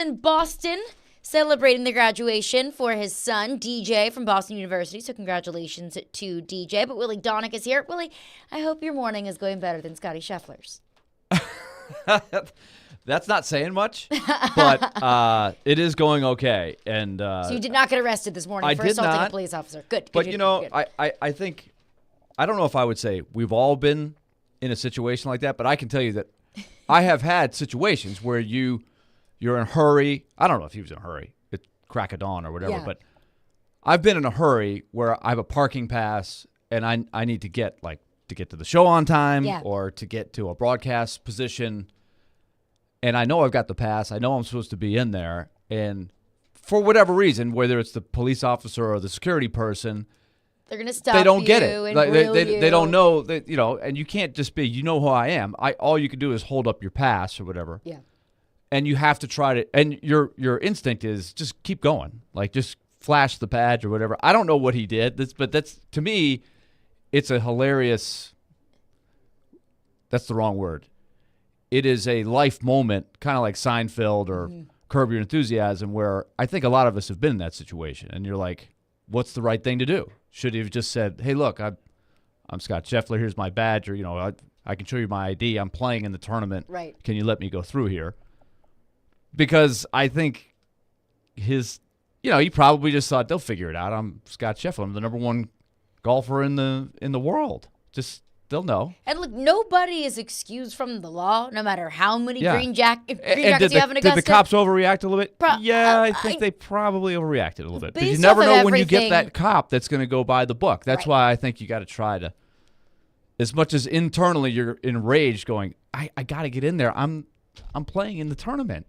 In Boston, celebrating the graduation for his son, DJ, from Boston University. So congratulations to DJ. But Willy Donick is here. Willy, I hope your morning is going better than Scotty Scheffler's. That's not saying much, but it is going okay. And so you did not get arrested this morning for assaulting a police officer. Good. But, I think, I don't know if I would say we've all been in a situation like that, but I can tell you that I have had situations where you're in a hurry. I don't know if he was in a hurry at crack of dawn or whatever, but I've been in a hurry where I have a parking pass and I need to get to the show on time or to get to a broadcast position. And I know I've got the pass. I know I'm supposed to be in there. And for whatever reason, whether it's the police officer or the security person, they're going to stop they don't get it. And they don't know that, and you can't just be, who I am. All you can do is hold up your pass or whatever. Yeah. And you have to try to, and your instinct is just keep going. Just flash the badge or whatever. I don't know what he did, but that's, to me, it's a hilarious, that's the wrong word. It is a life moment, kind of like Seinfeld or Curb Your Enthusiasm, where I think a lot of us have been in that situation. And you're like, what's the right thing to do? Should he have just said, hey, look, I'm Scott Scheffler. Here's my badge. Or, I can show you my ID. I'm playing in the tournament. Right. Can you let me go through here? Because I think he probably just thought they'll figure it out. I'm Scott Scheffler. I'm the number one golfer in the world. They'll know. And look, nobody is excused from the law, no matter how many green jackets you have in Augusta. Did the cops overreact a little bit? I think they probably overreacted a little bit. But you never know when you get that cop that's going to go by the book. That's why I think you got to try to, as much as internally you're enraged going, I got to get in there. I'm playing in the tournament.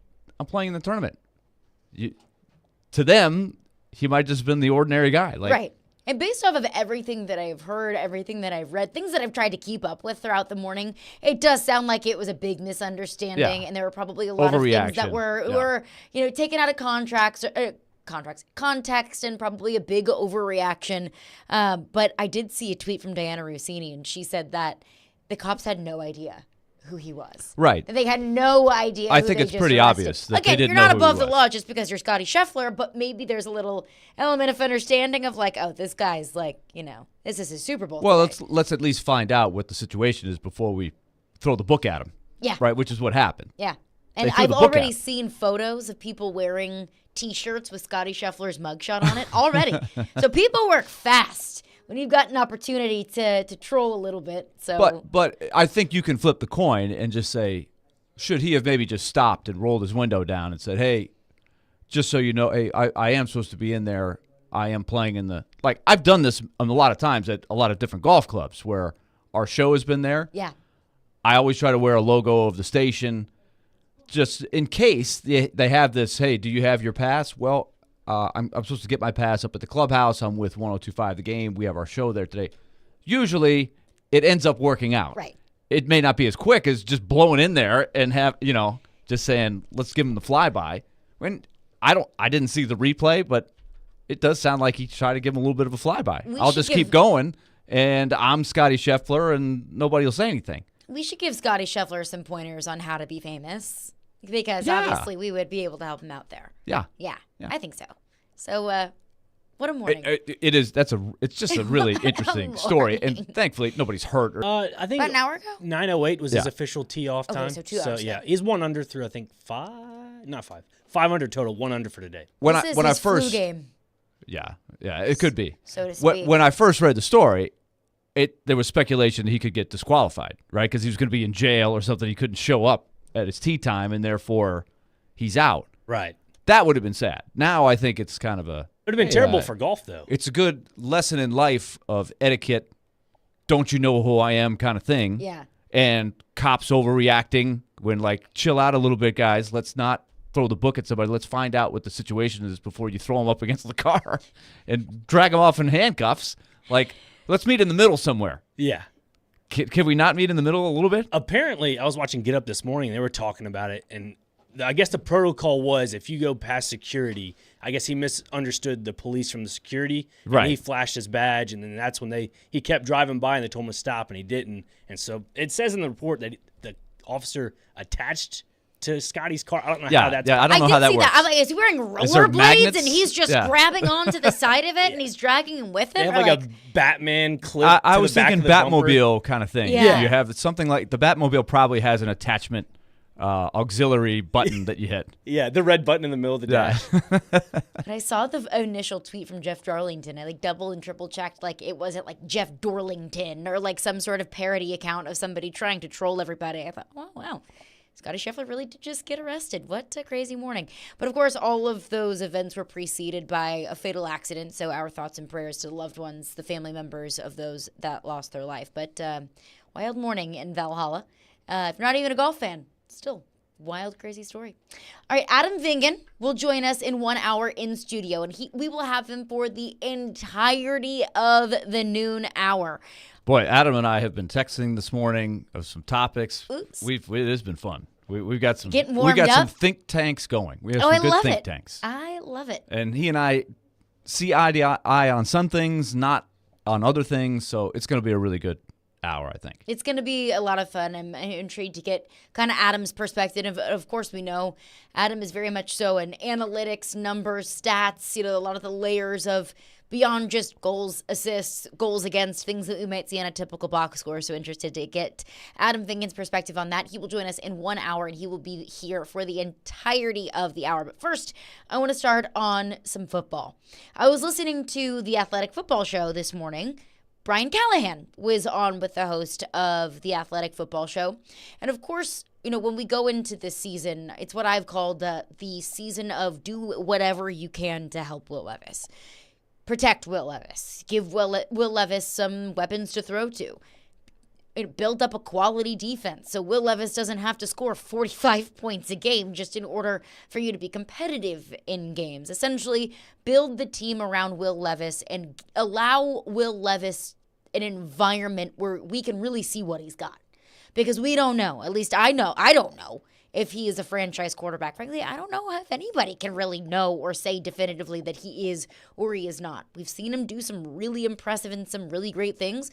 To them, he might just have been the ordinary guy. Right. And based off of everything that I've heard, everything that I've read, things that I've tried to keep up with throughout the morning, it does sound like it was a big misunderstanding, and there were probably a lot of things that were taken out of context, and probably a big overreaction. But I did see a tweet from Diana Rossini, and she said that the cops had no idea who he was. Right. They had no idea. I think it's pretty obvious that they didn't know who he was. Again, you're not above the law just because you're Scotty Scheffler, but maybe there's a little element of understanding of this guy's this is his Super Bowl. Well, let's at least find out what the situation is before we throw the book at him. Yeah. Right, which is what happened. Yeah. And I've already seen photos of people wearing T-shirts with Scotty Scheffler's mugshot on it already. So people work fast when you've got an opportunity to troll a little bit. So, but I think you can flip the coin and just say, should he have maybe just stopped and rolled his window down and said, hey, just so you know, hey, I am supposed to be in there. I am playing in the – I've done this a lot of times at a lot of different golf clubs where our show has been there. Yeah. I always try to wear a logo of the station just in case they have this, hey, do you have your pass? Well, I'm supposed to get my pass up at the clubhouse. I'm with 102.5 The Game. We have our show there today. Usually, it ends up working out. Right. It may not be as quick as just blowing in there and have, just saying, let's give him the flyby. When I didn't see the replay, but it does sound like he tried to give him a little bit of a flyby. I'll just keep going, and I'm Scotty Scheffler, and nobody will say anything. We should give Scotty Scheffler some pointers on how to be famous. Because obviously we would be able to help him out there. Yeah. Yeah, I think so. So, what a morning. It's just a really interesting story. And thankfully, nobody's hurt. I think about an hour ago? 9:08 was his official tee-off time. Okay, so 2 hours. So, yeah, he's 1 under through, I think, 5 under total, 1 under for today. When I first flu game. Yeah, it could be. So to speak. When I first read the story, there was speculation he could get disqualified, right? Because he was going to be in jail or something. He couldn't show up at his tee time, and therefore he's out. Right. That would have been sad. Now I think it's kind of a... It would have been terrible for golf, though. It's a good lesson in life of etiquette, don't you know who I am kind of thing. Yeah. And cops overreacting when, chill out a little bit, guys. Let's not throw the book at somebody. Let's find out what the situation is before you throw them up against the car and drag them off in handcuffs. Let's meet in the middle somewhere. Yeah. Can we not meet in the middle a little bit? Apparently, I was watching Get Up this morning. They were talking about it, and I guess the protocol was if you go past security, I guess he misunderstood the police from the security. Right. And he flashed his badge, and then that's when he kept driving by, and they told him to stop, and he didn't. And so it says in the report that the officer attached to Scotty's car. I don't know yeah, how that's. Yeah, I don't know how that works. I'm like, is he wearing rollerblades and he's just grabbing onto the side of it and he's dragging him with him? They have like a Batman clip. I was thinking Batmobile bumper. kind of thing. Yeah. You have something like the Batmobile probably has an attachment auxiliary button that you hit. Yeah, the red button in the middle of the dash. But I saw the initial tweet from Jeff Darlington. I like double and triple checked like it wasn't like Jeff Dorlington or like some sort of parody account of somebody trying to troll everybody. I thought, wow. Scotty Scheffler really did just get arrested. What a crazy morning. But of course, all of those events were preceded by a fatal accident. So our thoughts and prayers to the loved ones, the family members of those that lost their life. But wild morning in Valhalla. If you're not even a golf fan, still wild, crazy story. All right, Adam Vingan will join us in 1 hour in studio, and we will have him for the entirety of the noon hour. Boy, Adam and I have been texting this morning of some topics. Oops. It has been fun. We've got some Getting warmed up. some think tanks going. We have some good think tanks. I love it. And he and I see eye to eye on some things, not on other things. So it's going to be a really good hour, I think. It's going to be a lot of fun. I'm intrigued to get kind of Adam's perspective. Of course, we know Adam is very much so an analytics, numbers, stats, a lot of the layers of beyond just goals, assists, goals against, things that we might see on a typical box score. So interested to get Adam Vingan's perspective on that. He will join us in 1 hour, and he will be here for the entirety of the hour. But first, I want to start on some football. I was listening to the Athletic Football Show this morning. Brian Callahan was on with the host of the Athletic Football Show. And of course, when we go into this season, it's what I've called the season of do whatever you can to help Will Levis. Protect Will Levis. Give Will Levis some weapons to throw to. Build up a quality defense so Will Levis doesn't have to score 45 points a game just in order for you to be competitive in games. Essentially, build the team around Will Levis and allow Will Levis an environment where we can really see what he's got. Because we don't know. At least I don't know if he is a franchise quarterback. Frankly, I don't know if anybody can really know or say definitively that he is or he is not. We've seen him do some really impressive and some really great things.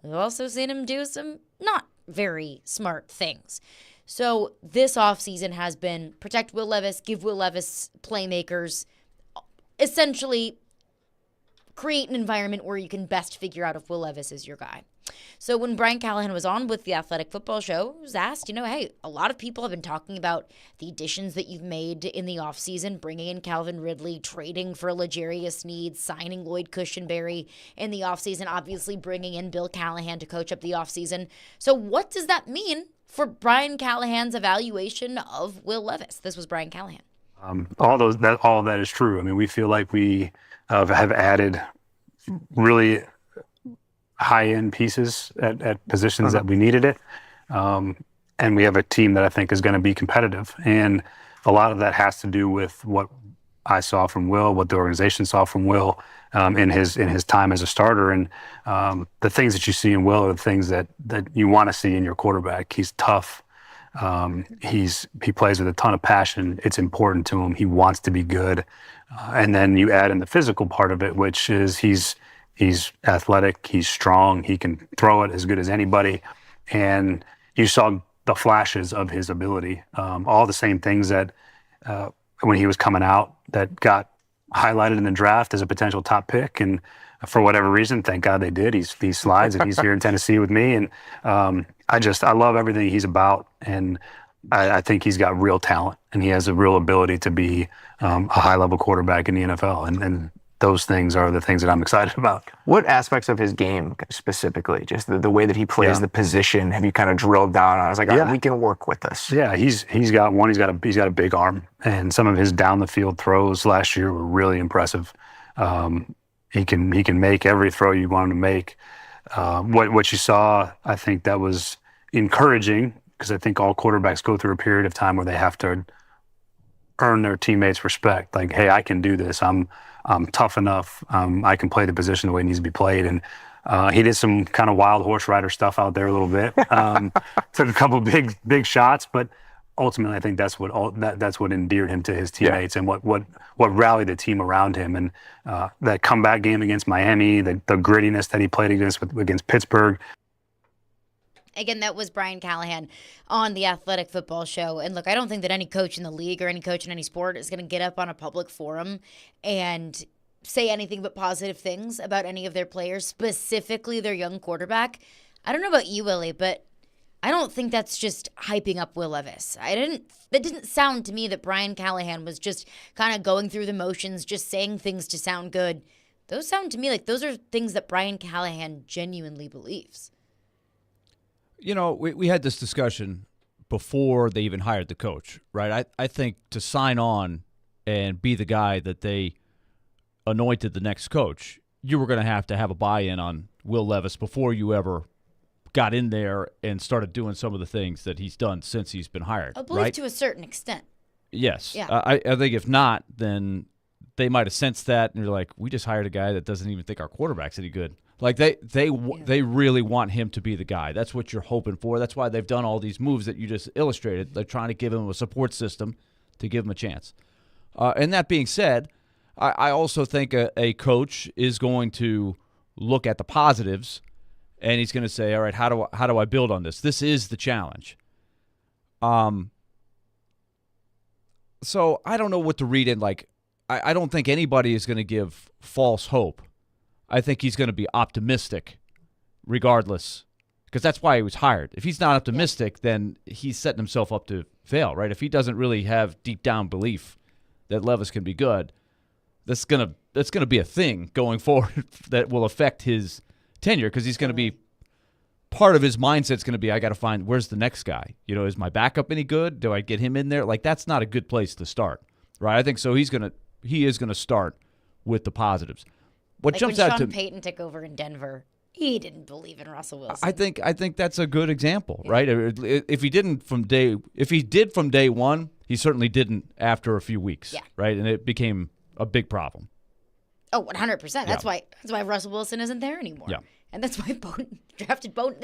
We've also seen him do some not very smart things. So this offseason has been protect Will Levis, give Will Levis playmakers, essentially create an environment where you can best figure out if Will Levis is your guy. So when Brian Callahan was on with the Athletic Football Show, he was asked, hey, a lot of people have been talking about the additions that you've made in the offseason, bringing in Calvin Ridley, trading for L'Jarius Sneed, signing Lloyd Cushenberry in the offseason, obviously bringing in Bill Callahan to coach up the offseason. So what does that mean for Brian Callahan's evaluation of Will Levis? This was Brian Callahan. All of that is true. I mean, we feel like we have added really high-end pieces at positions that we needed it. And we have a team that I think is going to be competitive. And a lot of that has to do with what I saw from Will, what the organization saw from Will in his time as a starter. And the things that you see in Will are the things that you want to see in your quarterback. He's tough. He plays with a ton of passion. It's important to him. He wants to be good. And then you add in the physical part of it, which is he's athletic, he's strong, he can throw it as good as anybody. And you saw the flashes of his ability. All the same things that when he was coming out that got highlighted in the draft as a potential top pick. And for whatever reason, thank God they did. He slides and he's here in Tennessee with me. And I love everything he's about. And I think he's got real talent and he has a real ability to be a high-level quarterback in the NFL. And those things are the things that I'm excited about. What aspects of his game specifically, just the way that he plays the position, have you kind of drilled down on? I was like, we can work with this. Yeah, he's got a big arm, and some of his down the field throws last year were really impressive. He can make every throw you want him to make. What you saw, I think that was encouraging, because I think all quarterbacks go through a period of time where they have to earn their teammates' respect. Like, hey, I can do this. I'm tough enough. I can play the position the way it needs to be played. And he did some kind of wild horse rider stuff out there a little bit. Took a couple big shots, but ultimately I think that's what endeared him to his teammates and what rallied the team around him. And that comeback game against Miami, the grittiness that he played against Pittsburgh. Again, that was Brian Callahan on the Athletic Football Show. And look, I don't think that any coach in the league or any coach in any sport is going to get up on a public forum and say anything but positive things about any of their players, specifically their young quarterback. I don't know about you, Willie, but I don't think that's just hyping up Will Levis. That didn't sound to me that Brian Callahan was just kind of going through the motions, just saying things to sound good. Those sound to me like those are things that Brian Callahan genuinely believes. You know, we had this discussion before they even hired the coach, right? I think to sign on and be the guy that they anointed the next coach, you were going to have a buy-in on Will Levis before you ever got in there and started doing some of the things that he's done since he's been hired. I believe right? to a certain extent. Yes. Yeah. I think if not, then they might have sensed that, and you're like, we just hired a guy that doesn't even think our quarterback's any good. Like they really want him to be the guy. That's what you're hoping for. That's why they've done all these moves that you just illustrated. They're trying to give him a support system to give him a chance. And that being said, I also think a coach is going to look at the positives, and he's going to say, all right, how do I build on this? This is the challenge. So I don't know what to read in. Like, I don't think anybody is going to give false hope. I think he's going to be optimistic regardless, because that's why he was hired. If he's not optimistic, then he's setting himself up to fail, right? If he doesn't really have deep down belief that Levis can be good, that's gonna be a thing going forward that will affect his tenure, because he's going to be part of his mindset's going to be, I got to find where's the next guy. You know, is my backup any good? Do I get him in there? Like, that's not a good place to start, right? I think so. He is going to start with the positives. What like jumps when out Sean to Payton took over in Denver, he didn't believe in Russell Wilson. I think that's a good example, right? If he did from day one, he certainly didn't after a few weeks, right? And it became a big problem. Oh, 100%. That's why Russell Wilson isn't there anymore. Yeah. And that's why Bone drafted Bone.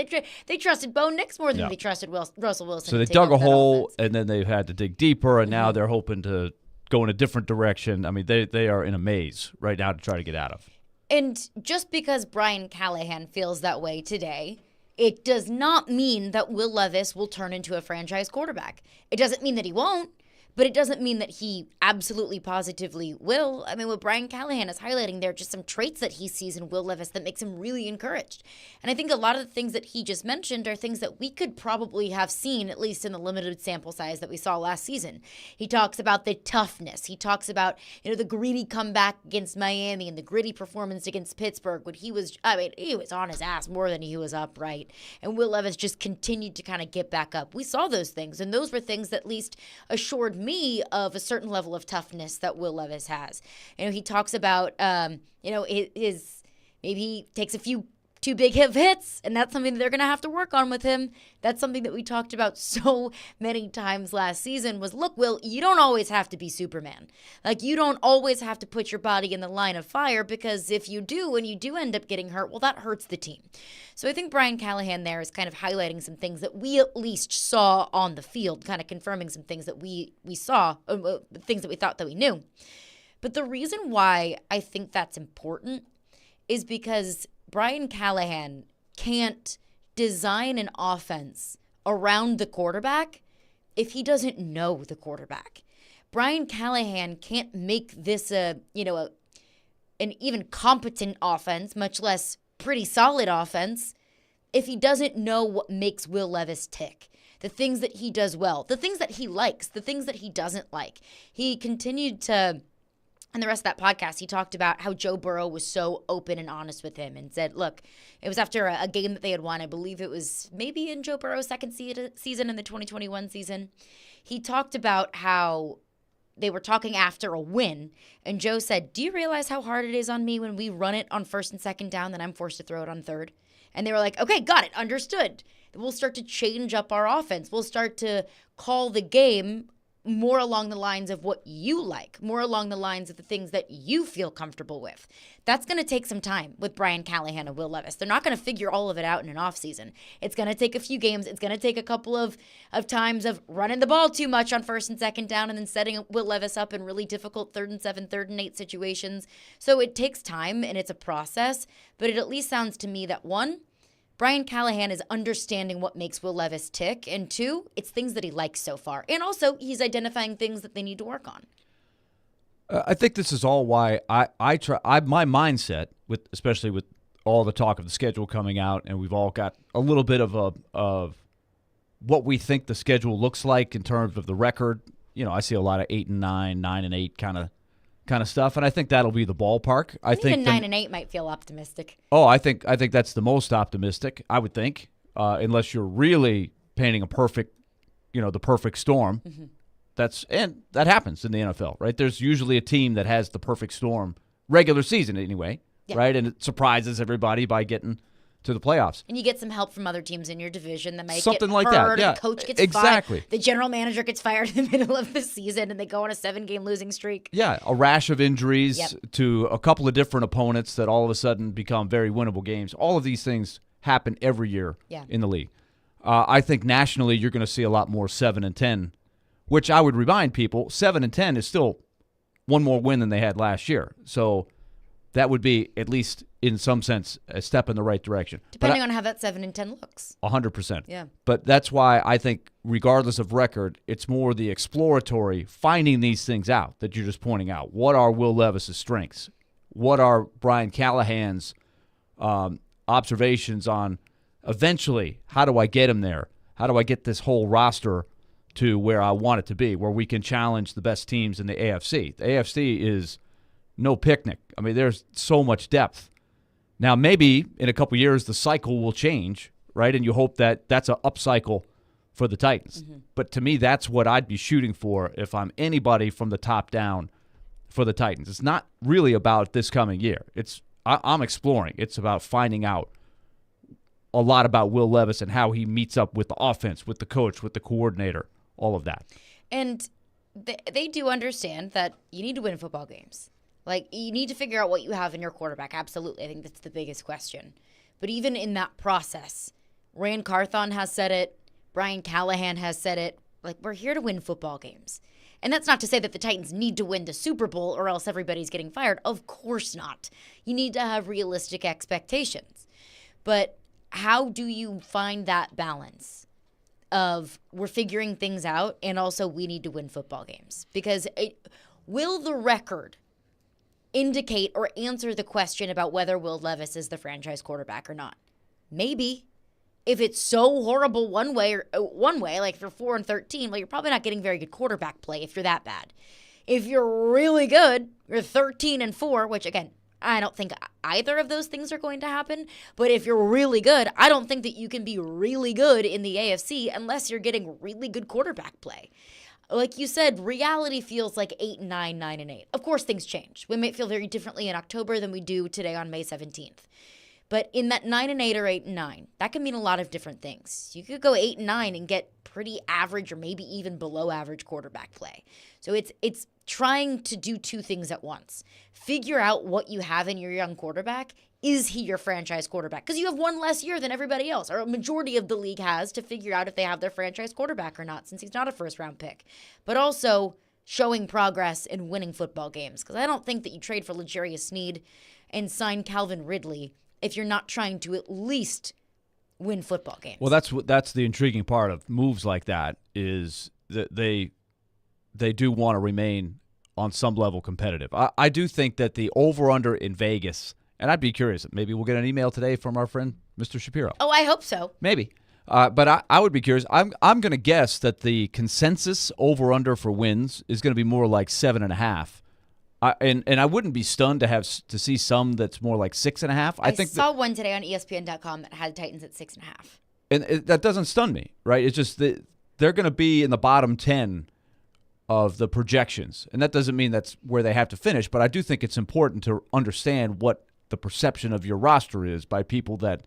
They trusted Bo Nix more than they trusted Russell Wilson. So they dug a hole, and then they've had to dig deeper, and now they're hoping to go in a different direction. I mean, they are in a maze right now to try to get out of. And just because Brian Callahan feels that way today, it does not mean that Will Levis will turn into a franchise quarterback. It doesn't mean that he won't, but it doesn't mean that he absolutely positively will. I mean, what Brian Callahan is highlighting there are just some traits that he sees in Will Levis that makes him really encouraged. And I think a lot of the things that he just mentioned are things that we could probably have seen, at least in the limited sample size that we saw last season. He talks about the toughness. He talks about, the gritty comeback against Miami and the gritty performance against Pittsburgh when he was on his ass more than he was upright. And Will Levis just continued to kind of get back up. We saw those things, and those were things that at least assured me of a certain level of toughness that Will Levis has. He talks about, his maybe he takes a few too big hits, and that's something that they're going to have to work on with him. That's something that we talked about so many times last season was, look, Will, you don't always have to be Superman. Like, you don't always have to put your body in the line of fire, because if you do and you do end up getting hurt, well, that hurts the team. So I think Brian Callahan there is kind of highlighting some things that we at least saw on the field, kind of confirming some things that we saw, things that we thought that we knew. But the reason why I think that's important is because Brian Callahan can't design an offense around the quarterback if he doesn't know the quarterback. Brian Callahan can't make this an even competent offense, much less pretty solid offense, if he doesn't know what makes Will Levis tick. The things that he does well, the things that he likes, the things that he doesn't like. He continued to, in the rest of that podcast, he talked about how Joe Burrow was so open and honest with him and said, look, it was after a game that they had won. I believe it was maybe in Joe Burrow's second season in the 2021 season. He talked about how they were talking after a win, and Joe said, do you realize how hard it is on me when we run it on first and second down, then I'm forced to throw it on third? And they were like, okay, got it, understood. We'll start to change up our offense. We'll start to call the game more along the lines of what you like, more along the lines of the things that you feel comfortable with. That's going to take some time with Brian Callahan and Will Levis. They're not going to figure all of it out in an offseason. It's going to take a few games. It's going to take a couple of times of running the ball too much on first and second down and then setting Will Levis up in really difficult 3rd and 7, 3rd and 8 situations. So it takes time and it's a process, but it at least sounds to me that, one, Brian Callahan is understanding what makes Will Levis tick, and 2, it's things that he likes so far. And also, he's identifying things that they need to work on. I think this is all why I try. My mindset, especially with all the talk of the schedule coming out, and we've all got a little bit of what we think the schedule looks like in terms of the record. I see a lot of 8-9, 9-8 kind of stuff, and I think that'll be the ballpark. I think 9-8 might feel optimistic. Oh, I think that's the most optimistic. I would think, unless you're really painting a perfect, the perfect storm. Mm-hmm. That happens in the NFL, right? There's usually a team that has the perfect storm, regular season anyway, right? And it surprises everybody by getting to the playoffs. And you get some help from other teams in your division that might something get like hurt, that. Yeah, the coach gets exactly. fired, the general manager gets fired in the middle of the season, and they go on a 7-game losing streak. Yeah, a rash of injuries to a couple of different opponents that all of a sudden become very winnable games. All of these things happen every year in the league. I think nationally you're going to see a lot more 7-10, which I would remind people, 7-10 is still one more win than they had last year. So that would be, at least in some sense, a step in the right direction. Depending on how that 7-10 looks. 100%. Yeah. But that's why I think, regardless of record, it's more the exploratory, finding these things out that you're just pointing out. What are Will Levis's strengths? What are Brian Callahan's observations on, eventually, how do I get him there? How do I get this whole roster to where I want it to be, where we can challenge the best teams in the AFC? The AFC is no picnic. I mean, there's so much depth. Now, maybe in a couple years the cycle will change, right? And you hope that that's an upcycle for the Titans. Mm-hmm. But to me, that's what I'd be shooting for if I'm anybody from the top down for the Titans. It's not really about this coming year. I'm exploring. It's about finding out a lot about Will Levis and how he meets up with the offense, with the coach, with the coordinator, all of that. And they do understand that you need to win football games. Like, you need to figure out what you have in your quarterback. Absolutely. I think that's the biggest question. But even in that process, Rand Carthon has said it. Brian Callahan has said it. Like, we're here to win football games. And that's not to say that the Titans need to win the Super Bowl or else everybody's getting fired. Of course not. You need to have realistic expectations. But how do you find that balance of we're figuring things out and also we need to win football games? Because will the record indicate or answer the question about whether Will Levis is the franchise quarterback or not? Maybe. If it's so horrible one way, like if you're 4-13, well, you're probably not getting very good quarterback play if you're that bad. If you're really good, you're 13-4, which again, I don't think either of those things are going to happen. But if you're really good, I don't think that you can be really good in the AFC unless you're getting really good quarterback play. Like you said, reality feels like 8-9, 9-8. Of course, things change. We might feel very differently in October than we do today on May 17th. But in that 9-8 or 8-9, that can mean a lot of different things. You could go 8-9 and get pretty average or maybe even below average quarterback play. So it's trying to do two things at once. Figure out what you have in your young quarterback. Is he your franchise quarterback? Because you have one less year than everybody else, or a majority of the league has, to figure out if they have their franchise quarterback or not, since he's not a first-round pick. But also showing progress in winning football games. Because I don't think that you trade for L'Jarius Sneed and sign Calvin Ridley if you're not trying to at least win football games. Well, that's the intriguing part of moves like that, is that they do want to remain on some level competitive. I do think that the over-under in Vegas, and I'd be curious, maybe we'll get an email today from our friend Mr. Shapiro. Oh, I hope so. Maybe. But I would be curious. I'm going to guess that the consensus over-under for wins is going to be more like 7.5. And I wouldn't be stunned to see some that's more like 6.5. I think saw one today on ESPN.com that had Titans at 6.5. And that doesn't stun me, right? It's just that they're going to be in the bottom 10 of the projections. And that doesn't mean that's where they have to finish, but I do think it's important to understand what the perception of your roster is by people that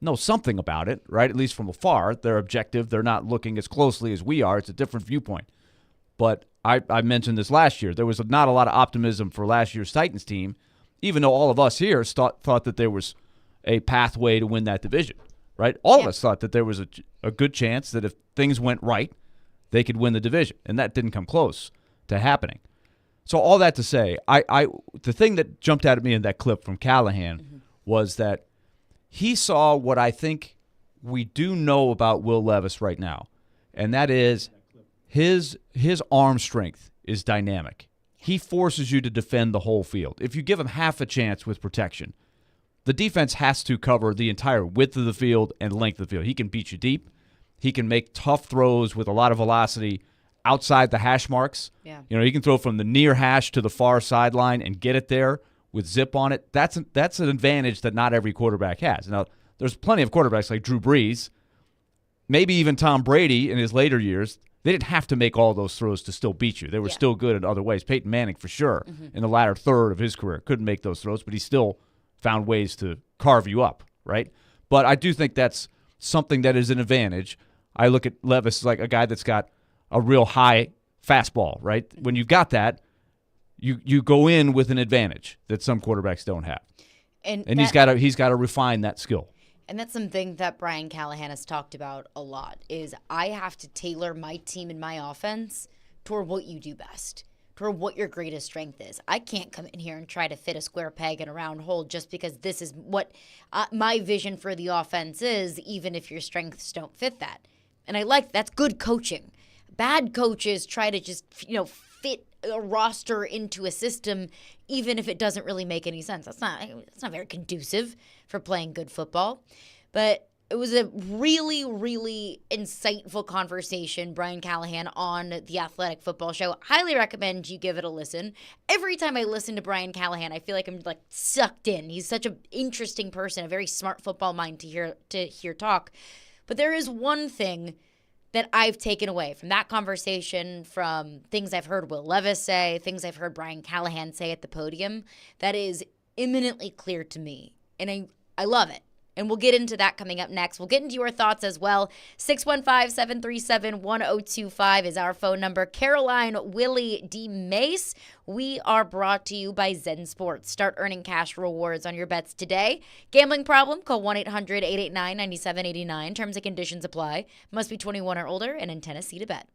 know something about it, right? At least from afar. They're objective. They're not looking as closely as we are. It's a different viewpoint. But I mentioned this last year. There was not a lot of optimism for last year's Titans team, even though all of us here thought that there was a pathway to win that division, right? All of us thought that there was a good chance that if things went right, they could win the division, and that didn't come close to happening. So all that to say, the thing that jumped out at me in that clip from Callahan was that he saw what I think we do know about Will Levis right now, and that is his arm strength is dynamic. He forces you to defend the whole field. If you give him half a chance with protection, the defense has to cover the entire width of the field and length of the field. He can beat you deep. He can make tough throws with a lot of velocity outside the hash marks. Yeah. He can throw from the near hash to the far sideline and get it there with zip on it. That's an advantage that not every quarterback has. Now, there's plenty of quarterbacks like Drew Brees, maybe even Tom Brady in his later years. They didn't have to make all those throws to still beat you. They were still good in other ways. Peyton Manning, for sure, in the latter third of his career, couldn't make those throws, but he still found ways to carve you up, right? But I do think that's something that is an advantage. I look at Levis as like a guy that's got a real high fastball, right? When you've got that, you go in with an advantage that some quarterbacks don't have. And he's got to refine that skill. And that's something that Brian Callahan has talked about a lot, is I have to tailor my team and my offense toward what you do best, toward what your greatest strength is. I can't come in here and try to fit a square peg in a round hole just because this is what my vision for the offense is, even if your strengths don't fit that. And that's good coaching. Bad coaches try to just, fit a roster into a system, even if it doesn't really make any sense. That's not very conducive for playing good football. But it was a really, really insightful conversation, Brian Callahan, on the Athletic Football Show. Highly recommend you give it a listen. Every time I listen to Brian Callahan, I feel like I'm sucked in. He's such an interesting person, a very smart football mind to hear talk. But there is one thing that I've taken away from that conversation, from things I've heard Will Levis say, things I've heard Brian Callahan say at the podium, that is imminently clear to me. And I love it. And we'll get into that coming up next. We'll get into your thoughts as well. 615-737-1025 is our phone number. Caroline, Willy, D-Mase. We are brought to you by Zen Sports. Start earning cash rewards on your bets today. Gambling problem? Call 1-800-889-9789. Terms and conditions apply. Must be 21 or older and in Tennessee to bet.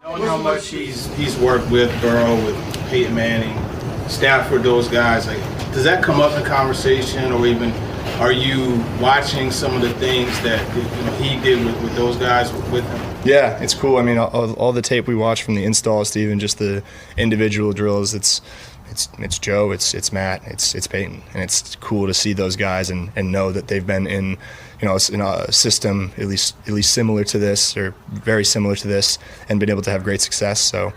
Knowing how much he's worked with Burrow, with Peyton Manning, Stafford, those guys, like, does that come up in conversation, or even are you watching some of the things that he did with those guys with him? Yeah, it's cool. I mean, all the tape we watch from the installs to even just the individual drills, it's Joe, it's Matt, it's Peyton, and it's cool to see those guys and know that they've been in in a system at least similar to this or very similar to this, and been able to have great success. So,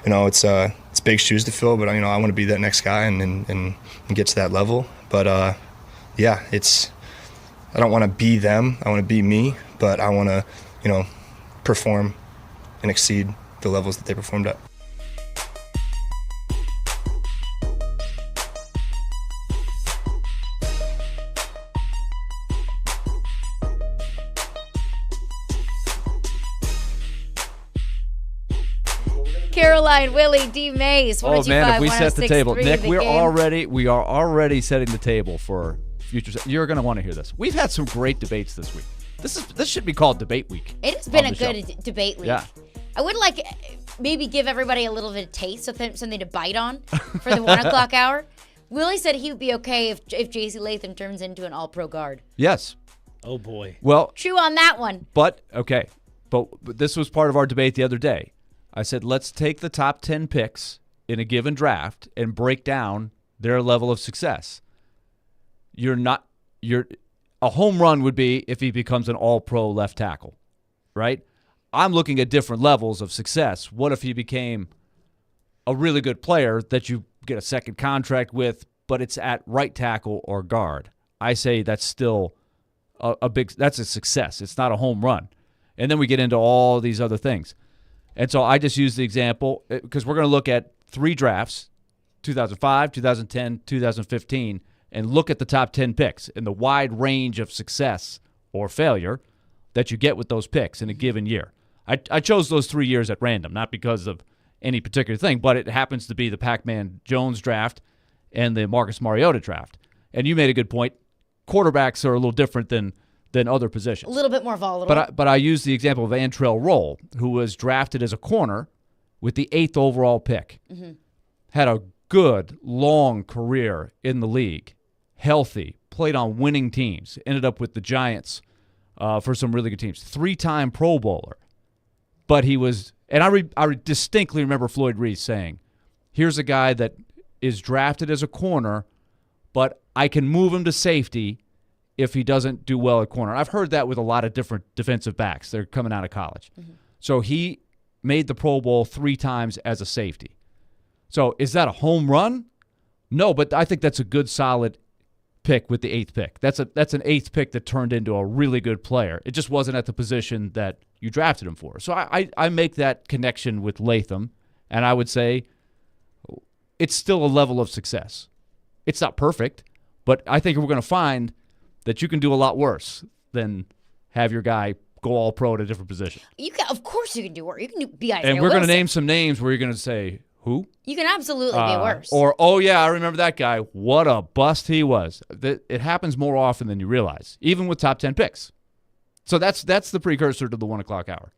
it's big shoes to fill, but I want to be that next guy and get to that level. But yeah, I don't want to be them. I want to be me, but I want to perform and exceed the levels that they performed at. Caroline, Willy, D-Mase. Oh man, if we set the table, Nick, we are already setting the table for future. You're going to want to hear this. We've had some great debates this week. This should be called Debate Week. It has been a good debate week. Yeah. I would like maybe give everybody a little bit of taste, something to bite on for the 1 o'clock hour. Willy said he would be okay if J.C. Latham turns into an all-pro guard. Yes. Oh, boy. Well, true on that one. But this was part of our debate the other day. I said, let's take the top 10 picks in a given draft and break down their level of success. A home run would be if he becomes an all-pro left tackle, right? I'm looking at different levels of success. What if he became a really good player that you get a second contract with, but it's at right tackle or guard? I say that's still that's a success. It's not a home run. And then we get into all these other things. And so I just use the example because we're going to look at 3 drafts, 2005, 2010, 2015, and look at the top 10 picks and the wide range of success or failure that you get with those picks in a given year. I chose those 3 years at random, not because of any particular thing, but it happens to be the Pac-Man Jones draft and the Marcus Mariota draft. And you made a good point. Quarterbacks are a little different than other positions. A little bit more volatile. But I use the example of Antrell Roll, who was drafted as a corner with the 8th overall pick. Mm-hmm. Had a good, long career in the league. Healthy. Played on winning teams. Ended up with the Giants for some really good teams. 3-time Pro Bowler. But he was, and I distinctly remember Floyd Reese saying, here's a guy that is drafted as a corner, but I can move him to safety if he doesn't do well at corner. I've heard that with a lot of different defensive backs. They're coming out of college. Mm-hmm. So he made the Pro Bowl 3 times as a safety. So is that a home run? No, but I think that's a good, solid pick with the 8th pick. That's an 8th pick that turned into a really good player. It just wasn't at the position that you drafted him for. So I make that connection with Latham, and I would say it's still a level of success. It's not perfect, but I think we're going to find that you can do a lot worse than have your guy go all pro at a different position. Of course you can do worse. You can be Isaiah And we're going to Wilson. name some names where you're going to say, who? You can absolutely be worse. Or, oh, yeah, I remember that guy. What a bust he was. It happens more often than you realize, even with top 10 picks. So that's the precursor to the 1 o'clock hour.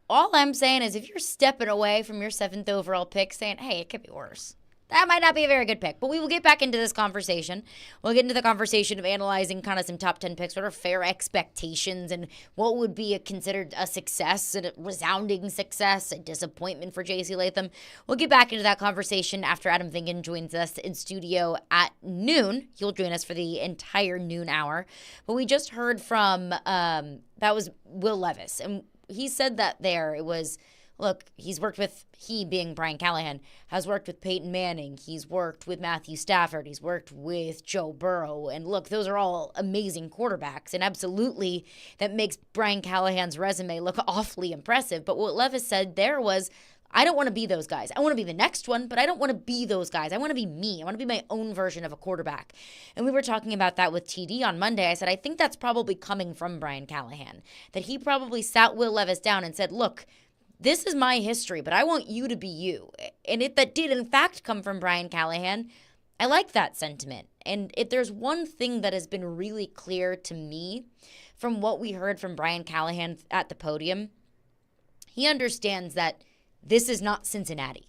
All I'm saying is if you're stepping away from your 7th overall pick saying, hey, it could be worse, that might not be a very good pick. But we will get back into this conversation. We'll get into the conversation of analyzing kind of some top 10 picks. What are fair expectations and what would be considered a success, a resounding success, a disappointment for J.C. Latham. We'll get back into that conversation after Adam Vingan joins us in studio at noon. He'll join us for the entire noon hour. But we just heard from, that was Will Levis. And he said that it was, look, he being Brian Callahan, has worked with Peyton Manning. He's worked with Matthew Stafford. He's worked with Joe Burrow. And look, those are all amazing quarterbacks. And absolutely, that makes Brian Callahan's resume look awfully impressive. But what Levis said there was, I don't want to be those guys. I want to be the next one, but I don't want to be those guys. I want to be me. I want to be my own version of a quarterback. And we were talking about that with TD on Monday. I said, I think that's probably coming from Brian Callahan, that he probably sat Will Levis down and said, look, this is my history, but I want you to be you. And if that did, in fact, come from Brian Callahan, I like that sentiment. And if there's one thing that has been really clear to me from what we heard from Brian Callahan at the podium, he understands that this is not Cincinnati.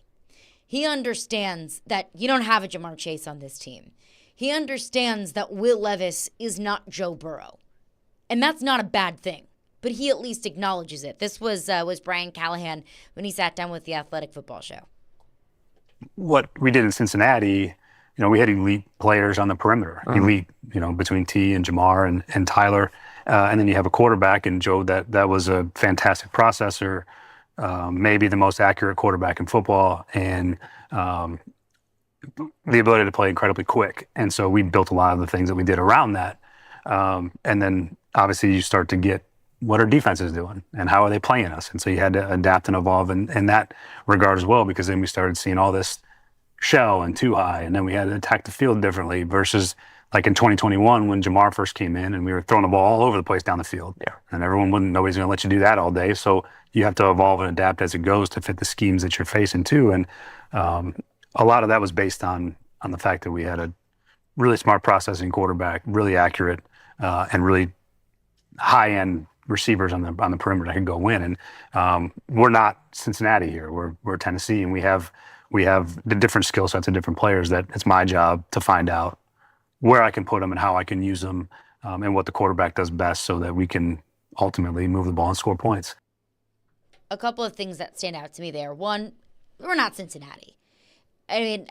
He understands that you don't have a Jamar Chase on this team. He understands that Will Levis is not Joe Burrow. And that's not a bad thing. But he at least acknowledges it. This was Brian Callahan when he sat down with the Athletic Football Show. What we did in Cincinnati, we had elite players on the perimeter, elite, between T and Jamar and Tyler. And then you have a quarterback in Joe that was a fantastic processor, maybe the most accurate quarterback in football, and the ability to play incredibly quick. And so we built a lot of the things that we did around that. And then obviously you start to get what our defense is doing and how are they playing us. And so you had to adapt and evolve in that regard as well, because then we started seeing all this shell and too high, and then we had to attack the field differently versus like in 2021 when Jamar first came in and we were throwing the ball all over the place down the field. Yeah. And nobody's going to let you do that all day. So you have to evolve and adapt as it goes to fit the schemes that you're facing too. And a lot of that was based on the fact that we had a really smart processing quarterback, really accurate, and really high-end receivers on the perimeter that could go in. And we're not Cincinnati here. We're Tennessee, and we have the different skill sets of different players that it's my job to find out where I can put them and how I can use them, and what the quarterback does best so that we can ultimately move the ball and score points. A couple of things that stand out to me there. One, we're not Cincinnati. I mean,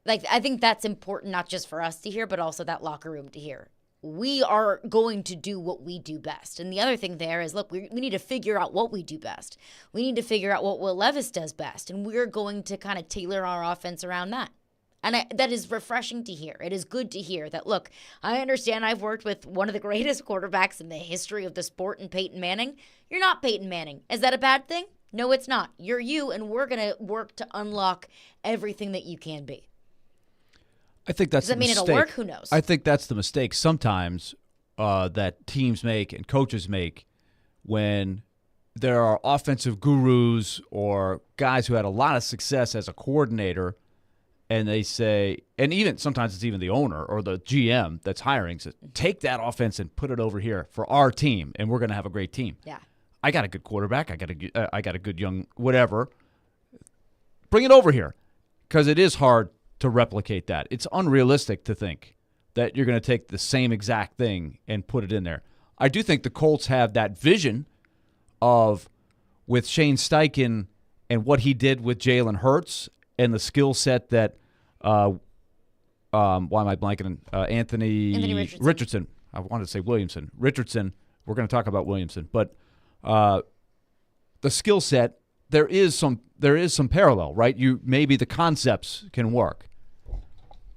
I think that's important not just for us to hear, but also that locker room to hear. We are going to do what we do best. And the other thing there is, look, we need to figure out what we do best. We need to figure out what Will Levis does best. And we're going to kind of tailor our offense around that. And that is refreshing to hear. It is good to hear that, look, I understand I've worked with one of the greatest quarterbacks in the history of the sport in Peyton Manning. You're not Peyton Manning. Is that a bad thing? No, it's not. You're you, and we're going to work to unlock everything that you can be. I think that's Does that mean mistake. It'll work? Who knows? I think that's the mistake sometimes that teams make and coaches make when there are offensive gurus or guys who had a lot of success as a coordinator, and they say, and even sometimes it's even the owner or the GM that's hiring says, take that offense and put it over here for our team, and we're going to have a great team. Yeah. I got a good quarterback. I got a good young whatever. Bring it over here, because it is hard to replicate that. It's unrealistic to think that you're going to take the same exact thing and put it in there. I do think the Colts have that vision of, with Shane Steichen and what he did with Jalen Hurts and the skill set that, why am I blanking? Anthony Richardson. I wanted to say Williamson. Richardson. We're going to talk about Williamson, but the skill set, there is some parallel, right? Maybe the concepts can work.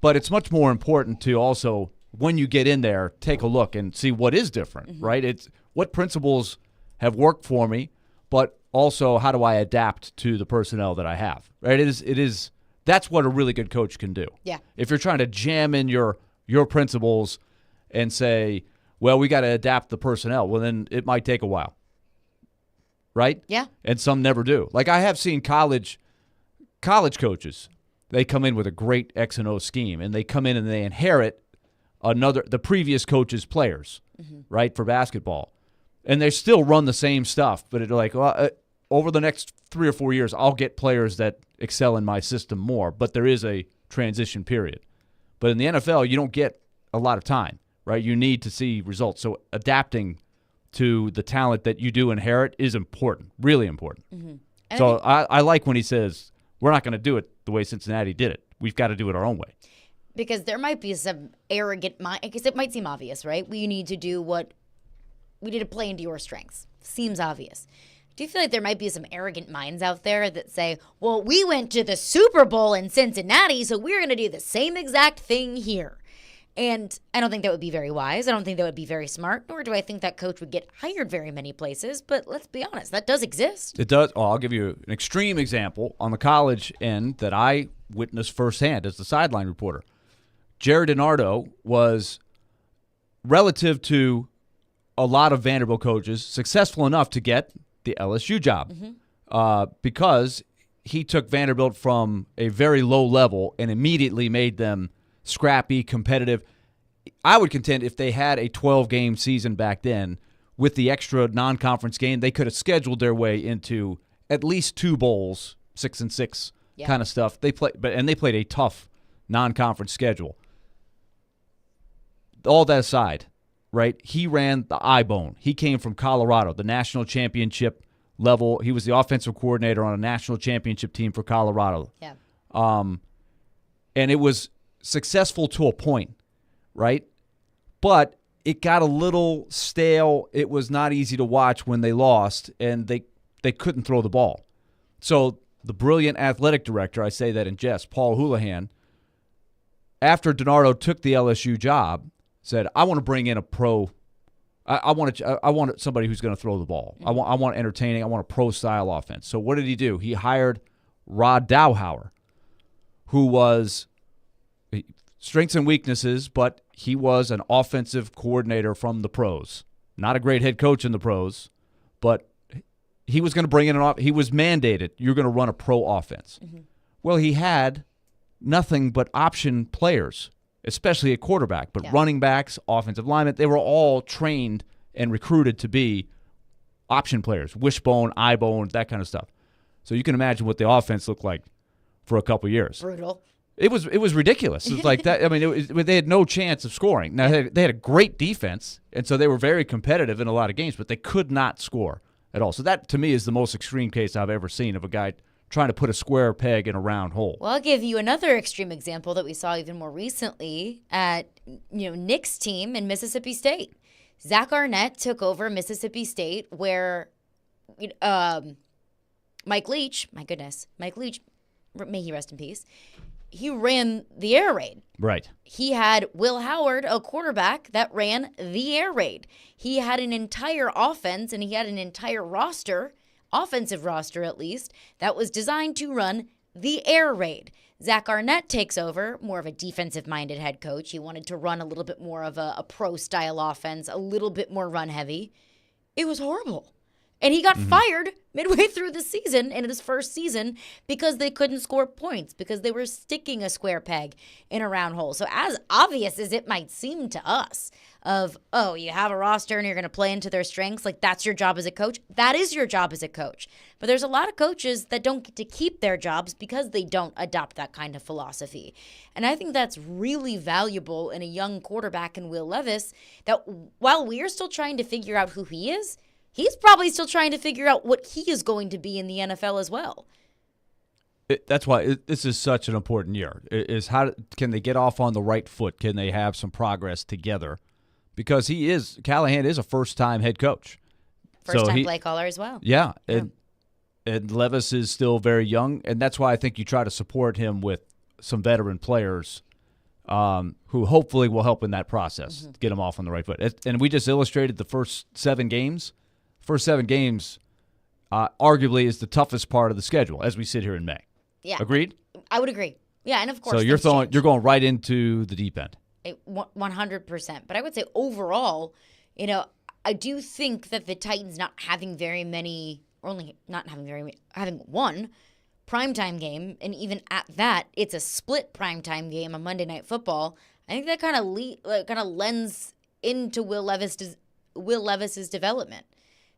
But it's much more important to also, when you get in there, take a look and see what is different, right? It's what principles have worked for me, but also how do I adapt to the personnel that I have, right? It is that's what a really good coach can do. Yeah. If you're trying to jam in your principles and say, well, we got to adapt the personnel, well, then it might take a while, right? Yeah. And some never do. Like I have seen college coaches. They come in with a great X and O scheme, and they come in and they inherit the previous coach's players, right, for basketball. And they still run the same stuff, but it's like, well, over the next 3 or 4 years, I'll get players that excel in my system more, but there is a transition period. But in the NFL, you don't get a lot of time, right? You need to see results. So adapting to the talent that you do inherit is important, really important. So I like when he says, we're not going to do it the way Cincinnati did it. We've got to do it our own way. Because there might be some arrogant mind, because it might seem obvious, right? We need to play into your strengths. Seems obvious. Do you feel like there might be some arrogant minds out there that say, well, we went to the Super Bowl in Cincinnati, so we're going to do the same exact thing here? And I don't think that would be very wise. I don't think that would be very smart, nor do I think that coach would get hired very many places. But let's be honest, that does exist. It does. Oh, I'll give you an extreme example on the college end that I witnessed firsthand as the sideline reporter. Jared DiNardo was, relative to a lot of Vanderbilt coaches, successful enough to get the LSU job because he took Vanderbilt from a very low level and immediately made them scrappy, competitive. I would contend if they had a 12-game season back then with the extra non-conference game, they could have scheduled their way into at least 2 bowls, 6-6 kind of stuff. They played a tough non-conference schedule. All that aside, right? He ran the I-bone. He came from Colorado, the national championship level. He was the offensive coordinator on a national championship team for Colorado. Yeah. And it was successful to a point, right? But it got a little stale. It was not easy to watch when they lost, and they couldn't throw the ball. So the brilliant athletic director, I say that in jest, Paul Houlihan, after DiNardo took the LSU job, said, I want to bring in a pro. I want somebody who's going to throw the ball. I want entertaining. I want a pro-style offense. So what did he do? He hired Rod Dowhauer, who was strengths and weaknesses, but he was an offensive coordinator from the pros. Not a great head coach in the pros, but he was going to bring in he was mandated, you're going to run a pro offense. Mm-hmm. Well, he had nothing but option players, especially at quarterback, but running backs, offensive linemen, they were all trained and recruited to be option players, wishbone, eyebone, that kind of stuff. So you can imagine what the offense looked like for a couple years. Brutal. It was ridiculous. It was like that. I mean, they had no chance of scoring. Now, they had a great defense, and so they were very competitive in a lot of games, but they could not score at all. So that, to me, is the most extreme case I've ever seen of a guy trying to put a square peg in a round hole. Well, I'll give you another extreme example that we saw even more recently at Nick's team in Mississippi State. Zach Arnett took over Mississippi State where Mike Leach, may he rest in peace, he ran the air raid. Right. He had Will Howard, a quarterback that ran the air raid. He had an entire offense and he had an entire roster, offensive roster at least, that was designed to run the air raid. Zach Arnett takes over, more of a defensive-minded head coach. He wanted to run a little bit more of a pro-style offense, a little bit more run-heavy. It was horrible. And he got fired midway through the season, in his first season, because they couldn't score points, because they were sticking a square peg in a round hole. So as obvious as it might seem to us of, oh, you have a roster and you're going to play into their strengths, like that's your job as a coach, that is your job as a coach. But there's a lot of coaches that don't get to keep their jobs because they don't adopt that kind of philosophy. And I think that's really valuable in a young quarterback in Will Levis, that while we are still trying to figure out who he is, he's probably still trying to figure out what he is going to be in the NFL as well. That's why this is such an important year. Is how can they get off on the right foot? Can they have some progress together? Because Callahan is a first-time head coach. First-time play caller as well. Yeah, and Levis is still very young, and that's why I think you try to support him with some veteran players who hopefully will help in that process, get him off on the right foot. And we just illustrated the first 7 games. First 7 games, arguably, is the toughest part of the schedule as we sit here in May. Yeah, agreed. I would agree. Yeah, and of course. So you're going right into the deep end. 100%. But I would say overall, I do think that the Titans not having very many, or only not having very many, having one primetime game, and even at that, it's a split primetime game on Monday Night Football. I think that kind of lends into Will Levis's development.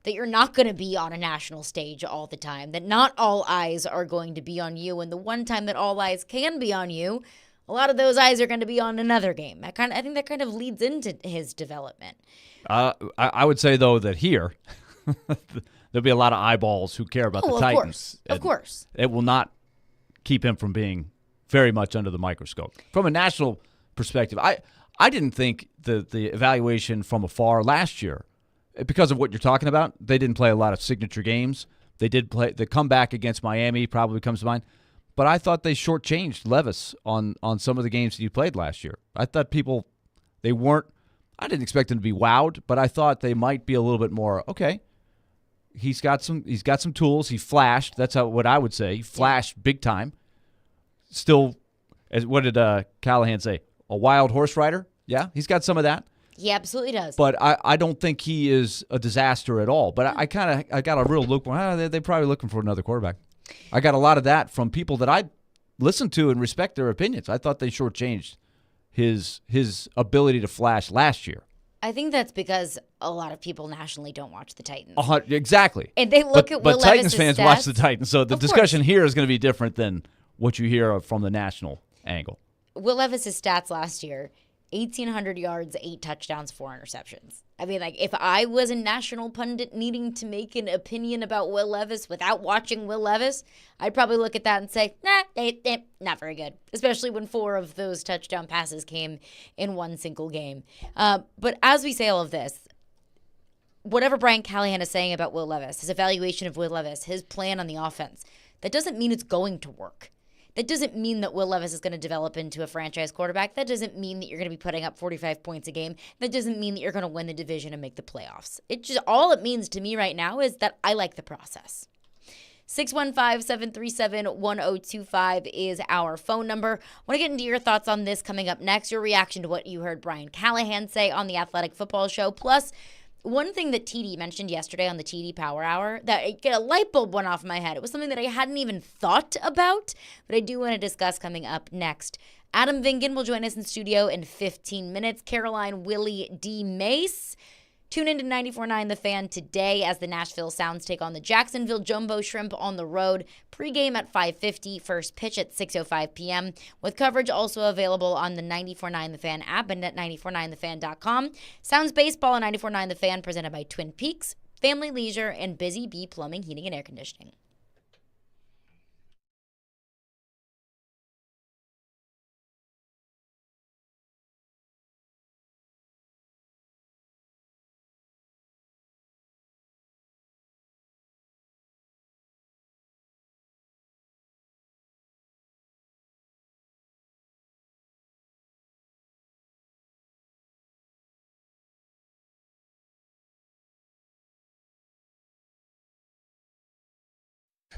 That you're not going to be on a national stage all the time, that not all eyes are going to be on you, and the one time that all eyes can be on you, a lot of those eyes are going to be on another game. I think that kind of leads into his development. I would say, though, that here, there'll be a lot of eyeballs who care about the Titans. Of course. It will not keep him from being very much under the microscope. From a national perspective, I didn't think the evaluation from afar last year, because of what you're talking about, they didn't play a lot of signature games. They did play the comeback against Miami probably comes to mind. But I thought they shortchanged Levis on some of the games that you played last year. I thought I didn't expect them to be wowed, but I thought they might be a little bit more, okay, he's got some tools. He flashed. That's what I would say. He flashed big time. Still, what did Callahan say? A wild horse rider? Yeah, he's got some of that. He absolutely does. But I don't think he is a disaster at all. But I got a real look. They're probably looking for another quarterback. I got a lot of that from people that I listen to and respect their opinions. I thought they shortchanged his ability to flash last year. I think that's because a lot of people nationally don't watch the Titans. Exactly. And they look at Will But Titans Levis's fans stats. watch the Titans, so the Of discussion course. here is going to be different than what you hear from the national angle. Will Levis's stats last year, 1,800 yards, 8 touchdowns, 4 interceptions. I mean, like, if I was a national pundit needing to make an opinion about Will Levis without watching Will Levis, I'd probably look at that and say, not very good, especially when 4 of those touchdown passes came in one single game. But as we say all of this, whatever Brian Callahan is saying about Will Levis, his evaluation of Will Levis, his plan on the offense, that doesn't mean it's going to work. That doesn't mean that Will Levis is going to develop into a franchise quarterback. That doesn't mean that you're going to be putting up 45 points a game. That doesn't mean that you're going to win the division and make the playoffs. All it means to me right now is that I like the process. 615-737-1025 is our phone number. I want to get into your thoughts on this coming up next, your reaction to what you heard Brian Callahan say on the Athletic Football Show. Plus, one thing that TD mentioned yesterday on the TD Power Hour, that a light bulb went off my head. It was something that I hadn't even thought about, but I do want to discuss coming up next. Adam Vingan will join us in studio in 15 minutes. Caroline, Willy, D-Mase. Tune in to 94.9 The Fan today as the Nashville Sounds take on the Jacksonville Jumbo Shrimp on the road. Pre-game at 5:50, first pitch at 6:05 p.m. with coverage also available on the 94.9 The Fan app and at 949thefan.com. Sounds Baseball on 94.9 The Fan presented by Twin Peaks, Family Leisure, and Busy Bee Plumbing, Heating, and Air Conditioning.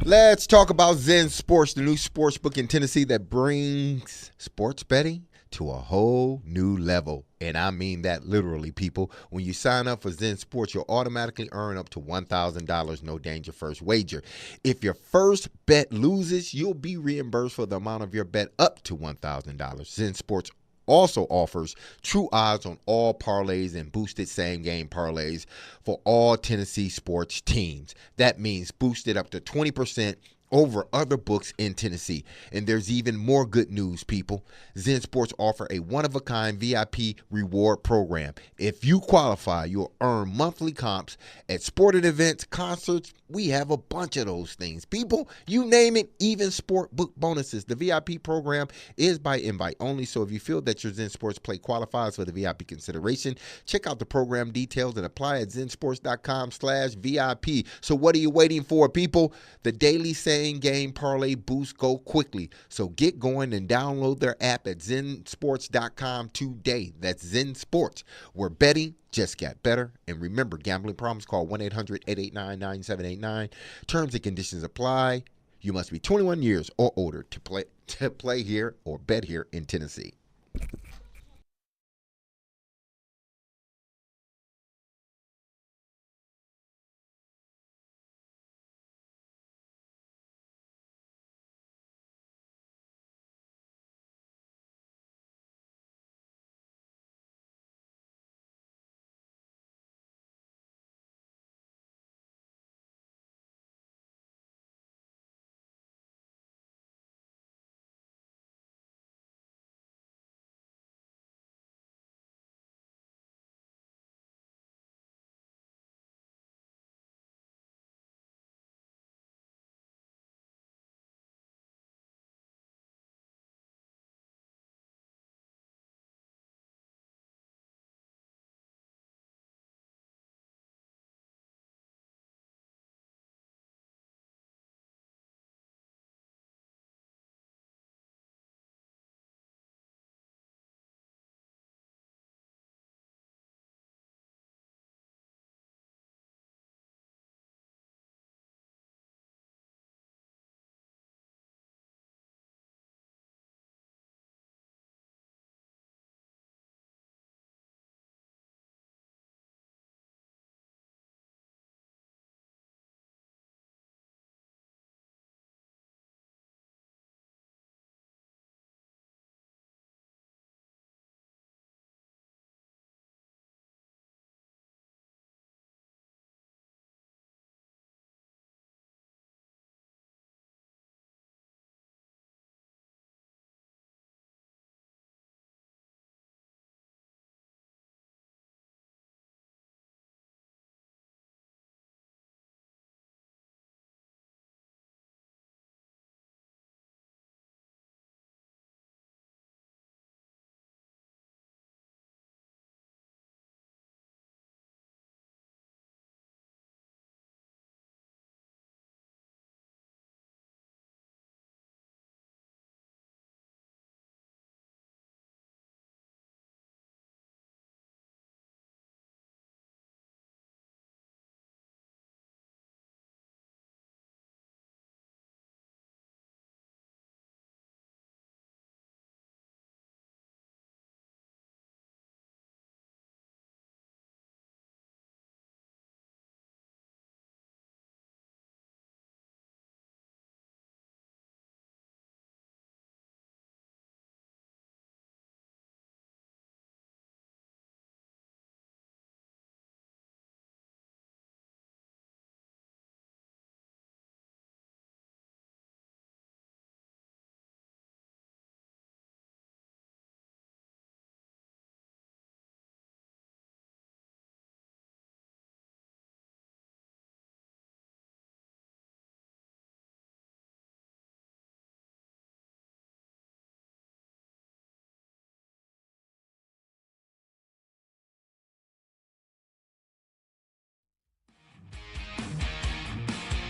Let's talk about Zen Sports, the new sports book in Tennessee that brings sports betting to a whole new level. And I mean that literally, people. When you sign up for Zen Sports, you'll automatically earn up to $1,000, no danger first wager. If your first bet loses, you'll be reimbursed for the amount of your bet up to $1,000. Zen Sports also offers true odds on all parlays and boosted same-game parlays for all Tennessee sports teams. That means boosted up to 20% over other books in Tennessee. And there's even more good news, people. Zen Sports offer a one-of-a-kind VIP reward program. If you qualify, you'll earn monthly comps at sporting events, concerts. We have a bunch of those things. People, you name it, even sport book bonuses. The VIP program is by invite only, so if you feel that your Zen Sports play qualifies for the VIP consideration, check out the program details and apply at zensports.com/VIP. So what are you waiting for, people? The daily same game parlay boost go quickly. So get going and download their app at zensports.com today. That's Zen Sports, where betting just got better. And remember, gambling problems, call 1-800-889-9789. Terms and conditions apply. You must be 21 years or older to play here or bet here in Tennessee.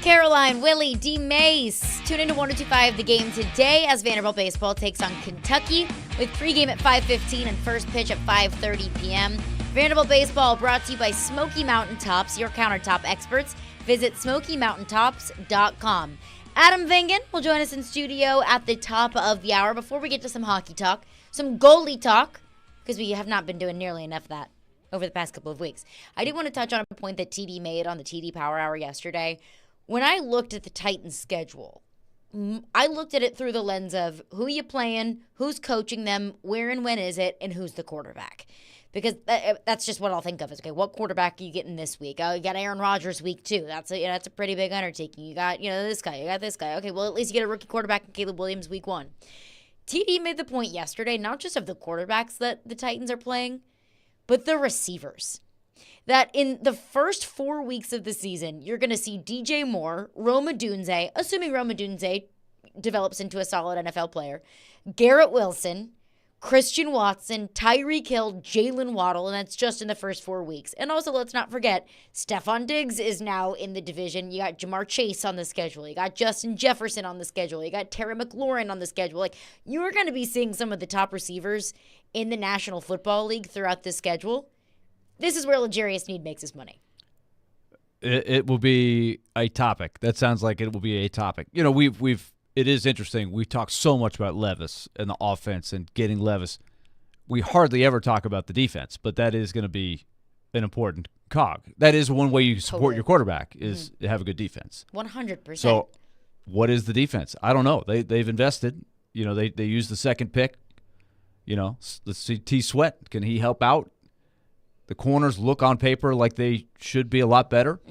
Caroline, Willy, D-Mase. Tune into 102.5 The Game today as Vanderbilt baseball takes on Kentucky with pregame at 5:15 and first pitch at 5:30 p.m. Vanderbilt baseball brought to you by Smoky Mountain Tops, your countertop experts. Visit SmokyMountainTops.com. Adam Vingan will join us in studio at the top of the hour before we get to some hockey talk, some goalie talk, because we have not been doing nearly enough of that over the past couple of weeks. I did want to touch on a point that TD made on the TD Power Hour yesterday. When I looked at the Titans' schedule, I looked at it through the lens of who you playing, who's coaching them, where and when is it, and who's the quarterback. Because that's just what I'll think of. Is, okay, what quarterback are you getting this week? Oh, you got Aaron Rodgers week 2. That's a pretty big undertaking. You got, this guy. You got this guy. Okay, well, at least you get a rookie quarterback in Caleb Williams week 1. TD made the point yesterday, not just of the quarterbacks that the Titans are playing, but the receivers. That in the first 4 weeks of the season, you're going to see DJ Moore, Rome Odunze, assuming Rome Odunze develops into a solid NFL player, Garrett Wilson, Christian Watson, Tyreek Hill, Jalen Waddle, and that's just in the first 4 weeks. And also, let's not forget, Stephon Diggs is now in the division. You got Jamar Chase on the schedule. You got Justin Jefferson on the schedule. You got Terry McLaurin on the schedule. Like, you're going to be seeing some of the top receivers in the National Football League throughout this schedule. This is where L'Jarius Sneed makes his money. It will be a topic. That sounds like it will be a topic. It is interesting. We talk so much about Levis and the offense and getting Levis. We hardly ever talk about the defense, but that is going to be an important cog. That is one way you support your quarterback is to have a good defense. 100%. So what is the defense? I don't know. They've invested. They use the second pick. Let's see T. Sweat. Can he help out? The corners look on paper like they should be a lot better,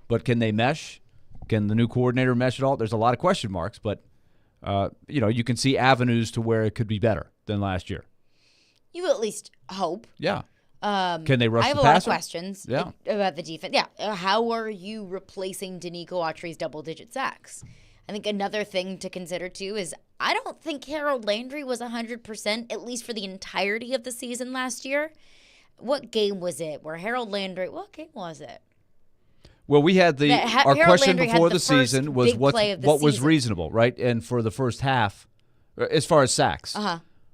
but can they mesh? Can the new coordinator mesh at all? There's a lot of question marks, but you can see avenues to where it could be better than last year. You at least hope. Yeah. Can they rush the passer? I have a lot of questions about the defense. Yeah. How are you replacing Danico Autry's double-digit sacks? I think another thing to consider, too, is I don't think Harold Landry was 100%, at least for the entirety of the season last year. What game was it where Harold Landry – what game was it? Well, we had our question before the season was what was reasonable, right? And for the first half, as far as sacks,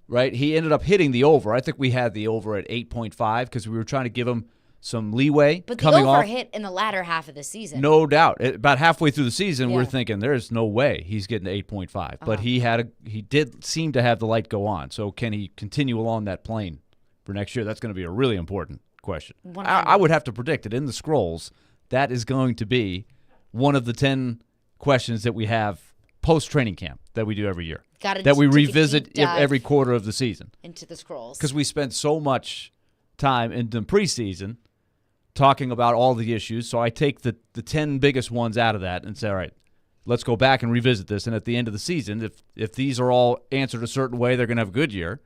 right, he ended up hitting the over. I think we had the over at 8.5 because we were trying to give him some leeway. But the over hit in the latter half of the season. No doubt. About halfway through the season, we're thinking there's no way he's getting to 8.5. But he did seem to have the light go on. So can he continue along that plane for next year? That's going to be a really important question. I would have to predict it in the scrolls. That is going to be one of the 10 questions that we have post-training camp that we do every year. That we revisit every quarter of the season. Into the scrolls. Because we spent so much time in the preseason talking about all the issues. So I take the 10 biggest ones out of that and say, all right, let's go back and revisit this. And at the end of the season, if these are all answered a certain way, they're going to have a good year.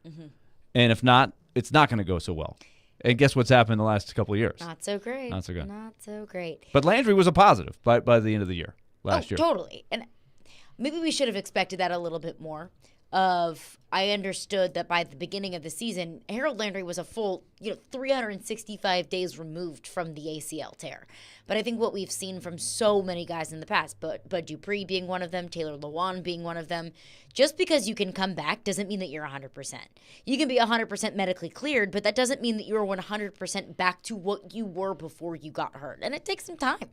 And if not, it's not going to go so well. And guess what's happened in the last couple of years? Not so great. Not so good. Not so great. But Landry was a positive by the end of the year last year. Totally. And maybe we should have expected that a little bit more. I understood that by the beginning of the season, Harold Landry was a full 365 days removed from the ACL tear. But I think what we've seen from so many guys in the past, Bud Dupree being one of them, Taylor Lewan being one of them, just because you can come back doesn't mean that you're 100%. You can be 100% medically cleared, but that doesn't mean that you're 100% back to what you were before you got hurt. And it takes some time.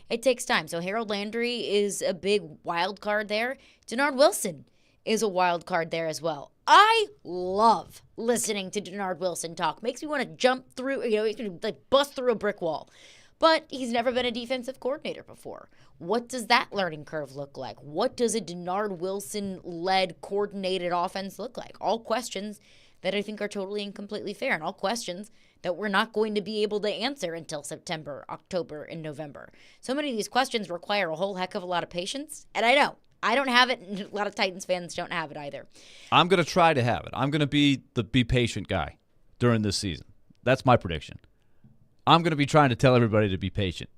It takes time. So Harold Landry is a big wild card there. Denard Wilson is a wild card there as well. I love listening to Denard Wilson talk. Makes me want to jump through, makes me like bust through a brick wall. But he's never been a defensive coordinator before. What does that learning curve look like? What does a Denard Wilson-led coordinated offense look like? All questions that I think are totally and completely fair, and all questions that we're not going to be able to answer until September, October, and November. So many of these questions require a whole heck of a lot of patience, and I know. I don't have it, and a lot of Titans fans don't have it either. I'm going to try to have it. I'm going to be the be patient guy during this season. That's my prediction. I'm going to be trying to tell everybody to be patient.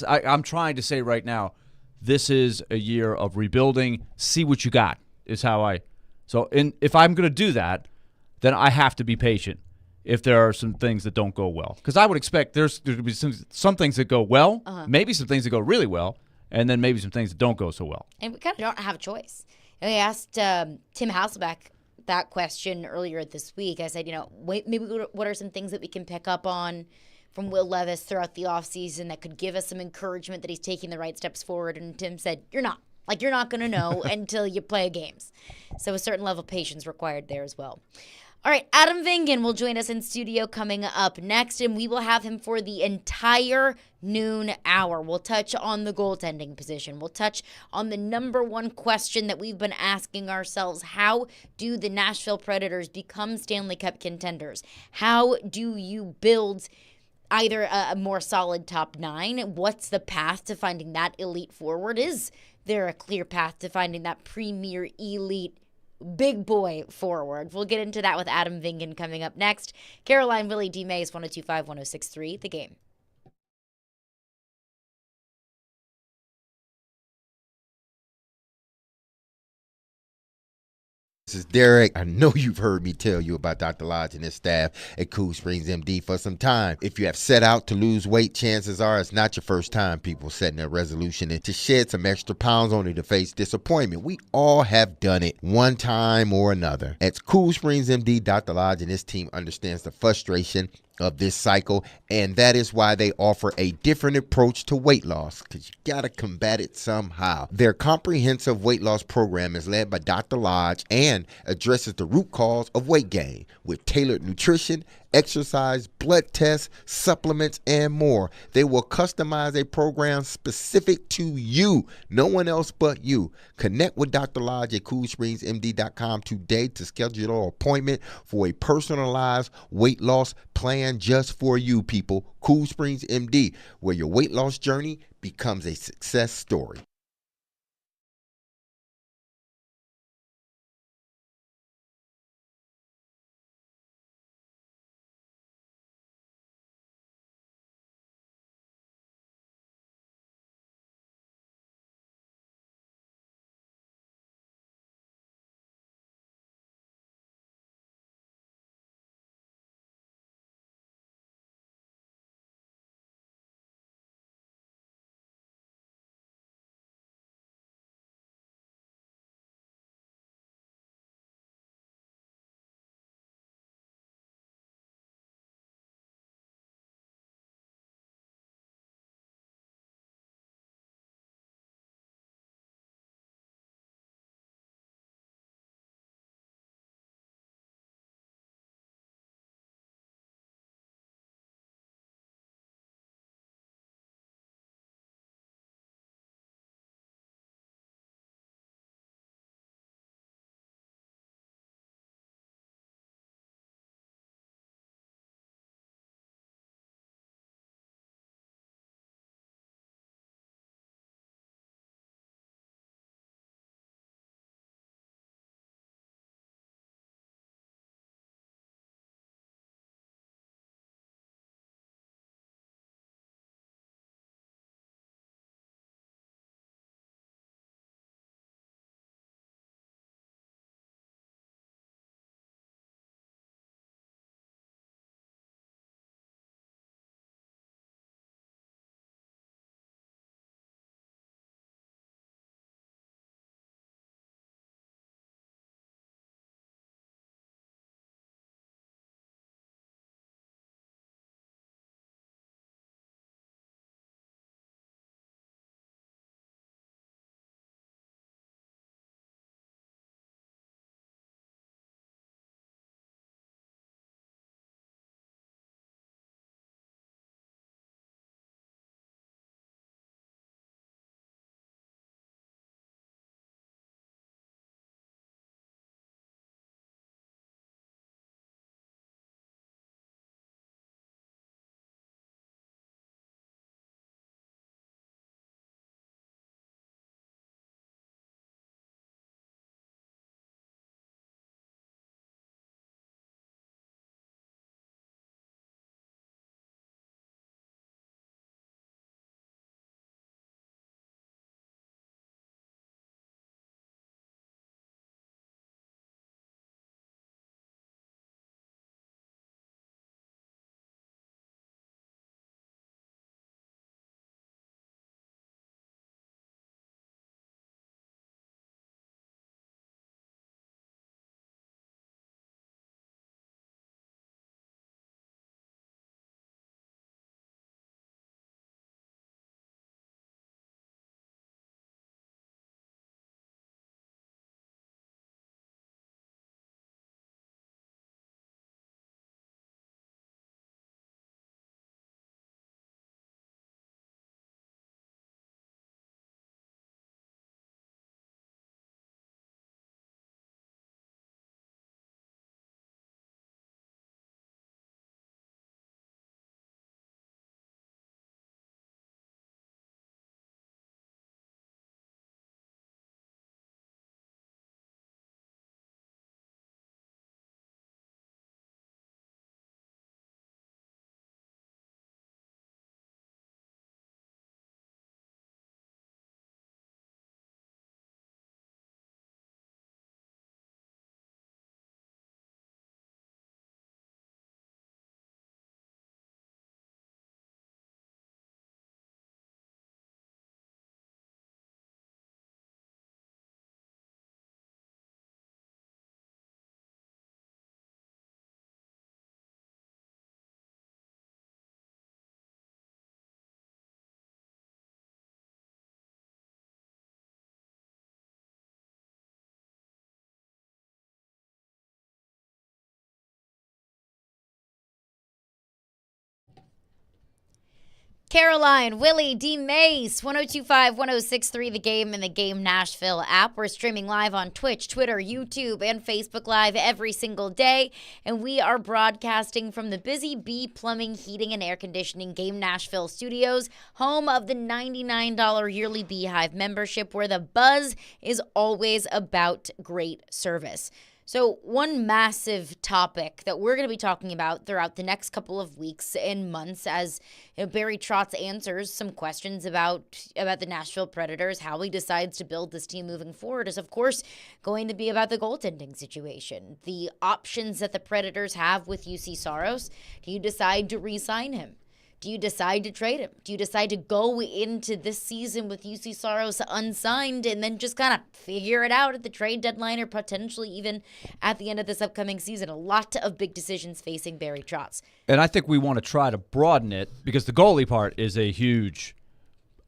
I'm trying to say right now, this is a year of rebuilding. See what you got is how I. So if I'm going to do that, then I have to be patient. If there are some things that don't go well, because I would expect there's going to be some things that go well, maybe some things that go really well. and then maybe some things that don't go so well. And we kind of don't have a choice. And I asked Tim Hasselbeck that question earlier this week. I said, maybe what are some things that we can pick up on from Will Levis throughout the offseason that could give us some encouragement that he's taking the right steps forward? And Tim said, you're not going to know until you play games. So a certain level of patience required there as well. All right, Adam Vingan will join us in studio coming up next, and we will have him for the entire noon hour. We'll touch on the goaltending position. We'll touch on the number one question that we've been asking ourselves. How do the Nashville Predators become Stanley Cup contenders? How do you build either a more solid top nine? What's the path to finding that elite forward? Is there a clear path to finding that premier elite big boy forward? We'll get into that with Adam Vingan coming up next. Caroline, Willy, D-Mase, 102.5, 106.3, The Game. This is Derek. I know you've heard me tell you about Dr. Lodge and his staff at Cool Springs MD for some time. If you have set out to lose weight, chances are it's not your first time people setting a resolution to shed some extra pounds only to face disappointment. We all have done it one time or another. At Cool Springs MD, Dr. Lodge and his team understands the frustration of this cycle, and that is why they offer a different approach to weight loss, because you got to combat it somehow. Their comprehensive weight loss program is led by Dr. Lodge and addresses the root cause of weight gain with tailored nutrition, exercise, blood tests, supplements, and more. They will customize a program specific to you, no one else but you. Connect with Dr. Lodge at CoolSpringsMD.com today to schedule your appointment for a personalized weight loss plan just for you, people. Cool Springs MD, where your weight loss journey becomes a success story. Caroline, Willy, D-Mase, 1025, 1063, The Game and The Game Nashville app. We're streaming live on Twitch, Twitter, YouTube, and Facebook Live every single day. And we are broadcasting from the Busy Bee Plumbing, Heating, and Air Conditioning Game Nashville studios, home of the $99 yearly Beehive membership, where the buzz is always about great service. So one massive topic that we're going to be talking about throughout the next couple of weeks and months, as Barry Trotz answers some questions about the Nashville Predators, how he decides to build this team moving forward, is of course going to be about the goaltending situation, the options that the Predators have with UC Saros. Do you decide to re-sign him? Do you decide to trade him? Do you decide to go into this season with UC Saros unsigned and then just kind of figure it out at the trade deadline or potentially even at the end of this upcoming season? A lot of big decisions facing Barry Trotz. And I think we want to try to broaden it because the goalie part is a huge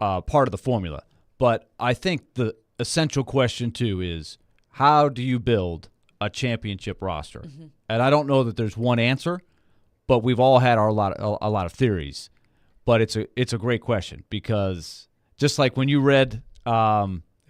part of the formula. But I think the essential question, too, is how do you build a championship roster? Mm-hmm. And I don't know that there's one answer. But we've all had a lot of theories. But it's a great question because just like when you read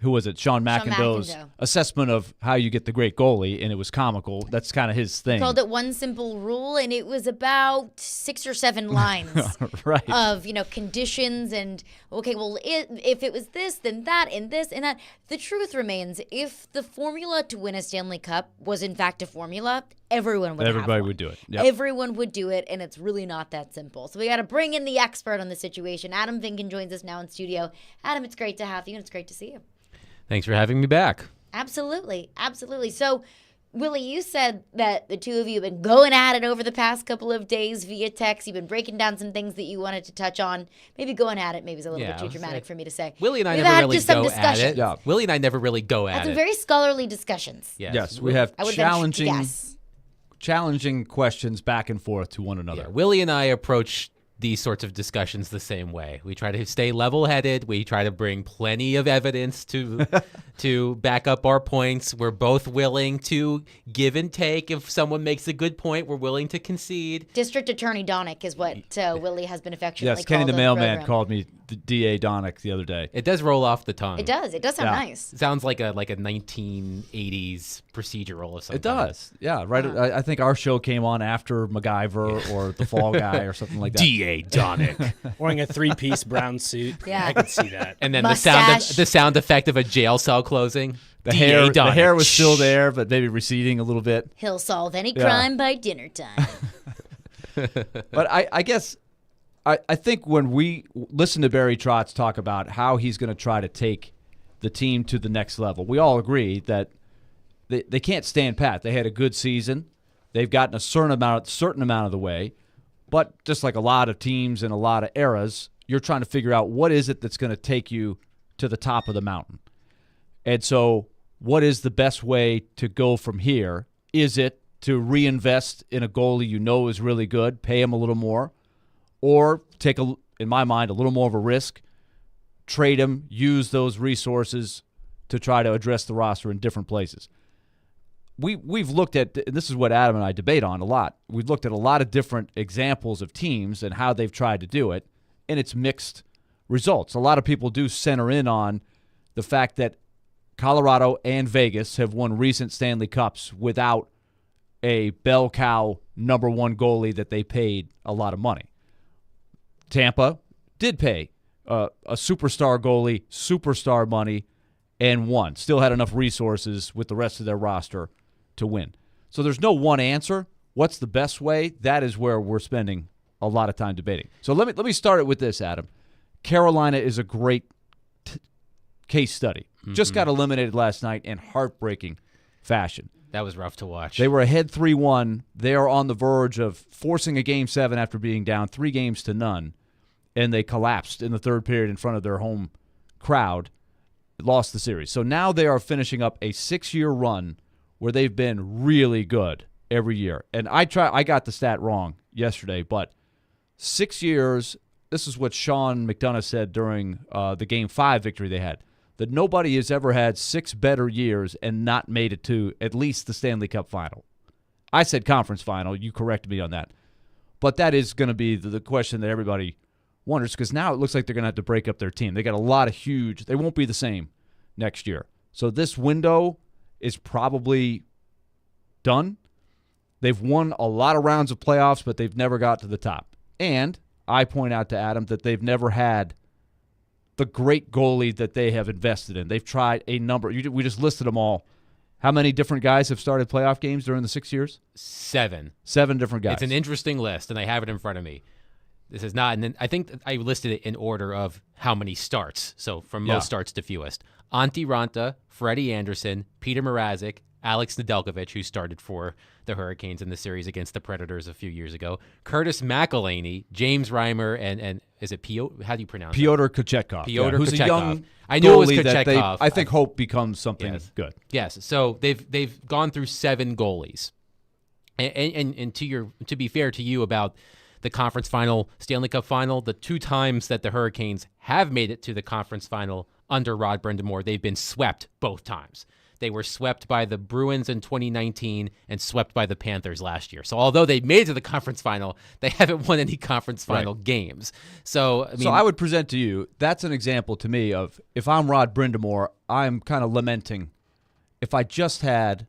who was it, Sean McIndoe's assessment of how you get the great goalie, and it was comical. That's kind of his thing. He called it One Simple Rule, and it was about 6 or 7 lines right. of conditions and okay, well, if it was this, then that, and this, and that. The truth remains, if the formula to win a Stanley Cup was in fact a formula, everybody would do it. Yep. Everyone would do it, and it's really not that simple. So we got to bring in the expert on the situation. Adam Vinken joins us now in studio. Adam, it's great to have you, and it's great to see you. Thanks for having me back. Absolutely. So, Willy, you said that the two of you have been going at it over the past couple of days via text. You've been breaking down some things that you wanted to touch on. Maybe going at it maybe is a little bit too dramatic for me to say. Willy and I never really go at it. Yeah. Willy and I never really go at it. Some very scholarly discussions. Yes, we have challenging questions back and forth to one another. Yeah. Willy and I approach these sorts of discussions the same way. We try to stay level-headed. We try to bring plenty of evidence to back up our points. We're both willing to give and take. If someone makes a good point, we're willing to concede. District Attorney Donick is what Willy has been affectionately called. Yes, Kenny the mailman called me DA Donick the other day. It does roll off the tongue. It does. It does sound nice. It sounds like a 1980s procedural or something. It does. Yeah, right. I think our show came on after MacGyver or The Fall Guy or something like that. DA Donick. Wearing a 3-piece brown suit. Yeah. I can see that. And then the sound effect of a jail cell closing. The hair was still there, but maybe receding a little bit. He'll solve any crime by dinner time. But I guess I think when we listen to Barry Trotz talk about how he's going to try to take the team to the next level, we all agree that they can't stand pat. They had a good season. They've gotten a certain amount of the way. But just like a lot of teams in a lot of eras, you're trying to figure out what is it that's going to take you to the top of the mountain. And so what is the best way to go from here? Is it to reinvest in a goalie you know is really good, pay him a little more, or take, in my mind, a little more of a risk, trade him, use those resources to try to address the roster in different places? We've looked at, and this is what Adam and I debate on a lot, we've looked at a lot of different examples of teams and how they've tried to do it, and it's mixed results. A lot of people do center in on the fact that Colorado and Vegas have won recent Stanley Cups without a bell cow number one goalie that they paid a lot of money. Tampa did pay a superstar goalie superstar money and won. Still had enough resources with the rest of their roster to win. So there's no one answer. What's the best way? That is where we're spending a lot of time debating. So let me start it with this, Adam. Carolina is a great case study. Mm-hmm. Just got eliminated last night in heartbreaking fashion. That was rough to watch. They were ahead 3-1. They are on the verge of forcing a Game 7 after being down 3-0, and they collapsed in the third period in front of their home crowd, lost the series. So now they are finishing up a 6-year run where they've been really good every year. And I got the stat wrong yesterday, but 6 years, this is what Sean McDonough said during the Game 5 victory they had, that nobody has ever had 6 better years and not made it to at least the Stanley Cup final. I said conference final. You corrected me on that. But that is going to be the question that everybody wonders because now it looks like they're going to have to break up their team. They got a lot of huge. They won't be the same next year. So this window is probably done. They've won a lot of rounds of playoffs, but they've never got to the top. And I point out to Adam that they've never had the great goalie that they have invested in. They've tried a number. We just listed them all. How many different guys have started playoff games during the 6 years? 7. 7 different guys. It's an interesting list, and I have it in front of me. This is not, and I think I listed it in order of how many starts. So from most starts to fewest. Antti Ranta, Freddie Anderson, Peter Mrazek, Alex Nedeljkovic, who started for the Hurricanes in the series against the Predators a few years ago, Curtis McElhinney, James Reimer, and is it how do you pronounce Pyotr Kochetkov. Who's a young I knew it was that Kochetkov. I think hope becomes something good. Yes, so they've gone through 7 goalies, and to be fair to you about the conference final, Stanley Cup final, the 2 times that the Hurricanes have made it to the conference final under Rod Brind'Amour, they've been swept both times. They were swept by the Bruins in 2019 and swept by the Panthers last year. So although they made it to the conference final, they haven't won any conference final games. So I would present to you, that's an example to me of if I'm Rod Brind'Amour, I'm kind of lamenting if I just had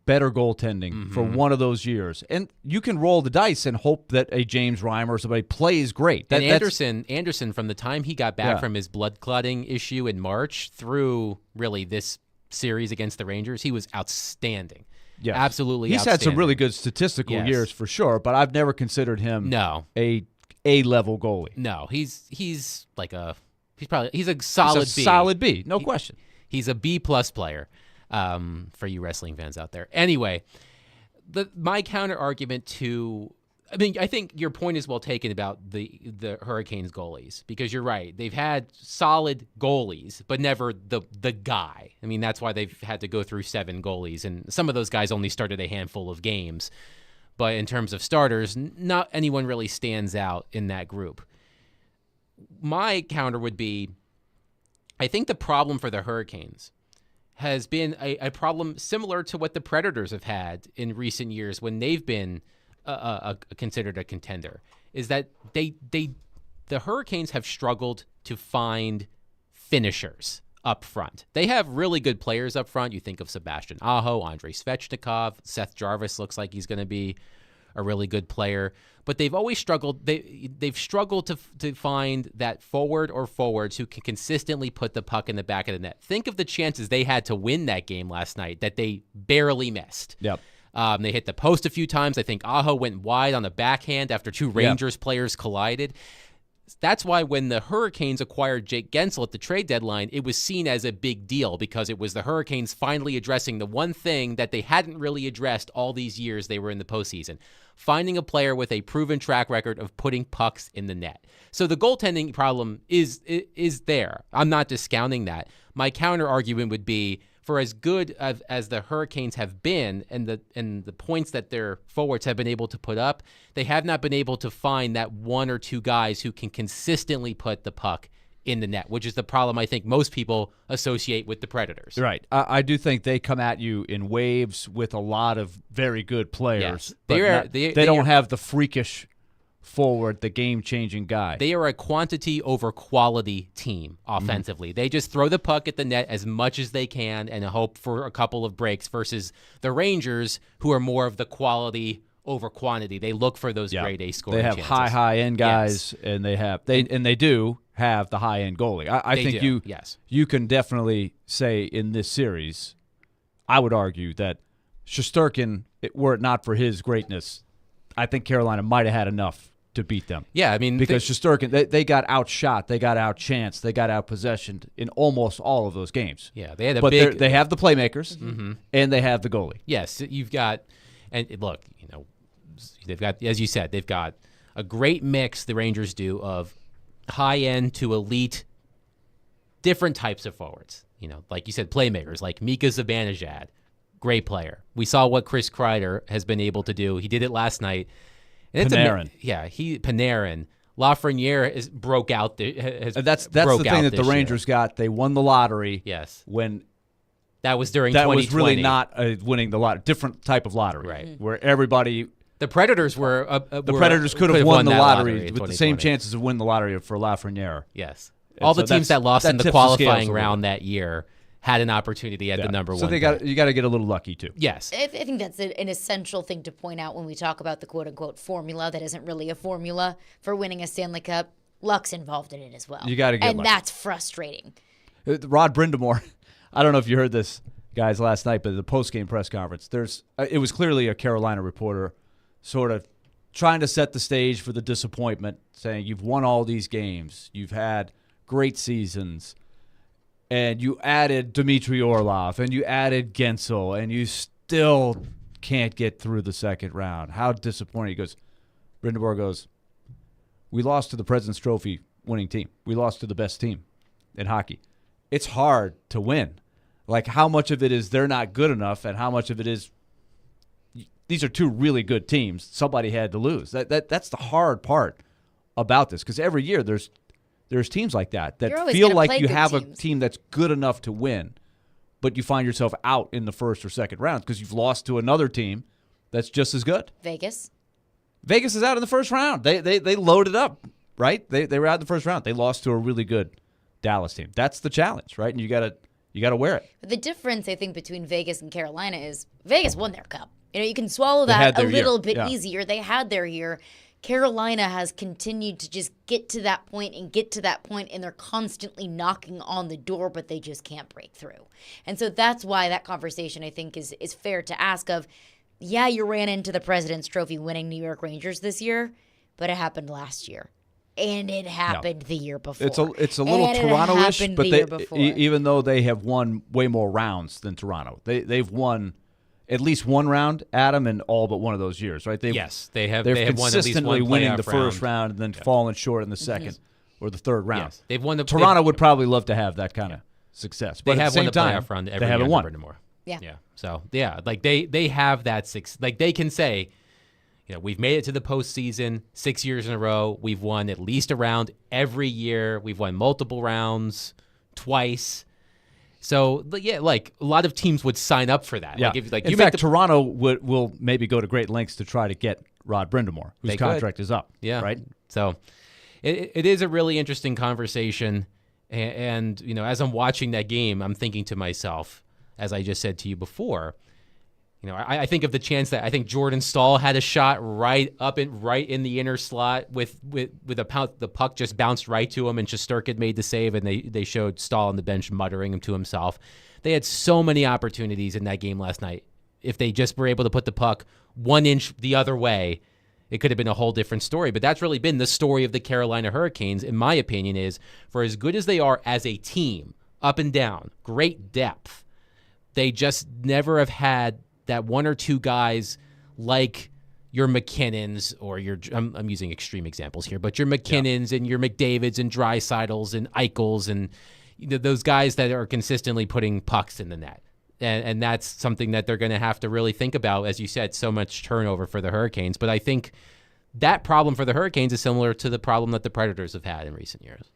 better goaltending for one of those years. And you can roll the dice and hope that a James Reimer or somebody plays great. And Anderson, from the time he got back from his blood clotting issue in March through really this series against the Rangers, he was outstanding. Yes. Outstanding. He's had some really good statistical years for sure, but I've never considered him a A-level goalie. No, he's like he's a solid B. Solid B, no question. He's a B+ player for you wrestling fans out there. Anyway, my counter argument to I think your point is well taken about the Hurricanes goalies, because you're right. They've had solid goalies, but never the guy. I mean, that's why they've had to go through 7 goalies, and some of those guys only started a handful of games. But in terms of starters, not anyone really stands out in that group. My counter would be, I think the problem for the Hurricanes has been a problem similar to what the Predators have had in recent years when they've been considered a contender, is that the Hurricanes have struggled to find finishers up front. They have really good players up front. You think of Sebastian Aho, Andrei Svechnikov, Seth Jarvis looks like he's going to be a really good player, but they've always struggled. They've struggled to find that forward or forwards who can consistently put the puck in the back of the net. Think of the chances they had to win that game last night that they barely missed. Yep. They hit the post a few times. I think Aho went wide on the backhand after 2 Rangers players collided. That's why when the Hurricanes acquired Jake Gensel at the trade deadline, it was seen as a big deal because it was the Hurricanes finally addressing the one thing that they hadn't really addressed all these years they were in the postseason, finding a player with a proven track record of putting pucks in the net. So the goaltending problem is there. I'm not discounting that. My counter argument would be, for as good as the Hurricanes have been and the points that their forwards have been able to put up, they have not been able to find that 1 or 2 guys who can consistently put the puck in the net, which is the problem I think most people associate with the Predators. Right. I do think they come at you in waves with a lot of very good players. Yes. They don't have the freakish forward, the game-changing guy. They are a quantity over quality team offensively. They just throw the puck at the net as much as they can and hope for a couple of breaks, versus the Rangers, who are more of the quality over quantity. They look for those grade A scoring chances. They have high-end guys, and they do have the high-end goalie. I think you can definitely say in this series, I would argue that Shesterkin, were it not for his greatness, I think Carolina might have had enough to beat them. Yeah, I mean, because Shesterkin, they got outshot, they got outchanced, they got outpossessioned in almost all of those games. Yeah, they had they have the playmakers and they have the goalie. Yes, you've got, and look, they've got, as you said, they've got a great mix. The Rangers do of high end to elite, different types of forwards. Like you said, playmakers like Mika Zibanejad, great player. We saw what Chris Kreider has been able to do. He did it last night. And Panarin. Panarin. Lafreniere broke out. That's the thing that the Rangers got. They won the lottery. Yes. When that was during that 2020. was really not winning the lottery. Different type of lottery. Right. Where everybody The Predators were the Predators could have won the lottery with the same 2020. chances of winning the lottery for Lafreniere. Yes. And All the so teams that lost in the tips qualifying scales round that year had an opportunity at the number one. So you got to get a little lucky too. Yes. I think that's an essential thing to point out when we talk about the quote-unquote formula that isn't really a formula for winning a Stanley Cup. Luck's involved in it as well. You got to get lucky. And that's frustrating. Rod Brindamore, I don't know if you heard this, guys, last night, but at the post-game press conference, it was clearly a Carolina reporter sort of trying to set the stage for the disappointment, saying you've won all these games, you've had great seasons, and you added Dmitry Orlov, and you added Gensel, and you still can't get through the second round. How disappointing. Brindamore goes, we lost to the President's Trophy winning team. We lost to the best team in hockey. It's hard to win. Like, how much of it is they're not good enough, and how much of it is these are two really good teams. Somebody had to lose. That's the hard part about this, because every year there's teams like that feel like you have teams. A team that's good enough to win, but you find yourself out in the first or second round because you've lost to another team that's just as good. Vegas is out in the first round. They loaded up, right? They were out in the first round. They lost to a really good Dallas team. That's the challenge, right? And you gotta wear it. But the difference, I think, between Vegas and Carolina is Vegas won their cup. You can swallow that a little bit easier. They had their year. Carolina has continued to just get to that point, and they're constantly knocking on the door, but they just can't break through. And so that's why that conversation, I think, is fair to ask of, yeah, you ran into the President's Trophy winning New York Rangers this year, but it happened last year. And it happened the year before. It's a little Toronto-ish, but even though they have won way more rounds than Toronto, they've won at least one round, Adam, in all but one of those years, right? They have. They have consistently won winning the first round and then falling short in the second or the third round. Yes. They've won Toronto would probably love to have that kind of success, but they have at the same won the playoff time, round every they haven't year won. Brindamore. Yeah. So like they have that like they can say, we've made it to the postseason 6 years in a row. We've won at least a round every year. We've won multiple rounds twice. So, yeah, like a lot of teams would sign up for that. Yeah. In fact, Toronto will maybe go to great lengths to try to get Rod Brindamore, whose contract is up. Yeah. Right? So it is a really interesting conversation. And, as I'm watching that game, I'm thinking to myself, as I just said to you before, I think of the chance that I think Jordan Staal had a shot right in the inner slot with the puck just bounced right to him, and Shesterkin made the save, and they showed Staal on the bench muttering him to himself. They had so many opportunities in that game last night. If they just were able to put the puck 1 inch the other way, it could have been a whole different story. But that's really been the story of the Carolina Hurricanes, in my opinion, is for as good as they are as a team, up and down, great depth, they just never have had that one or two guys like your McKinnons or I'm using extreme examples here, but your McKinnons and your McDavids and Dreisaitl's and Eichels and those guys that are consistently putting pucks in the net. And that's something that they're going to have to really think about. As you said, so much turnover for the Hurricanes. But I think that problem for the Hurricanes is similar to the problem that the Predators have had in recent years.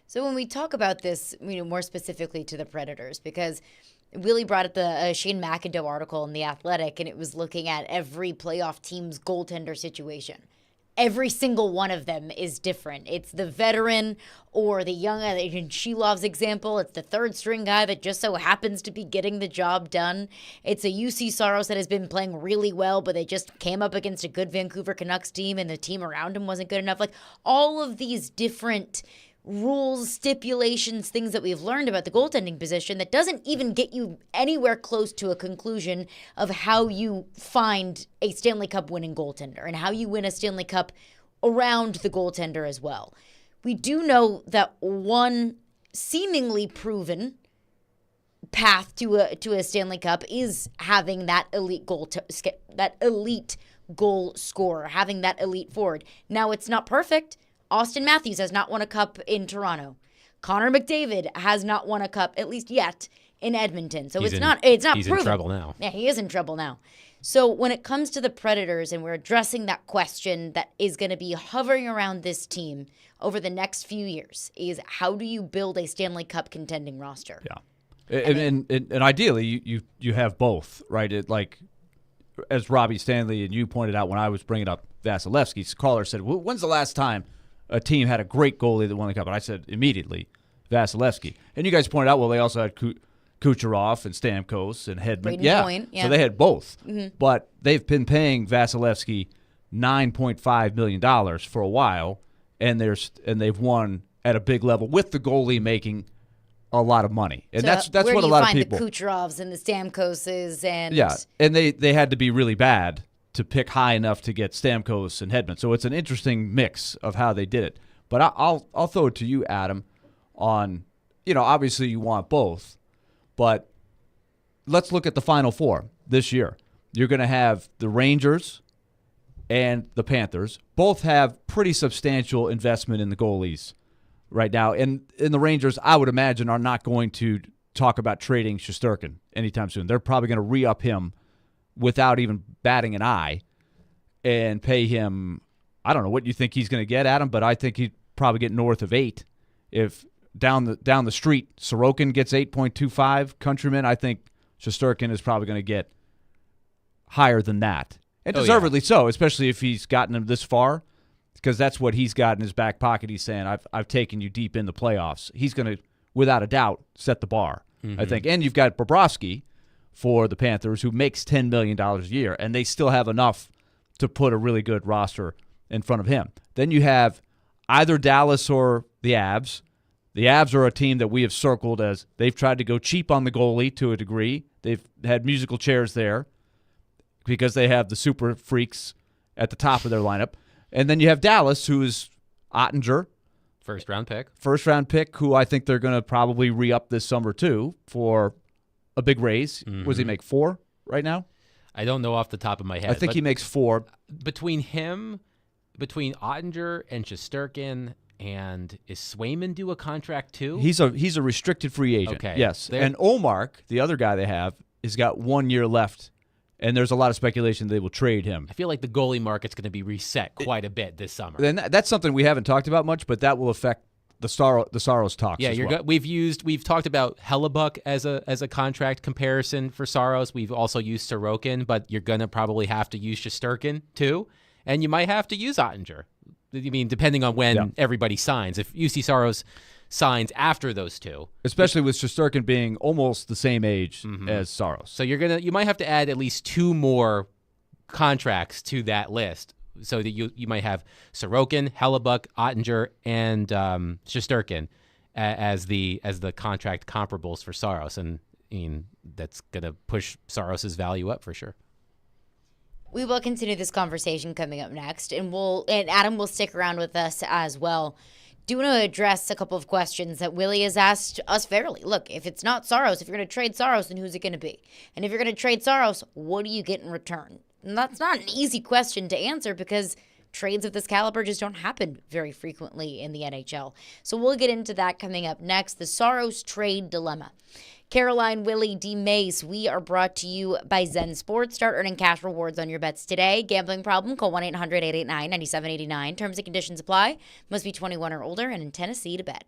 So when we talk about this, more specifically to the Predators, because Willy brought up the Shane McIndoe article in The Athletic, and it was looking at every playoff team's goaltender situation. Every single one of them is different. It's the veteran or the young, in Shilov's example, it's the third string guy that just so happens to be getting the job done. It's a UC Saros that has been playing really well, but they just came up against a good Vancouver Canucks team and the team around him wasn't good enough. Like all of these different rules, stipulations, things that we've learned about the goaltending position that doesn't even get you anywhere close to a conclusion of how you find a Stanley Cup winning goaltender and how you win a Stanley Cup around the goaltender as well. We do know that one seemingly proven path to a Stanley Cup is having that elite goal scorer, having that elite forward. Now, it's not perfect. Austin Matthews has not won a cup in Toronto. Connor McDavid has not won a cup, at least yet, in Edmonton. So it's not he's proven. He's in trouble now. Yeah, he is in trouble now. So when it comes to the Predators, and we're addressing that question that is going to be hovering around this team over the next few years, is how do you build a Stanley Cup contending roster? Yeah. And ideally, you have both, right? as Robbie Stanley and you pointed out when I was bringing up Vasilevsky's caller said, when's the last time a team had a great goalie that won the cup? And I said, immediately, Vasilevsky. And you guys pointed out, well, they also had Kucherov and Stamkos and Hedman. Yeah. So they had both. Mm-hmm. But they've been paying Vasilevsky $9.5 million for a while, and they've won at a big level with the goalie making a lot of money. And so that's what a lot of people. Where do you find the Kucherovs and the Stamkoses and and they had to be really bad to pick high enough to get Stamkos and Hedman. So it's an interesting mix of how they did it. But I'll throw it to you, Adam, on, obviously you want both, but let's look at the Final Four this year. You're going to have the Rangers and the Panthers. Both have pretty substantial investment in the goalies right now. And the Rangers, I would imagine, are not going to talk about trading Shesterkin anytime soon. They're probably going to re-up him without even batting an eye and pay him, I don't know what you think he's going to get, Adam, but I think he'd probably get north of 8. If down the street Sorokin gets 8.25, Countryman, I think Shesterkin is probably going to get higher than that. And deservedly so, especially if he's gotten him this far, because that's what he's got in his back pocket. He's saying, I've taken you deep in the playoffs. He's going to, without a doubt, set the bar, I think. And you've got Bobrovsky for the Panthers, who makes $10 million a year, and they still have enough to put a really good roster in front of him. Then you have either Dallas or the Avs. The Avs are a team that we have circled as they've tried to go cheap on the goalie to a degree. They've had musical chairs there because they have the super freaks at the top of their lineup. And then you have Dallas, who is Ottinger. First-round pick, who I think they're going to probably re-up this summer, too, for a big raise. Mm-hmm. What does he make, 4 right now? I don't know off the top of my head. I think he makes 4. Between Ottinger and Shesterkin, and is Swayman due a contract too? He's a restricted free agent. Okay. Yes. And Omark, the other guy they have, has got 1 year left, and there's a lot of speculation they will trade him. I feel like the goalie market's going to be reset quite a bit this summer. And that's something we haven't talked about much, but that will affect the Saros talks. Yeah, as well. We've talked about Hellebuck as a contract comparison for Saros. We've also used Sorokin, but you're gonna probably have to use Shesterkin too, and you might have to use Ottinger. I mean, depending on when everybody signs. If UC Saros signs after those two, especially with Shesterkin being almost the same age as Saros, so you might have to add at least 2 more contracts to that list. So that you might have Sorokin, Hellebuck, Ottinger, and Shesterkin as the contract comparables for Saros, and I mean that's gonna push Saros's value up for sure. We will continue this conversation coming up next, and Adam will stick around with us as well. Do want to address a couple of questions that Willy has asked us fairly. Look, if it's not Saros, if you're going to trade Saros, then who's it going to be? And if you're going to trade Saros, what do you get in return? And that's not an easy question to answer because trades of this caliber just don't happen very frequently in the NHL. So we'll get into that coming up next, the Saros trade dilemma. Caroline, Willy, D-Mase, we are brought to you by Zen Sports. Start earning cash rewards on your bets today. Gambling problem? Call 1-800-889-9789. Terms and conditions apply. Must be 21 or older and in Tennessee to bet.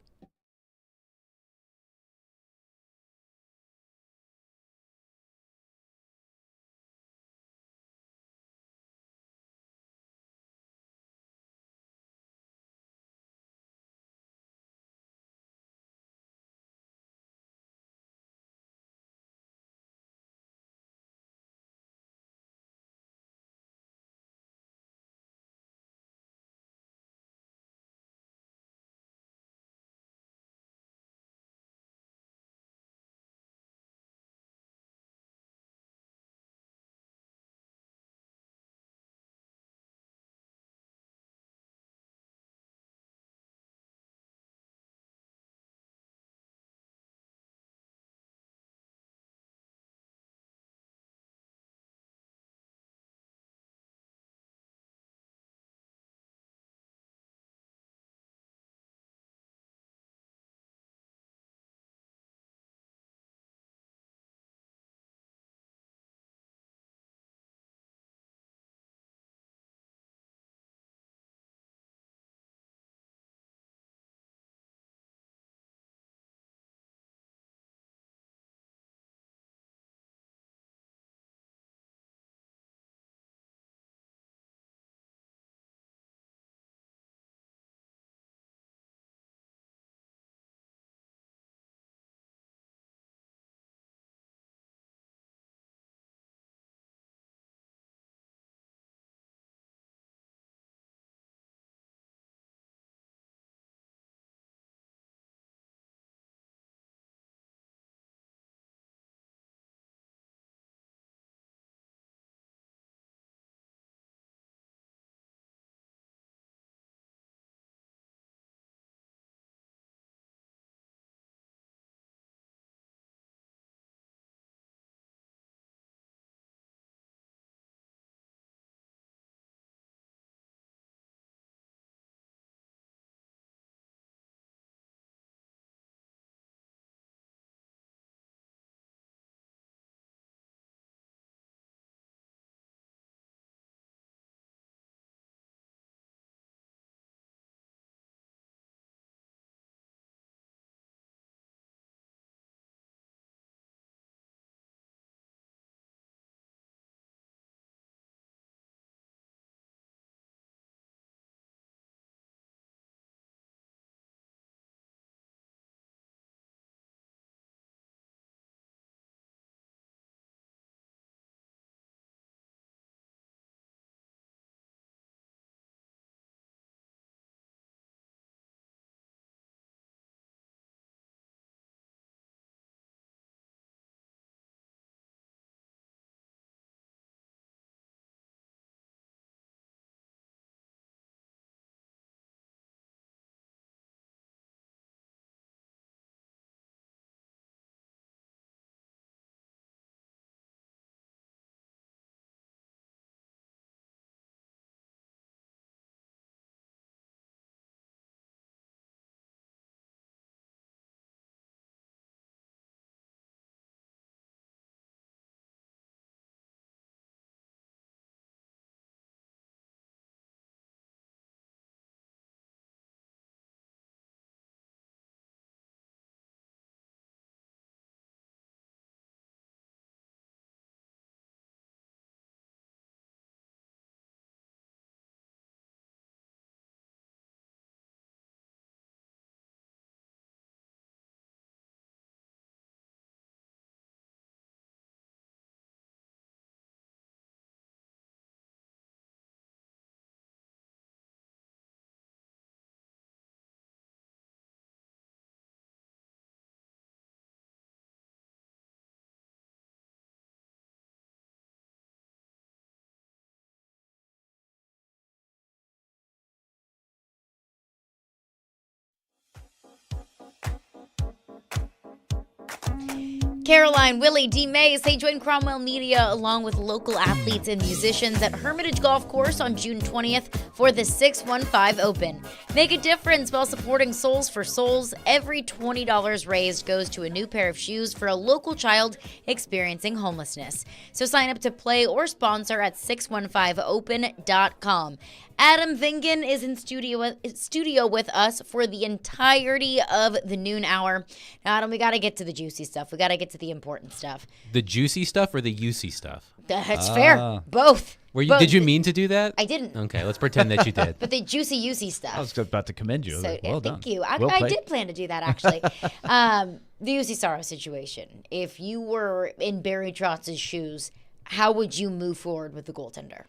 Caroline, Willy, D-Mase, they join Cromwell Media along with local athletes and musicians at Hermitage Golf Course on June 20th for the 615 Open. Make a difference while supporting Souls for Souls. Every $20 raised goes to a new pair of shoes for a local child experiencing homelessness. So sign up to play or sponsor at 615open.com. Adam Vingan is in studio with us for the entirety of the noon hour. Now, Adam, we got to get to the juicy stuff. We got to get to the important stuff. The juicy stuff or the UC stuff? That's fair. Both. Both. Did you mean to do that? I didn't. Okay, let's pretend that you did. But the juicy UC stuff. I was about to commend you. So, well done. Thank you. I did plan to do that, actually. The UC Sorrow situation. If you were in Barry Trotz's shoes, how would you move forward with the goaltender?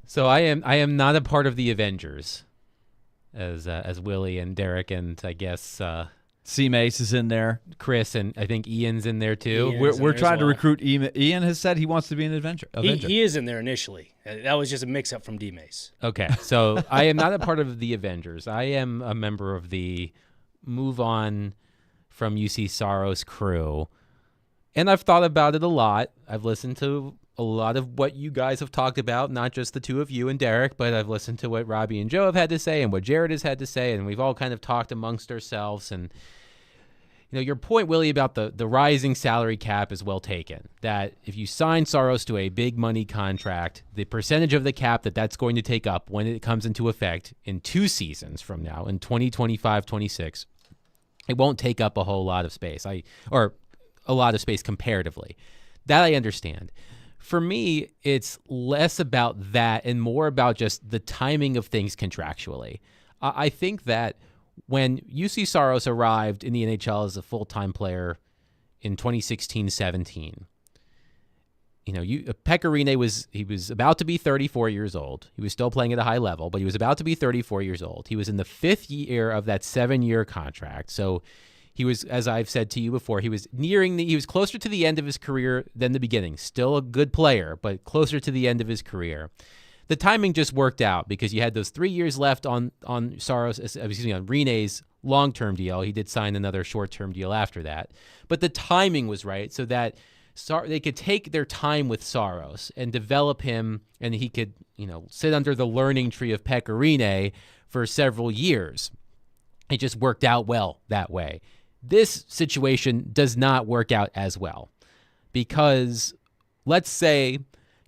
So I am not a part of the Avengers, as Willy and Derek and I guess D-Mase is in there. Chris and I think Ian's in there too. We're trying to recruit Ian. Ian has said he wants to be an Avenger. He is in there initially. That was just a mix-up from D-Mase. Okay, so I am not a part of the Avengers. I am a member of the move on from UC Sorrow's crew, and I've thought about it a lot. I've listened to a lot of what you guys have talked about, not just the two of you and Derek, but I've listened to what Robbie and Joe have had to say and what Jared has had to say, and we've all kind of talked amongst ourselves. And your point, Willy, about the rising salary cap is well taken. That if you sign Saros to a big money contract, the percentage of the cap that's going to take up when it comes into effect in 2 seasons from now, in 2025-26, it won't take up a whole lot of space, or a lot of space comparatively. That I understand. For me, it's less about that and more about just the timing of things contractually. I think that when UC Saros arrived in the NHL as a full-time player in 2016-17, Pekka Rinne was about to be 34 years old. He was still playing at a high level, but he was about to be 34 years old. He was in the 5th year of that 7-year contract. So he was, as I've said to you before, he was closer to the end of his career than the beginning. Still a good player, but closer to the end of his career. The timing just worked out because you had those 3 years left on Rinne's long-term deal. He did sign another short-term deal after that. But the timing was right so that they could take their time with Saros and develop him, and he could, sit under the learning tree of Pekka Rinne for several years. It just worked out well that way. This situation does not work out as well because let's say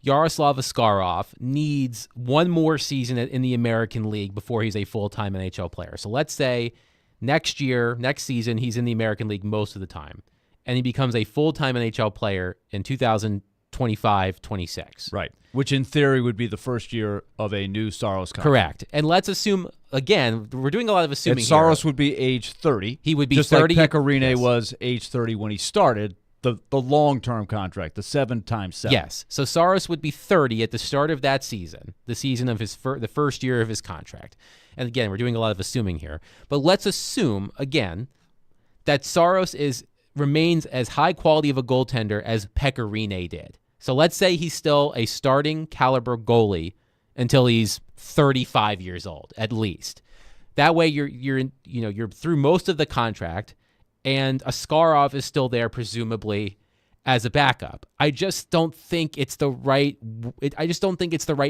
Yaroslav Askarov needs one more season in the American League before he's a full-time NHL player. So let's say next season, he's in the American League most of the time, and he becomes a full-time NHL player in 2025-26. Right, which in theory would be the first year of a new Saros contract. Correct. And let's assume, again, we're doing a lot of assuming and Saros would be age 30. He would be just 30. Like Pekka Rinne was age 30 when he started the long-term contract, the 7x7. Yes. So Saros would be 30 at the start of that season, the season of the first year of his contract. And again, we're doing a lot of assuming here. But let's assume, again, that Saros remains as high quality of a goaltender as Pekka Rinne did. So let's say he's still a starting caliber goalie until he's 35 years old, at least. That way you're through most of the contract, and Askarov is still there, presumably, as a backup. I just don't think it's the right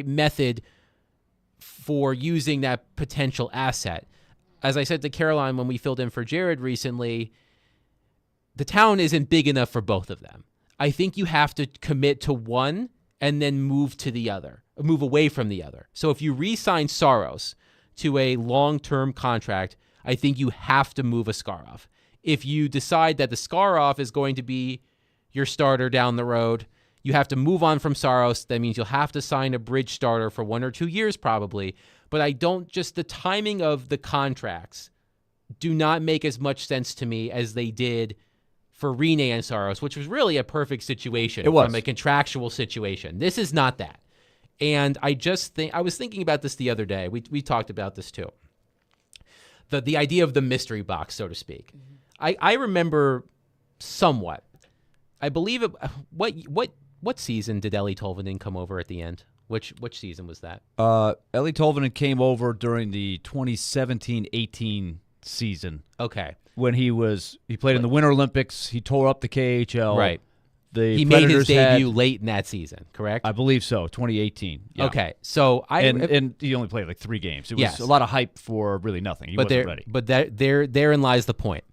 method for using that potential asset. As I said to Caroline when we filled in for Jared recently, the town isn't big enough for both of them. I think you have to commit to one and then move away from the other. So if you re-sign Saros to a long-term contract, I think you have to move Askarov. If you decide that the Askarov is going to be your starter down the road, you have to move on from Saros. That means you'll have to sign a bridge starter for 1 or 2 years probably. But the timing of the contracts do not make as much sense to me as they did for Rinne and Saros, which was really a perfect situation from a contractual situation. This is not that. And I was thinking about this the other day. We talked about this too. The idea of the mystery box, so to speak. Mm-hmm. I remember somewhat. I believe what season did Ellie Tolvanen come over at the end? Which season was that? Ellie Tolvanen came over during the 2017-18 season. Okay. When he played in the Winter Olympics, he tore up the KHL. Right. He made his debut late in that season, correct? I believe so, 2018. Yeah. Okay, so and he only played like 3 games. It was a lot of hype for really nothing. He wasn't ready. But therein lies the point.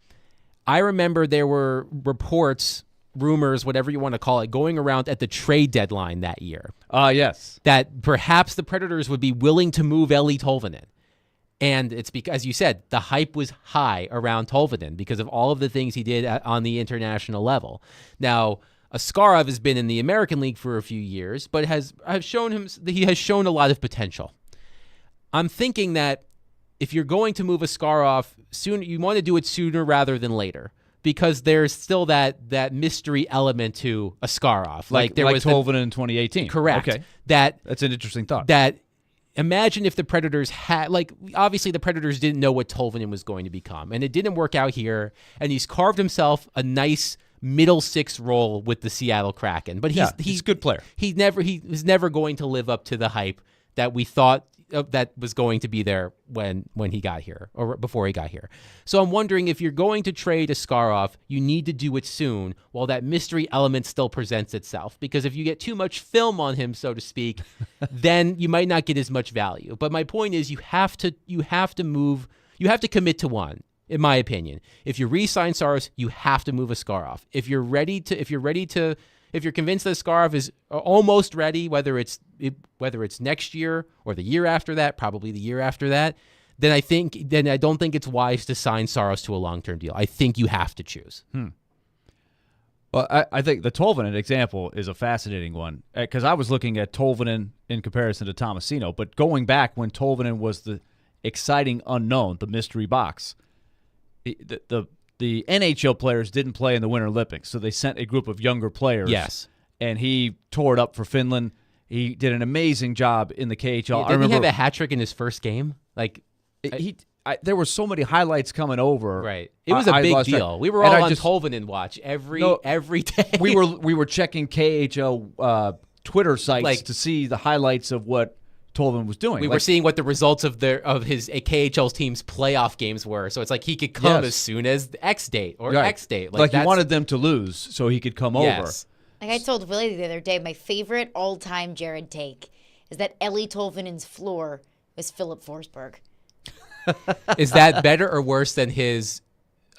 I remember there were reports, rumors, whatever you want to call it, going around at the trade deadline that year. Yes. That perhaps the Predators would be willing to move Eeli Tolvanen. And it's because, as you said, the hype was high around Tolvanen because of all of the things he did on the international level. Now, Askarov has been in the American League for a few years, but he has shown a lot of potential. I'm thinking that if you're going to move Askarov soon, you want to do it sooner rather than later, because there's still that mystery element to Askarov. Like Tolvanen in 2018. Correct. Okay. That's an interesting thought. Imagine if the Predators had, obviously the Predators didn't know what Tolvanen was going to become, and it didn't work out here, and he's carved himself a nice middle 6 role with the Seattle Kraken. But he's a good player. He was never going to live up to the hype that we thought that was going to be there when he got here, or before he got here. So I'm wondering, if you're going to trade Askarov, you need to do it soon while that mystery element still presents itself. Because if you get too much film on him, so to speak, then you might not get as much value. But my point is, you have to commit to one. In my opinion, if you re-sign Saros, you have to move Askarov. If you're convinced that Askarov is almost ready, whether it's next year or the year after that, probably the year after that, then I don't think it's wise to sign Saros to a long-term deal. I think you have to choose. Well, I think the Tolvanen example is a fascinating one, because I was looking at Tolvanen in comparison to Tomasino, but going back when Tolvanen was the exciting unknown, the mystery box, the NHL players didn't play in the Winter Olympics, so they sent a group of younger players. Yes. And he tore it up for Finland. He did an amazing job in the KHL. Didn't he have a hat trick in his first game? There were so many highlights coming over. Right. It was a big deal. We were all on Tolvanen watch every day. We were checking KHL Twitter sites to see the highlights of what Tolvanen was doing. We were seeing what the results of his KHL team's playoff games were. So it's like he could come as soon as X date or X date. Like he wanted them to lose so he could come over. Like I told Willy the other day, my favorite all-time Jared take is that Eeli Tolvanen's floor was Philip Forsberg. Is that better or worse than his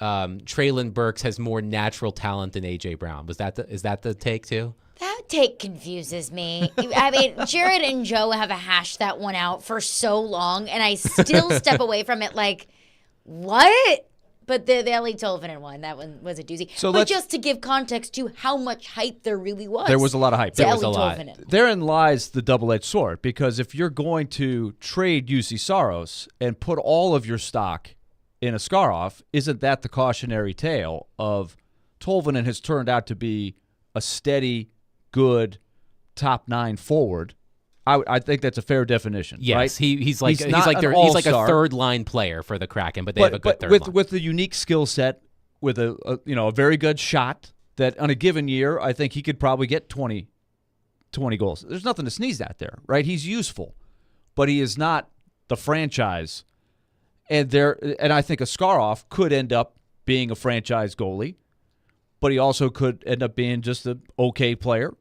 Traylon Burks has more natural talent than A.J. Brown? Is that the take too? That take confuses me. I mean, Jared and Joe have hashed that one out for so long, and I still step away from it like, what? But the Eeli Tolvanen one, that one was a doozy. But just to give context to how much hype there really was. There was a lot of hype. There was a lot. Therein lies the double-edged sword, because if you're going to trade UC Saros and put all of your stock in Askarov, isn't that the cautionary tale of Tolvanen has turned out to be a steady, good top 9 forward? I think that's a fair definition. Yes, right? he's like a third line player for the Kraken, but they have a good third line. With the unique skill set, with a very good shot, that on a given year, I think he could probably get 20 goals. There's nothing to sneeze at there, right? He's useful, but he is not the franchise. And I think Askarov could end up being a franchise goalie, but he also could end up being just an okay player.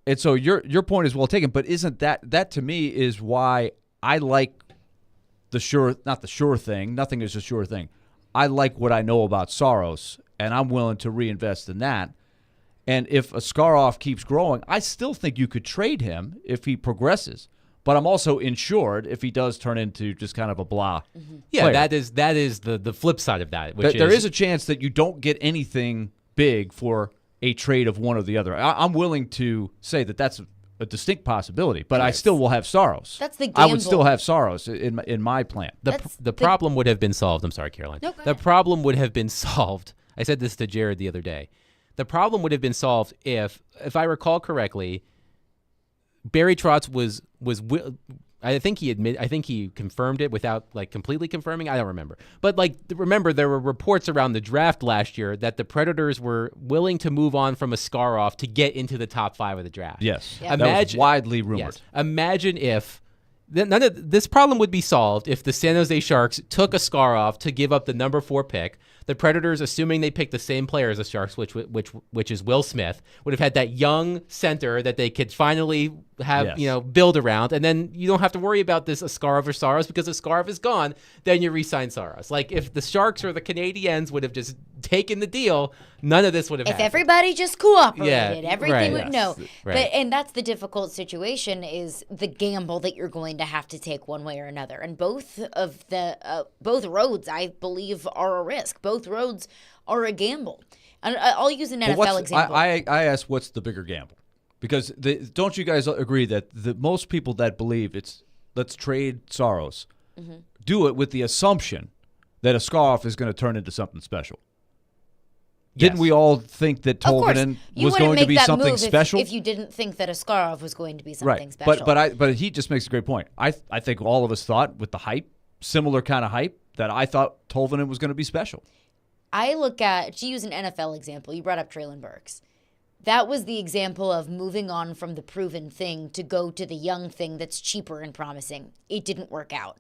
And so your point is well taken, but isn't that to me is why I like not the sure thing. Nothing is a sure thing. I like what I know about Saros, and I'm willing to reinvest in that. And if Askarov keeps growing, I still think you could trade him if he progresses. But I'm also insured if he does turn into just kind of a blah. Mm-hmm. Yeah, that is the flip side of that. There is a chance that you don't get anything big for a trade of one or the other. I'm willing to say that that's a distinct possibility, but I still will have Saros. That's the gamble. I would still have Saros in my plan. The problem would have been solved. I'm sorry, Caroline. No, the problem would have been solved. I said this to Jared the other day. The problem would have been solved if I recall correctly, Barry Trotz was I think he confirmed it without completely confirming. I don't remember. But remember, there were reports around the draft last year that the Predators were willing to move on from Askarov to get into the top 5 of the draft. Yes. Yeah. That was widely rumored. Yes. Imagine if none of this problem would be solved if the San Jose Sharks took Askarov to give up the number 4 pick. The Predators, assuming they picked the same player as the Sharks, which is Will Smith, would have had that young center that they could finally have build around, and then you don't have to worry about this Askarov or Saros because Askarov is gone. Then you re-sign Saros. Like if the Sharks or the Canadiens would have just taken the deal, none of this would have happened. If everybody just cooperated, everything would no. Right. And that's the difficult situation is the gamble that you're going to have to take one way or another. And both roads, I believe, are a risk. Both roads are a gamble. And I'll use an NFL example. I asked, what's the bigger gamble? Because don't you guys agree that most people that believe it's let's trade Saros do it with the assumption that Askarov is going to turn into something special? Didn't we all think that Tolvanen was going to be something special? If you didn't think that Askarov was going to be something special. But he just makes a great point. I think all of us thought with the hype, similar kind of hype, that I thought Tolvanen was going to be special. I look at, to use an NFL example, you brought up Treylon Burks. That was the example of moving on from the proven thing to go to the young thing that's cheaper and promising. It didn't work out.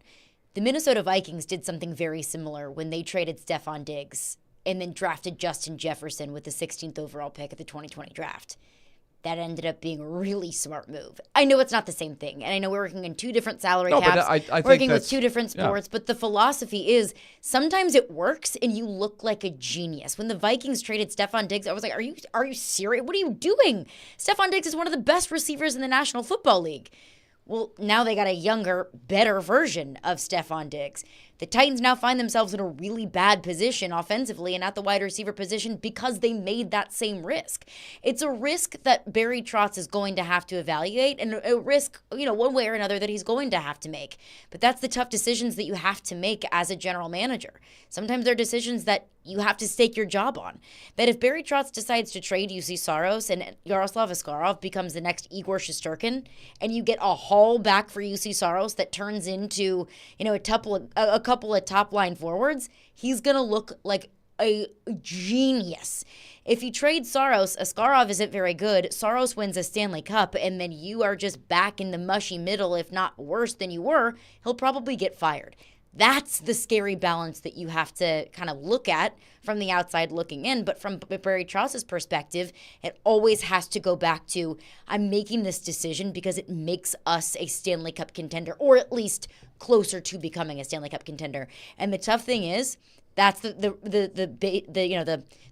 The Minnesota Vikings did something very similar when they traded Stephon Diggs and then drafted Justin Jefferson with the 16th overall pick at the 2020 draft. That ended up being a really smart move. I know it's not the same thing, and I know we're working in 2 different salary caps, I working with 2 different sports, but the philosophy is sometimes it works and you look like a genius. When the Vikings traded Stephon Diggs, I was like, are you serious? What are you doing? Stephon Diggs is one of the best receivers in the National Football League. Well, now they got a younger, better version of Stephon Diggs. The Titans now find themselves in a really bad position offensively and at the wide receiver position because they made that same risk. It's a risk that Barry Trotz is going to have to evaluate and a risk, one way or another that he's going to have to make. But that's the tough decisions that you have to make as a general manager. Sometimes they're decisions that you have to stake your job on. That if Barry Trotz decides to trade UC Saros and Yaroslav Askarov becomes the next Igor Shesterkin, and you get a haul back for UC Saros that turns into, a couple of top line forwards, he's gonna look like a genius. If you trade Saros, Askarov isn't very good. Saros wins a Stanley Cup, and then you are just back in the mushy middle, if not worse than you were. He'll probably get fired. That's the scary balance that you have to kind of look at from the outside looking in. But from Barry Trotz's perspective, it always has to go back to, I'm making this decision because it makes us a Stanley Cup contender, or at least closer to becoming a Stanley Cup contender. And the tough thing is, that's the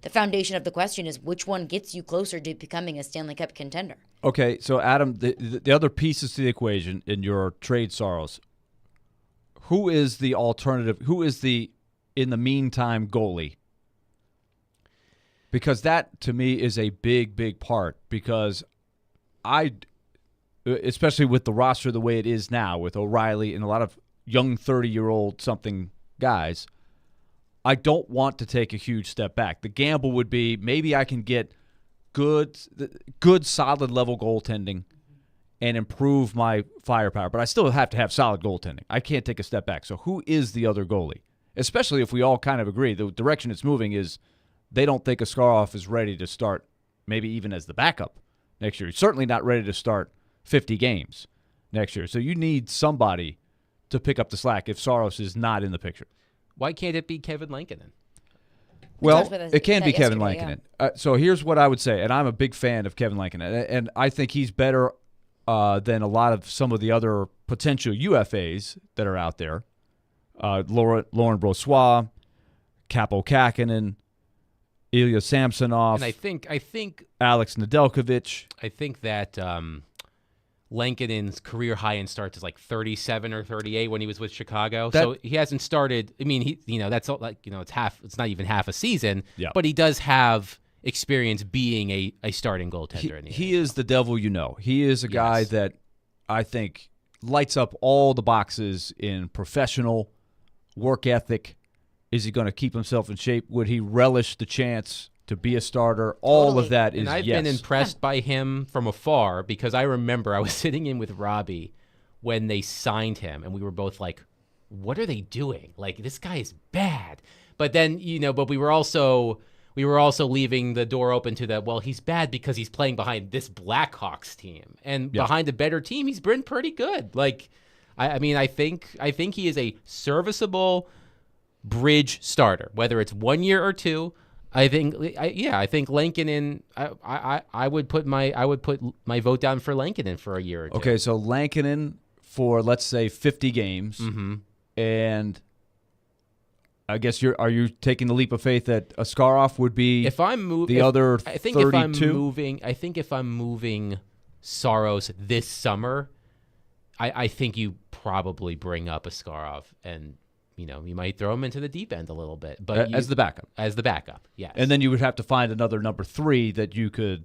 foundation of the question is which one gets you closer to becoming a Stanley Cup contender. Okay, so Adam, the other pieces to the equation in your trade Saros. Who is the alternative? Who is the, in the meantime, goalie? Because that, to me, is a big, big part. Because especially with the roster the way it is now, with O'Reilly and a lot of young 30-year-old something guys, I don't want to take a huge step back. The gamble would be maybe I can get good solid level goaltending and improve my firepower. But I still have to have solid goaltending. I can't take a step back. So who is the other goalie? Especially if we all kind of agree the direction it's moving is they don't think Askarov is ready to start maybe even as the backup next year. He's certainly not ready to start 50 games next year. So you need somebody to pick up the slack if Saros is not in the picture. Why can't it be Kevin Lankinen? Well, it can be Kevin Lankinen. Yeah. So here's what I would say, and I'm a big fan of Kevin Lankinen, and I think he's better than a lot of some of the other potential UFAs that are out there. Lauren Brossoit, Capo Kakinen, Ilya Samsonov, and I think Alex Nedeljkovic. I think that Lankinen's career high in starts is like 37 or 38 when he was with Chicago. So he hasn't started. I mean, that's it's half. It's not even half a season. Yeah. But he does have experience being a starting goaltender in the He is the devil you know. He is a guy that I think lights up all the boxes in professional work ethic. Is he going to keep himself in shape? Would he relish the chance to be a starter? All of that is and I've yes. been impressed by him from afar because I remember I was sitting in with Robbie when they signed him, and we were both like, what are they doing? Like, this guy is bad. But then, but we were also leaving the door open to that, well, he's bad because he's playing behind this Blackhawks team. And behind a better team, he's been pretty good. Like, I think he is a serviceable bridge starter, whether it's 1 year or two. I think Lankinen. I would put my vote down for Lankinen for a year or two. Okay, so Lankinen for let's say 50 games, and I guess are you taking the leap of faith that Askarov would be if I'm moving the other 32? I think if I'm moving Saros this summer, I think you probably bring up Askarov and. You might throw him into the deep end a little bit, but as the backup. As the backup, yes. And then you would have to find another number 3 that you could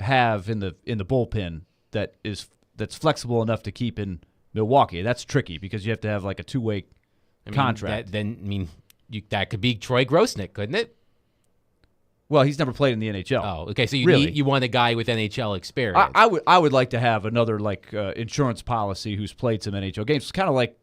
have in the bullpen that's flexible enough to keep in Milwaukee. That's tricky because you have to have like a 2-way contract. That could be Troy Grosnick, couldn't it? Well, he's never played in the NHL. Oh, okay. So you want a guy with NHL experience. I would like to have another insurance policy who's played some NHL games. It's kind of like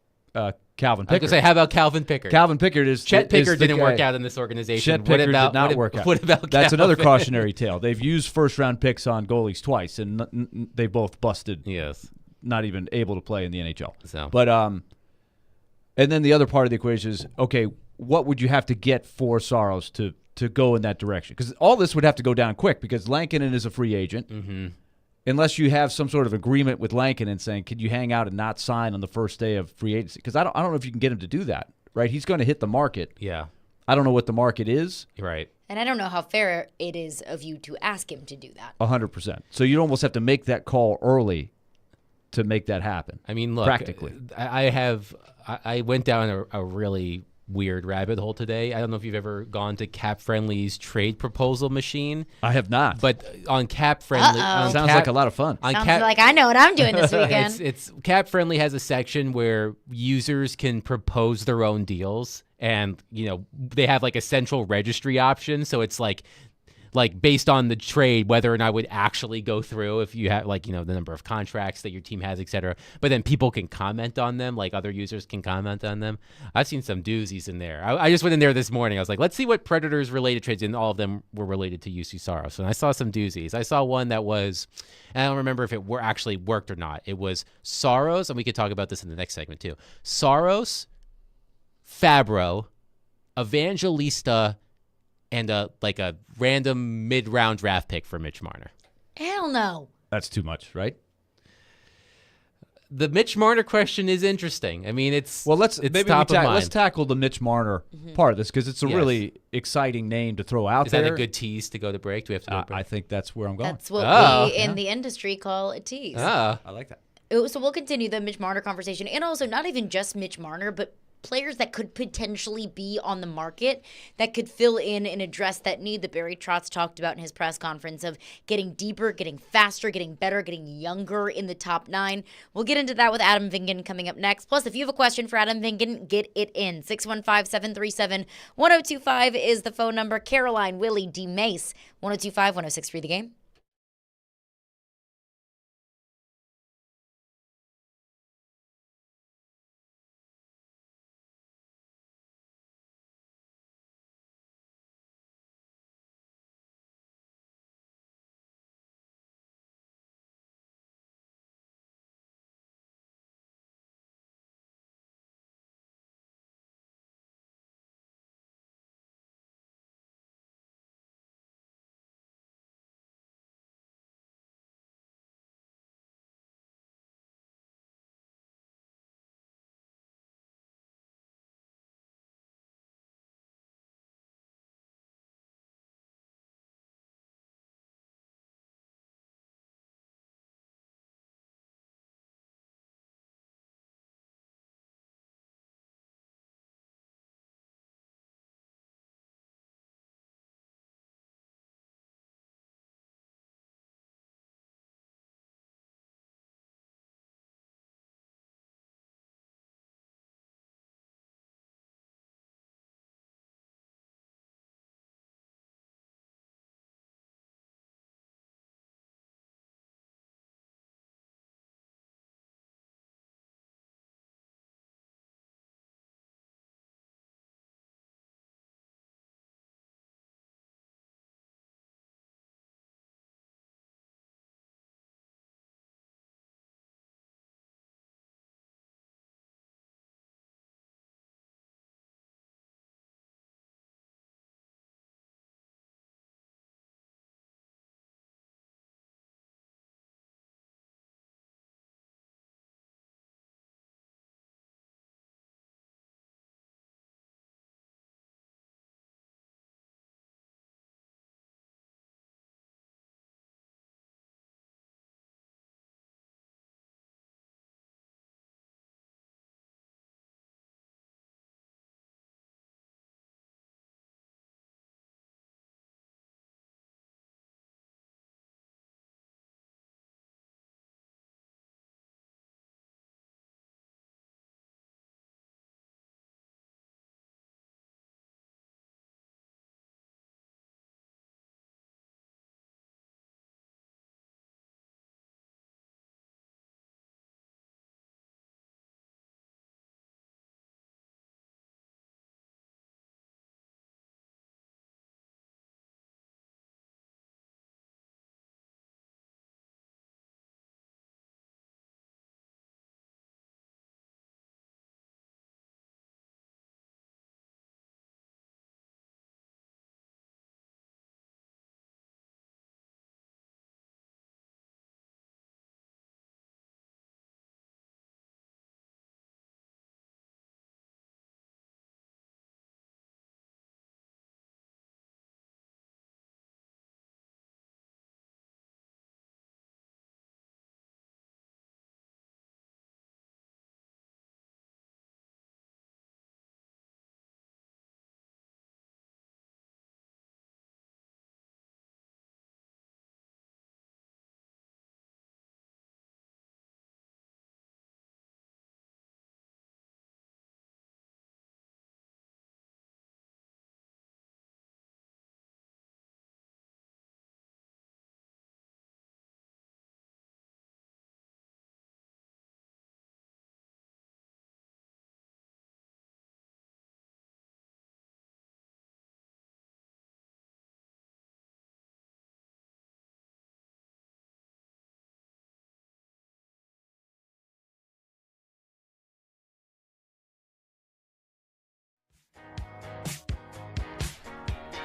Calvin Pickard. I was going to say, how about Calvin Pickard? Calvin Pickard is Chet Pickard didn't work out in this organization. Chet Pickard did not work out. What about That's Calvin? another cautionary tale. They've used first-round picks on goalies twice, and they both busted. Yes. Not even able to play in the NHL. So. But and then the other part of the equation is, okay, what would you have to get for Saros to go in that direction? Because all this would have to go down quick because Lankinen is a free agent. Mm-hmm. Unless you have some sort of agreement with Lankinen saying, "Could you hang out and not sign on the first day of free agency?" Because I don't know if you can get him to do that. Right? He's going to hit the market. Yeah. I don't know what the market is. Right. And I don't know how fair it is of you to ask him to do that. 100%. So you'd almost have to make that call early to make that happen. I mean, look, practically. I went down a really weird rabbit hole today. I don't know if you've ever gone to Cap Friendly's trade proposal machine. I have not. But on Cap Friendly, sounds like a lot of fun. Sounds like I know what I'm doing this weekend. It's Cap Friendly has a section where users can propose their own deals, and they have like a central registry option. So it's like based on the trade, whether or not it would actually go through, if you have the number of contracts that your team has, et cetera. But then people can comment on them, like other users can comment on them. I've seen some doozies in there. I just went in there this morning. I was like, let's see what Predators related trades, and all of them were related to UC Saros. And I saw some doozies. I saw one that was, and I don't remember if it actually worked or not. It was Saros, and we could talk about this in the next segment too. Saros, Fabro, Evangelista, and a random mid-round draft pick for Mitch Marner. Hell no. That's too much, right? The Mitch Marner question is interesting. I mean, let's tackle the Mitch Marner part of this because it's a really exciting name to throw out there. Is that a good tease to go to break? Do we have to go to break? I think that's where I'm going. That's what we in the industry call a tease. I like that. So we'll continue the Mitch Marner conversation, and also not even just Mitch Marner, but players that could potentially be on the market that could fill in and address that need that Barry Trotz talked about in his press conference of getting deeper, getting faster, getting better, getting younger in the top 9. We'll get into that with Adam Vingan coming up next. Plus, if you have a question for Adam Vingan, get it in. 615-737-1025 is the phone number. Caroline, Willy, D-Mase, 1025-1063 The Game.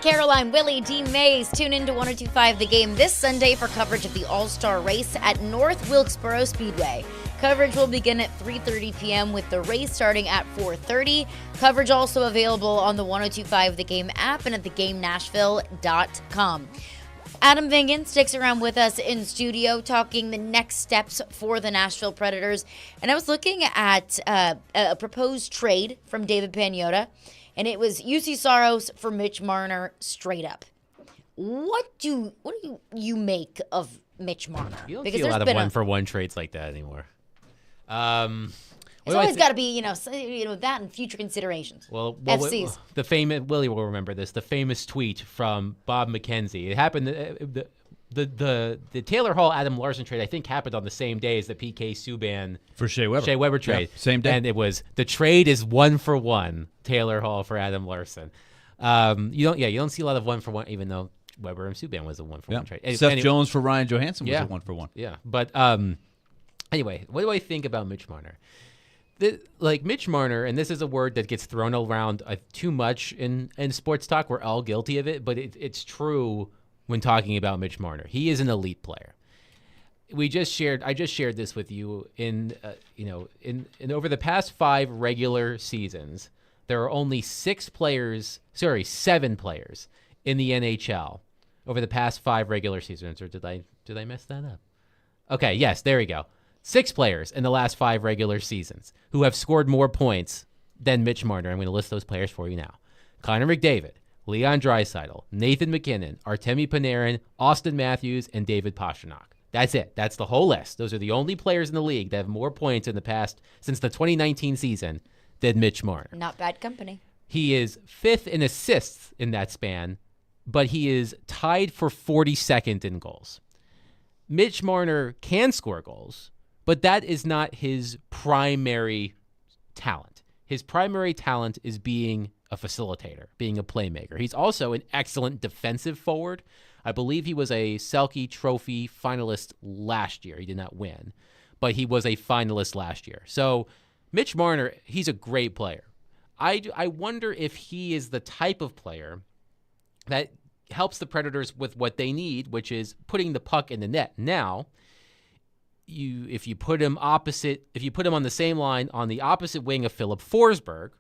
Caroline, Willy, D-Mase, tune in to 102.5 The Game this Sunday for coverage of the All-Star Race at North Wilkesboro Speedway. Coverage will begin at 3:30 p.m. with the race starting at 4:30. Coverage also available on the 102.5 The Game app and at theGameNashville.com. Adam Vingan sticks around with us in studio talking the next steps for the Nashville Predators. And I was looking at a proposed trade from David Pagnotta, and it was UC Saros for Mitch Marner straight up. What do you make of Mitch Marner? You don't see a lot of one-for-one trades like that anymore. It's always got to be, that and future considerations. Well, FCs. The famous Willie will remember this. The famous tweet from Bob McKenzie. It happened. The Taylor Hall Adam Larson trade, I think, happened on the same day as the PK Subban for Shea Weber trade. Yeah, same day, and it was the trade is 1-for-1 Taylor Hall for Adam Larson. You don't see a lot of 1-for-1, even though Weber and Subban was a 1-for-1 trade. Seth Jones for Ryan Johansson was a 1-for-1. Yeah, but anyway, what do I think about Mitch Marner? Mitch Marner, and this is a word that gets thrown around too much in sports talk. We're all guilty of it, but it's true when talking about Mitch Marner. He is an elite player. I just shared this with you in over the past 5 regular seasons, there are only 7 players in the NHL over the past 5 regular seasons. Or did I mess that up? Okay, yes, there we go. 6 players in the last 5 regular seasons who have scored more points than Mitch Marner. I'm going to list those players for you now. Connor McDavid, Leon Draisaitl, Nathan MacKinnon, Artemi Panarin, Austin Matthews, and David Pastrnak. That's it. That's the whole list. Those are the only players in the league that have more points in the past since the 2019 season than Mitch Marner. Not bad company. He is 5th in assists in that span, but he is tied for 42nd in goals. Mitch Marner can score goals, but that is not his primary talent. His primary talent is being a facilitator, being a playmaker. He's also an excellent defensive forward. I believe he was a Selke Trophy finalist last year. He did not win, but he was a finalist last year. So Mitch Marner, he's a great player. I wonder if he is the type of player that helps the Predators with what they need, which is putting the puck in the net. Now, if you put him on the same line on the opposite wing of Philip Forsberg,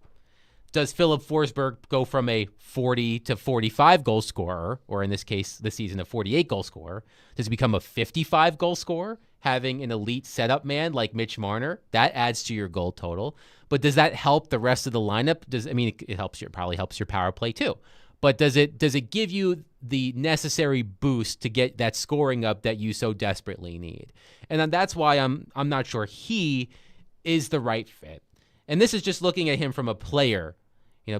does Philip Forsberg go from a 40 to 45 goal scorer, or in this case, this season, a 48 goal scorer? Does he become a 55 goal scorer, having an elite setup man like Mitch Marner? That adds to your goal total. But does that help the rest of the lineup? It probably helps your power play too. But does it give you the necessary boost to get that scoring up that you so desperately need? And that's why I'm not sure he is the right fit. And this is just looking at him from a player,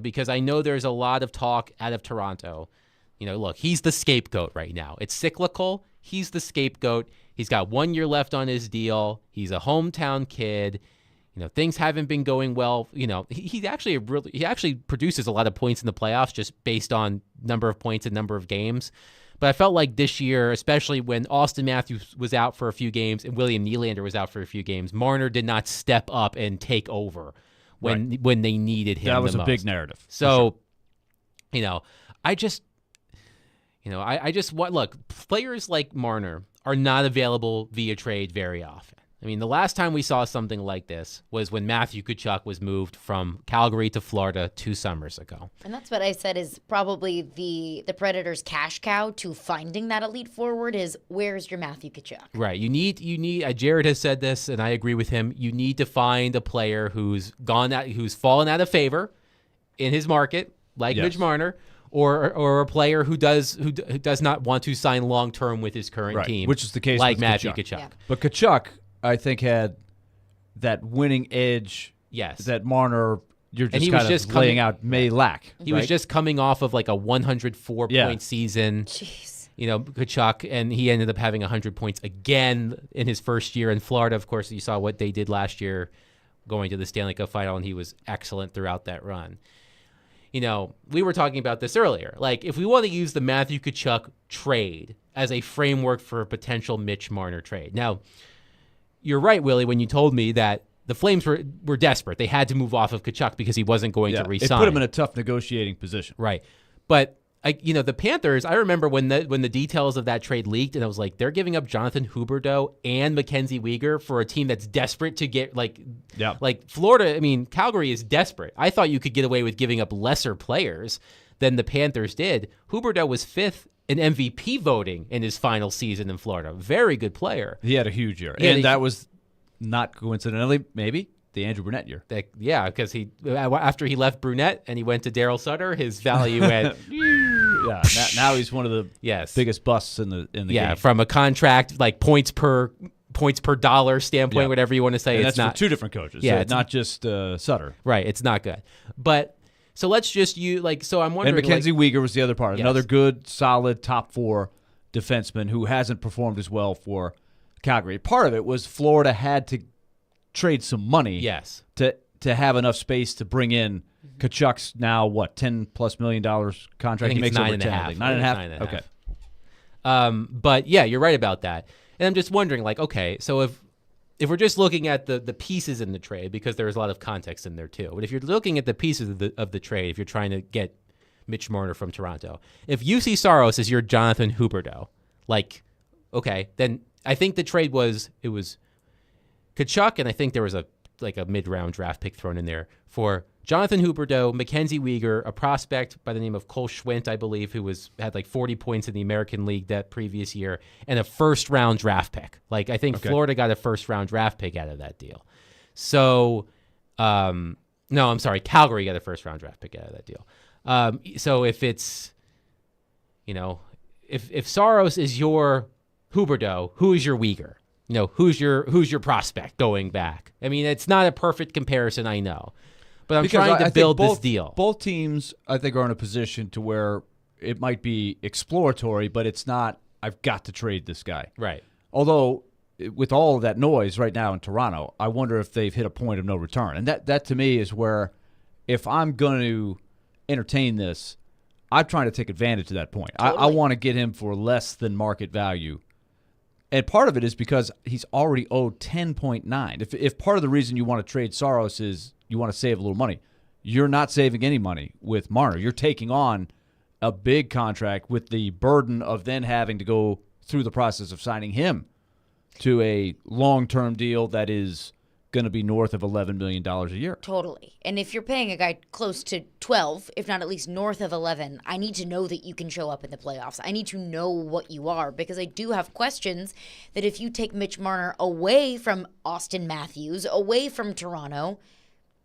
because I know there's a lot of talk out of Toronto. Look, he's the scapegoat right now. It's cyclical. He's the scapegoat. He's got 1 year left on his deal. He's a hometown kid. Things haven't been going well. He actually produces a lot of points in the playoffs just based on number of points and number of games. But I felt like this year, especially when Austin Matthews was out for a few games and William Nylander was out for a few games, Marner did not step up and take over when they needed him. That was the a most. big narrative. So, I just want, look, players like Marner are not available via trade very often. The last time we saw something like this was when Matthew Tkachuk was moved from Calgary to Florida 2 summers ago. And that's what I said is probably the Predators' cash cow to finding that elite forward is, where's your Matthew Tkachuk? Right. You need. Jared has said this, and I agree with him. You need to find a player who's fallen out of favor in his market, like Mitch Marner, or a player who does not want to sign long term with his current team, which is the case like with Matthew Tkachuk. Yeah. But Tkachuk, I think, had that winning edge that Marner, you're just laying out, may lack. He was just coming off of like a 104-point season. Jeez. Tkachuk, and he ended up having 100 points again in his first year in Florida. Of course, you saw what they did last year going to the Stanley Cup final, and he was excellent throughout that run. We were talking about this earlier. Like, if we want to use the Matthew Tkachuk trade as a framework for a potential Mitch Marner trade. Now, you're right, Willie, when you told me that the Flames were desperate. They had to move off of Tkachuk because he wasn't going to re-sign. It put him in a tough negotiating position. Right. But the Panthers, I remember when the details of that trade leaked, and I was like, they're giving up Jonathan Huberdeau and Mackenzie Weegar for a team that's desperate to get like Florida. I mean, Calgary is desperate. I thought you could get away with giving up lesser players than the Panthers did. Huberdeau was 5th in MVP voting in his final season in Florida. Very good player. He had a huge year. And that was not coincidentally, maybe, the Andrew Brunette year. Because after he left Brunette and he went to Daryl Sutter, his value went... Yeah, now he's one of the biggest busts in the game. From a contract, like points per dollar standpoint, whatever you want to say. And it's that's not for 2 different coaches. Yeah, it's not just Sutter. Right, it's not good. But... So let's just so I'm wondering. And Mackenzie Weegar was the other part. Yes. Another good, solid top 4 defenseman who hasn't performed as well for Calgary. Part of it was Florida had to trade some money to have enough space to bring in Tkachuk's now, $10+ million contract? I think he makes over 9.5. 9.5? Okay. But yeah, you're right about that. And I'm just wondering, so if we're just looking at the pieces in the trade, because there's a lot of context in there too, but if you're looking at the pieces of the trade, if you're trying to get Mitch Marner from Toronto, if UC Saros is your Jonathan Huberdeau, okay, then I think the trade was Tkachuk, and I think there was a mid-round draft pick thrown in there for Jonathan Huberdeau, Mackenzie Weegar, a prospect by the name of Cole Schwint, I believe, who had 40 points in the American League that previous year, and a first-round draft pick. I think Florida got a first-round draft pick out of that deal. So, no, I'm sorry, Calgary got a first-round draft pick out of that deal. So if it's, if Saros is your Huberdeau, who is your Weegar? Who's your prospect going back? I mean, it's not a perfect comparison, I know. But I'm trying to build this deal. Both teams, I think, are in a position to where it might be exploratory, but it's not, I've got to trade this guy. Right. Although, with all of that noise right now in Toronto, I wonder if they've hit a point of no return. And that to me, is where if I'm going to entertain this, I'm trying to take advantage of that point. Totally. I want to get him for less than market value. And part of it is because he's already owed 10.9. If part of the reason you want to trade Saros is you want to save a little money, you're not saving any money with Marner. You're taking on a big contract with the burden of then having to go through the process of signing him to a long-term deal that is going to be north of $11 million a year. Totally. And if you're paying a guy close to 12, if not at least north of 11, I need to know that you can show up in the playoffs. I need to know what you are, because I do have questions that if you take Mitch Marner away from Austin Matthews, away from Toronto,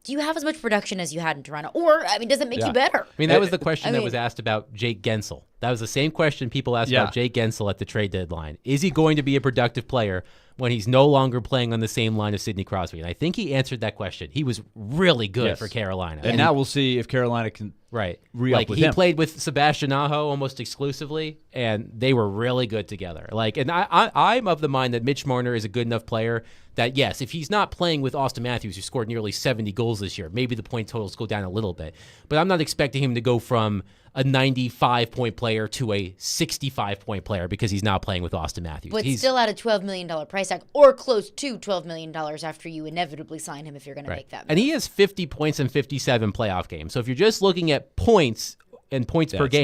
do you have as much production as you had in Toronto? Or, does it make you better? I mean, that was the question that was asked about Jake Gensel. That was the same question people asked about Jake Gensel at the trade deadline. Is he going to be a productive player when he's no longer playing on the same line as Sidney Crosby? And I think he answered that question. He was really good for Carolina. And now we'll see if Carolina can re-up with him. He played with Sebastian Aho almost exclusively, and they were really good together. And I'm of the mind that Mitch Marner is a good enough player that, yes, if he's not playing with Austin Matthews, who scored nearly 70 goals this year, maybe the point totals go down a little bit. But I'm not expecting him to go from a 95-point player to a 65-point player because he's not playing with Austin Matthews. But he's still at a $12 million price tag, or close to $12 million after you inevitably sign him if you're going to make that move. And he has 50 points in 57 playoff games. So if you're just looking at points and points per game,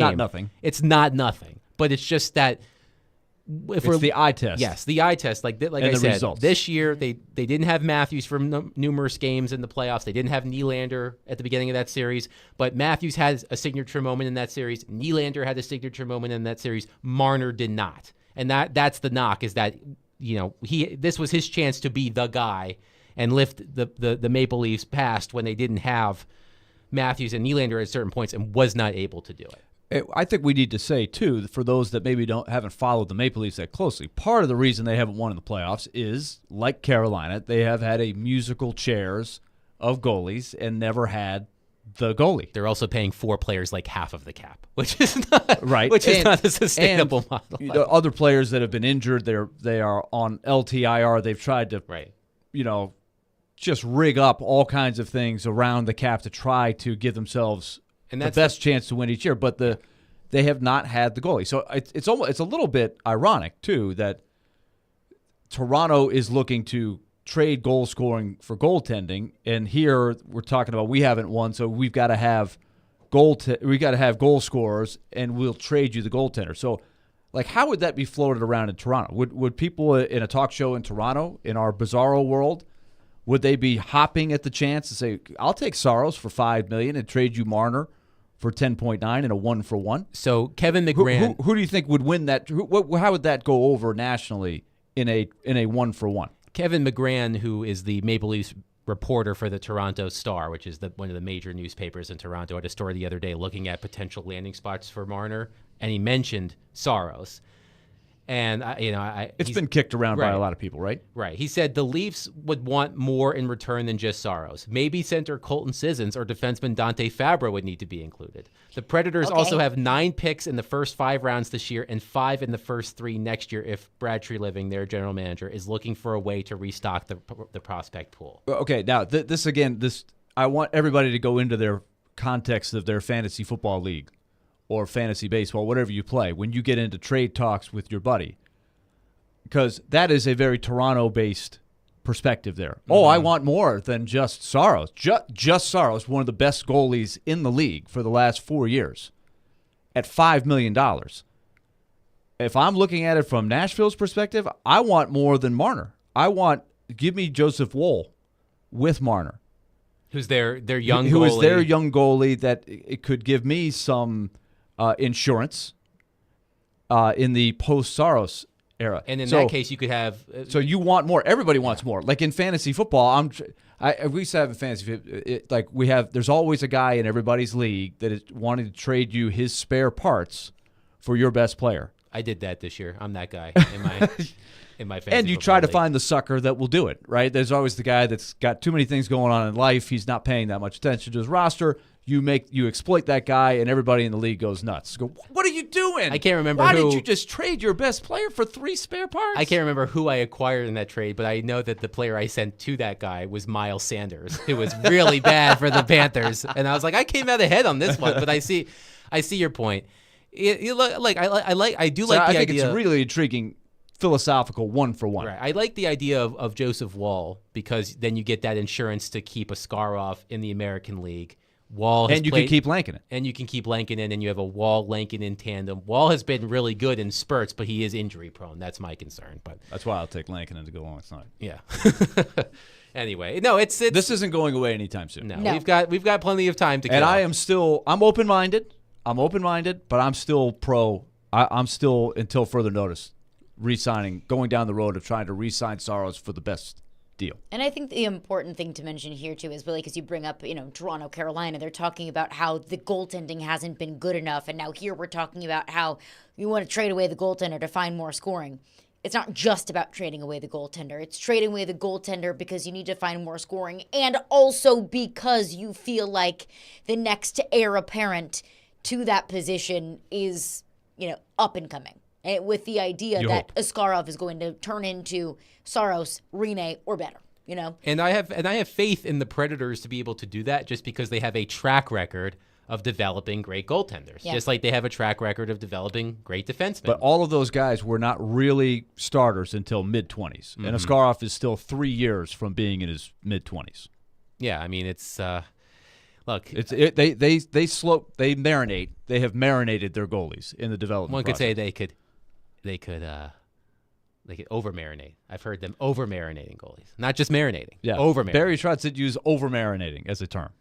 it's not nothing. But it's just that it's the eye test. Yes, the eye test. Like I said, results. This year they didn't have Matthews for numerous games in the playoffs. They didn't have Nylander at the beginning of that series. But Matthews has a signature moment in that series. Nylander had a signature moment in that series. Marner did not. And that's the knock, is that this was his chance to be the guy and lift the Maple Leafs past when they didn't have Matthews and Nylander at certain points and was not able to do it. I think we need to say, too, for those that maybe haven't followed the Maple Leafs that closely, part of the reason they haven't won in the playoffs is, like Carolina, they have had a musical chairs of goalies and never had the goalie. They're also paying 4 players like half of the cap, which is not Which is not a sustainable model. The other players that have been injured, they are on LTIR. They've tried to, just rig up all kinds of things around the cap to try to give themselves the best chance to win each year, but they have not had the goalie. So it's a little bit ironic too that Toronto is looking to trade goal scoring for goaltending, and here we're talking about we haven't won, so we've got to have we got to have goal scorers, and we'll trade you the goaltender. So, like, how would that be floated around in Toronto? Would people in a talk show in Toronto, in our bizarro world, would they be hopping at the chance to say, I'll take Saros for $5 million and trade you Marner for 10.9 and a 1-for-1? So Kevin McGran, who do you think would win that? How would that go over nationally in a 1-for-1? Kevin McGran, who is the Maple Leafs reporter for the Toronto Star, which is one of the major newspapers in Toronto, had a story the other day looking at potential landing spots for Marner, and he mentioned Saros. And it's been kicked around by a lot of people, right? Right. He said the Leafs would want more in return than just Saros. Maybe center Colton Sissons or defenseman Dante Fabra would need to be included. The Predators also have 9 picks in the first 5 rounds this year and 5 in the first 3 next year if Brad Treliving, their general manager, is looking for a way to restock the prospect pool. Okay, now this I want everybody to go into their context of their fantasy football league or fantasy baseball, whatever you play, when you get into trade talks with your buddy. Because that is a very Toronto-based perspective there. Mm-hmm. Oh, I want more than just Saros. Just Saros, one of the best goalies in the league for the last 4 years, at $5 million. If I'm looking at it from Nashville's perspective, I want more than Marner. Give me Joseph Woll with Marner. Who's their young goalie. Who is their young goalie that it could give me some insurance in the post-Saros era. And in that case, you could have... so you want more. Everybody wants more. Like in fantasy football, we used to have a fantasy... there's always a guy in everybody's league that is wanting to trade you his spare parts for your best player. I did that this year. I'm that guy in my fantasy and you try to find the sucker that will do it, right? There's always the guy that's got too many things going on in life. He's not paying that much attention to his roster. You exploit that guy, and everybody in the league goes nuts. Go, what are you doing? I can't remember Why did you just trade your best player for 3 spare parts? I can't remember who I acquired in that trade, but I know that the player I sent to that guy was Miles Sanders, who was really bad for the Panthers. And I was like, I came out ahead on this one, but I see your point. I do like the idea. I think it's really intriguing. Philosophical 1-for-1. Right. I like the idea of Joseph Woll because then you get that insurance to keep Askarov in the American League. And you can keep Lankinen. And you can keep Lankinen, and you have a Wall-Lankinen tandem. Wall has been really good in spurts, but he is injury-prone. That's my concern. But that's why I'll take Lankinen to go alongside. Yeah. Anyway, no, it's this isn't going away anytime soon. No. We've got plenty of time to. And I'm open-minded. But I'm still pro. I'm still, until further notice, re-signing, going down the road of trying to re-sign Saros for the best deal. And I think the important thing to mention here too is Willy, because you bring up, Toronto, Carolina, they're talking about how the goaltending hasn't been good enough, and now here we're talking about how you want to trade away the goaltender to find more scoring. It's not just about trading away the goaltender. It's trading away the goaltender because you need to find more scoring, and also because you feel like the next heir apparent to that position is, up and coming. With the idea that Askarov is going to turn into Saros, Rinne, or better, And I have faith in the Predators to be able to do that, just because they have a track record of developing great goaltenders, just like they have a track record of developing great defensemen. But all of those guys were not really starters until mid-20s, and Askarov is still 3 years from being in his mid-20s. Yeah, I mean it's. Look, they marinate. They have marinated their goalies in the development. One could say they could over marinate. I've heard them over marinating goalies, not just marinating. Yeah, over marinating. Barry Trotz did use over marinating as a term.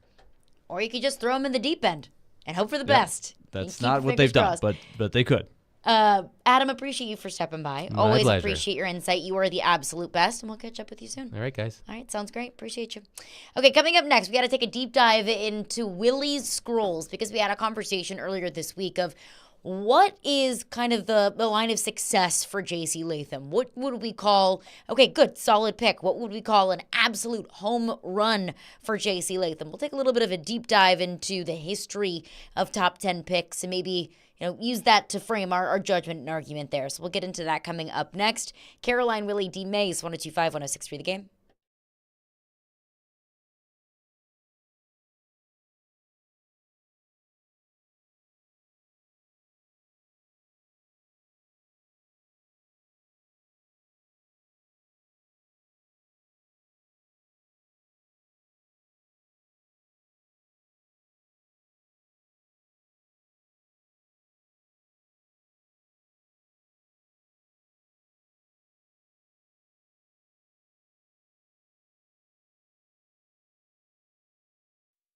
Or you could just throw them in the deep end and hope for the best. That's not what they've done, but they could. Adam, appreciate you for stepping by. My Always pleasure. Appreciate your insight. You are the absolute best, and we'll catch up with you soon. All right, guys. All right, sounds great. Appreciate you. Okay, coming up next, we got to take a deep dive into Willy's scrolls, because we had a conversation earlier this week of what is kind of the line of success for J.C. Latham. What would we call, okay, good, solid pick. What would we call an absolute home run for J.C. Latham? We'll take a little bit of a deep dive into the history of top 10 picks and maybe use that to frame our judgment and argument there. So we'll get into that coming up next. Caroline, Willy, D-Mase, 102.5, 106.3 The Game.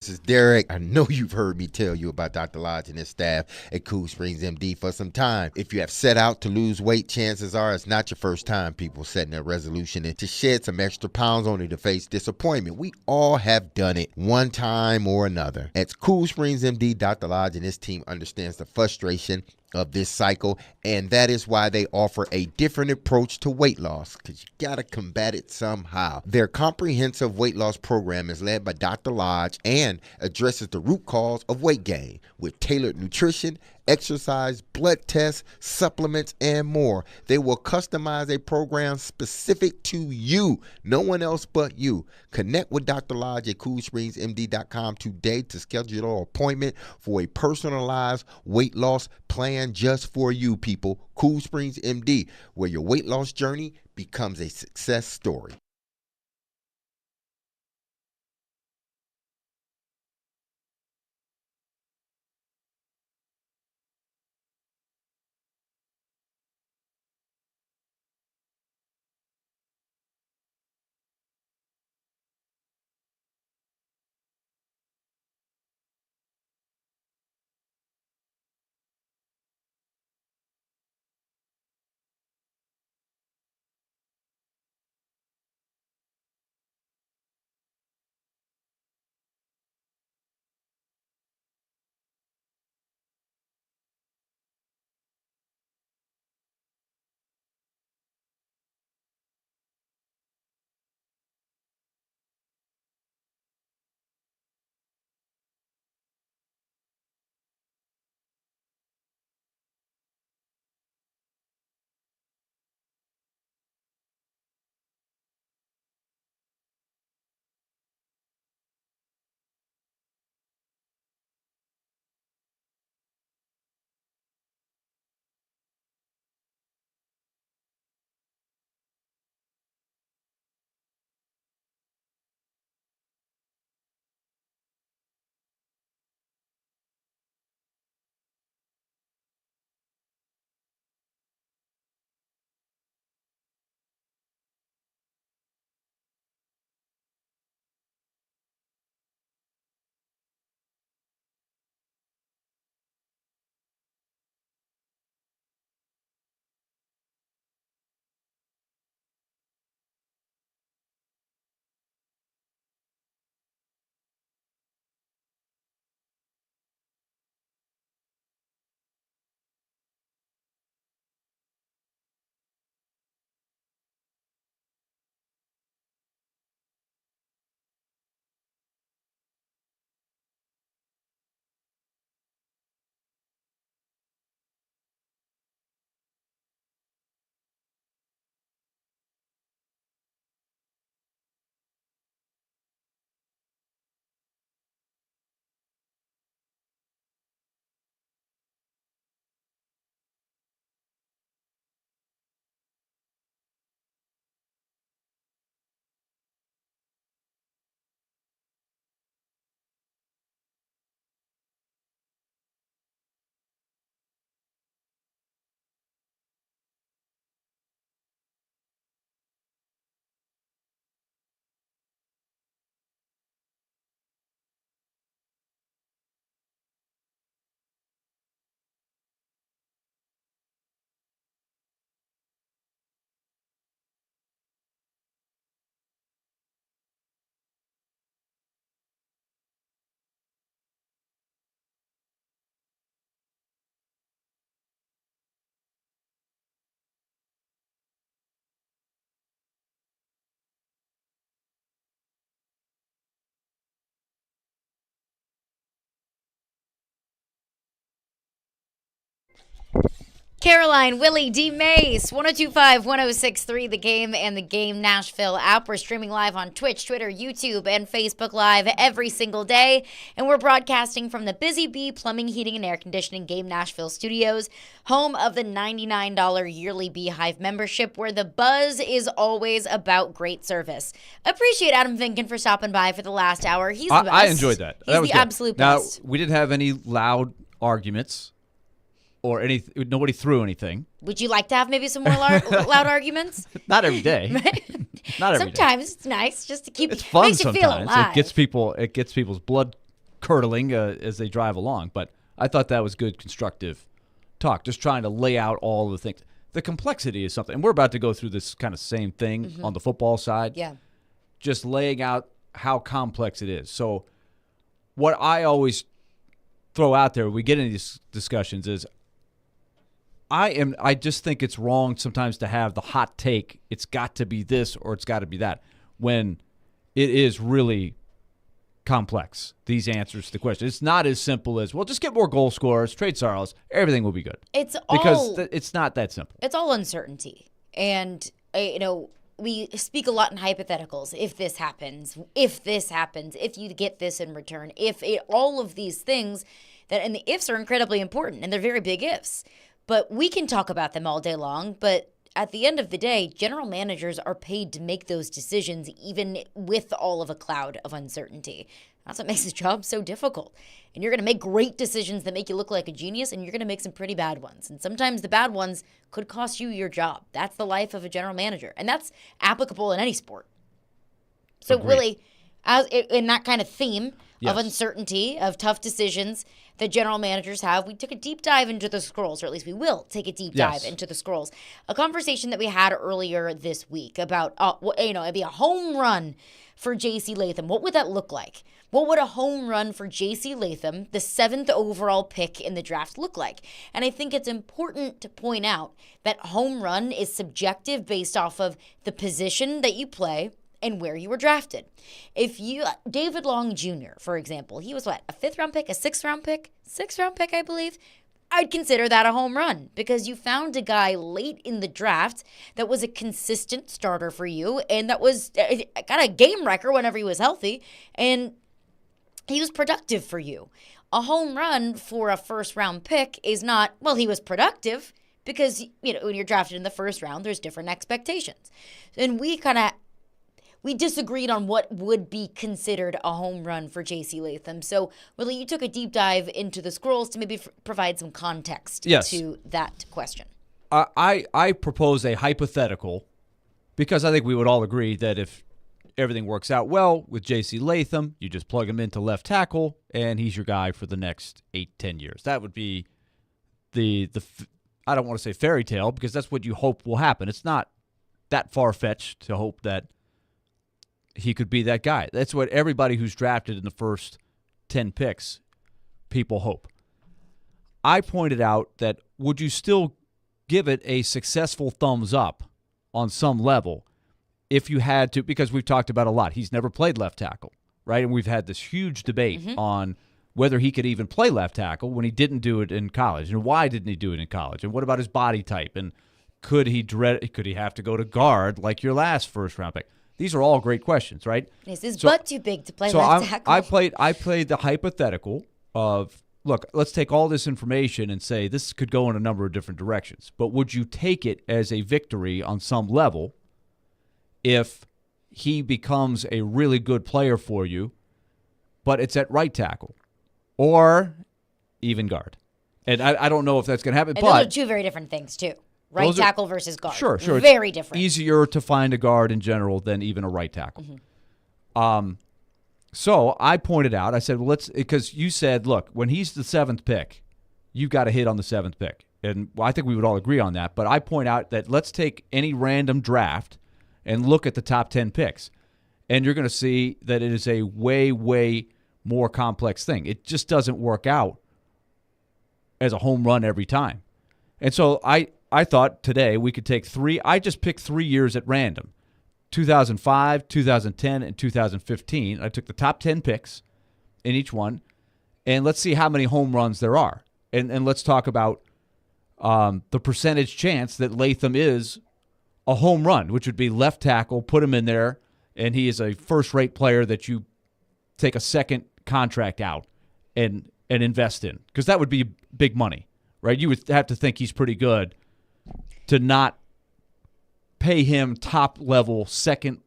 This is Derek. I know you've heard me tell you about Dr. Lodge and his staff at Cool Springs MD for some time. If you have set out to lose weight, chances are it's not your first time people setting a resolution and to shed some extra pounds only to face disappointment. We all have done it one time or another. At Cool Springs MD, Dr. Lodge and his team understands the frustration of this cycle, and that is why they offer a different approach to weight loss, because you got to combat it somehow. Their comprehensive weight loss program is led by Dr. Lodge and addresses the root cause of weight gain with tailored nutrition, exercise, blood tests, supplements, and more. They will customize a program specific to you, no one else but you. Connect with Dr. Lodge at CoolSpringsMD.com today to schedule an appointment for a personalized weight loss plan just for you, people. Cool Springs MD, where your weight loss journey becomes a success story. Caroline, Willy, D-Mase, 1025, 1063, The Game and The Game Nashville app. We're streaming live on Twitch, Twitter, YouTube, and Facebook Live every single day. And we're broadcasting from the Busy Bee Plumbing, Heating, and Air Conditioning Game Nashville studios, home of the $99 yearly Beehive membership, where the buzz is always about great service. Appreciate Adam Finken for stopping by for the last hour. He's the best. I enjoyed that. He's that was the good. absolute best. Now, we didn't have any loud arguments. Or nobody threw anything. Would you like to have maybe some more loud arguments? Not every day. Not every Sometimes day. It's nice just to keep. It's fun makes sometimes. You feel alive. It gets people's blood curdling as they drive along. But I thought that was good, constructive talk, just trying to lay out all the things. The complexity is something, and we're about to go through this kind of same thing on the football side. Yeah. Just laying out how complex it is. So what I always throw out there when we get into these discussions is I just think it's wrong sometimes to have the hot take, it's got to be this or it's got to be that, when it is really complex, these answers to the question. It's not as simple as, well, just get more goal scorers, trade Saros, everything will be good. It's not that simple. It's all uncertainty. And, we speak a lot in hypotheticals. If this happens, if you get this in return, all of these things, and the ifs are incredibly important, and they're very big ifs. But we can talk about them all day long, but at the end of the day, general managers are paid to make those decisions even with all of a cloud of uncertainty. That's what makes the job so difficult. And you're going to make great decisions that make you look like a genius, and you're going to make some pretty bad ones. And sometimes the bad ones could cost you your job. That's the life of a general manager, and that's applicable in any sport. So really, in that kind of theme of uncertainty, of tough decisions that general managers have, we took a deep dive into the scrolls, or at least we will take a deep dive into the scrolls. A conversation that we had earlier this week about, it'd be a home run for J.C. Latham. What would that look like? What would a home run for J.C. Latham, the 7th overall pick in the draft, look like? And I think it's important to point out that home run is subjective based off of the position that you play and where you were drafted. David Long Jr., for example, he was a 5th round pick, a 6th round pick? 6th round pick, I believe. I'd consider that a home run because you found a guy late in the draft that was a consistent starter for you and that was got a game record whenever he was healthy, and he was productive for you. A home run for a 1st round pick is not, well, he was productive because, when you're drafted in the 1st round, there's different expectations. And we disagreed on what would be considered a home run for J.C. Latham. So, Willy, you took a deep dive into the scrolls to maybe provide some context to that question. I propose a hypothetical because I think we would all agree that if everything works out well with J.C. Latham, you just plug him into left tackle, and he's your guy for the next 8-10 years. That would be the I don't want to say fairy tale because that's what you hope will happen. It's not that far-fetched to hope that he could be that guy. That's what everybody who's drafted in the first 10 picks, people hope. I pointed out that would you still give it a successful thumbs up on some level if you had to, because we've talked about a lot. He's never played left tackle, right? And we've had this huge debate on whether he could even play left tackle when he didn't do it in college. And why didn't he do it in college? And what about his body type? And could he have to go to guard like your last 1st round pick? These are all great questions, right? Is his butt too big to play left tackle? I played the hypothetical of, look, let's take all this information and say this could go in a number of different directions. But would you take it as a victory on some level if he becomes a really good player for you, but it's at right tackle or even guard? And I don't know if that's going to happen. And those are two very different things, too. Right tackle versus guard. Sure. Very different. Easier to find a guard in general than even a right tackle. So I pointed out, I said, well, because you said, look, when he's the 7th pick, you've got to hit on the 7th pick. And I think we would all agree on that. But I point out that let's take any random draft and look at the top 10 picks. And you're going to see that it is a way, way more complex thing. It just doesn't work out as a home run every time. And so I thought today we could take 3. I just picked 3 years at random, 2005, 2010, and 2015. I took the top 10 picks in each one, and let's see how many home runs there are. And let's talk about the percentage chance that Latham is a home run, which would be left tackle, put him in there, and he is a first-rate player that you take a second contract out and invest in, because that would be big money, right? You would have to think he's pretty good to not pay him top-level second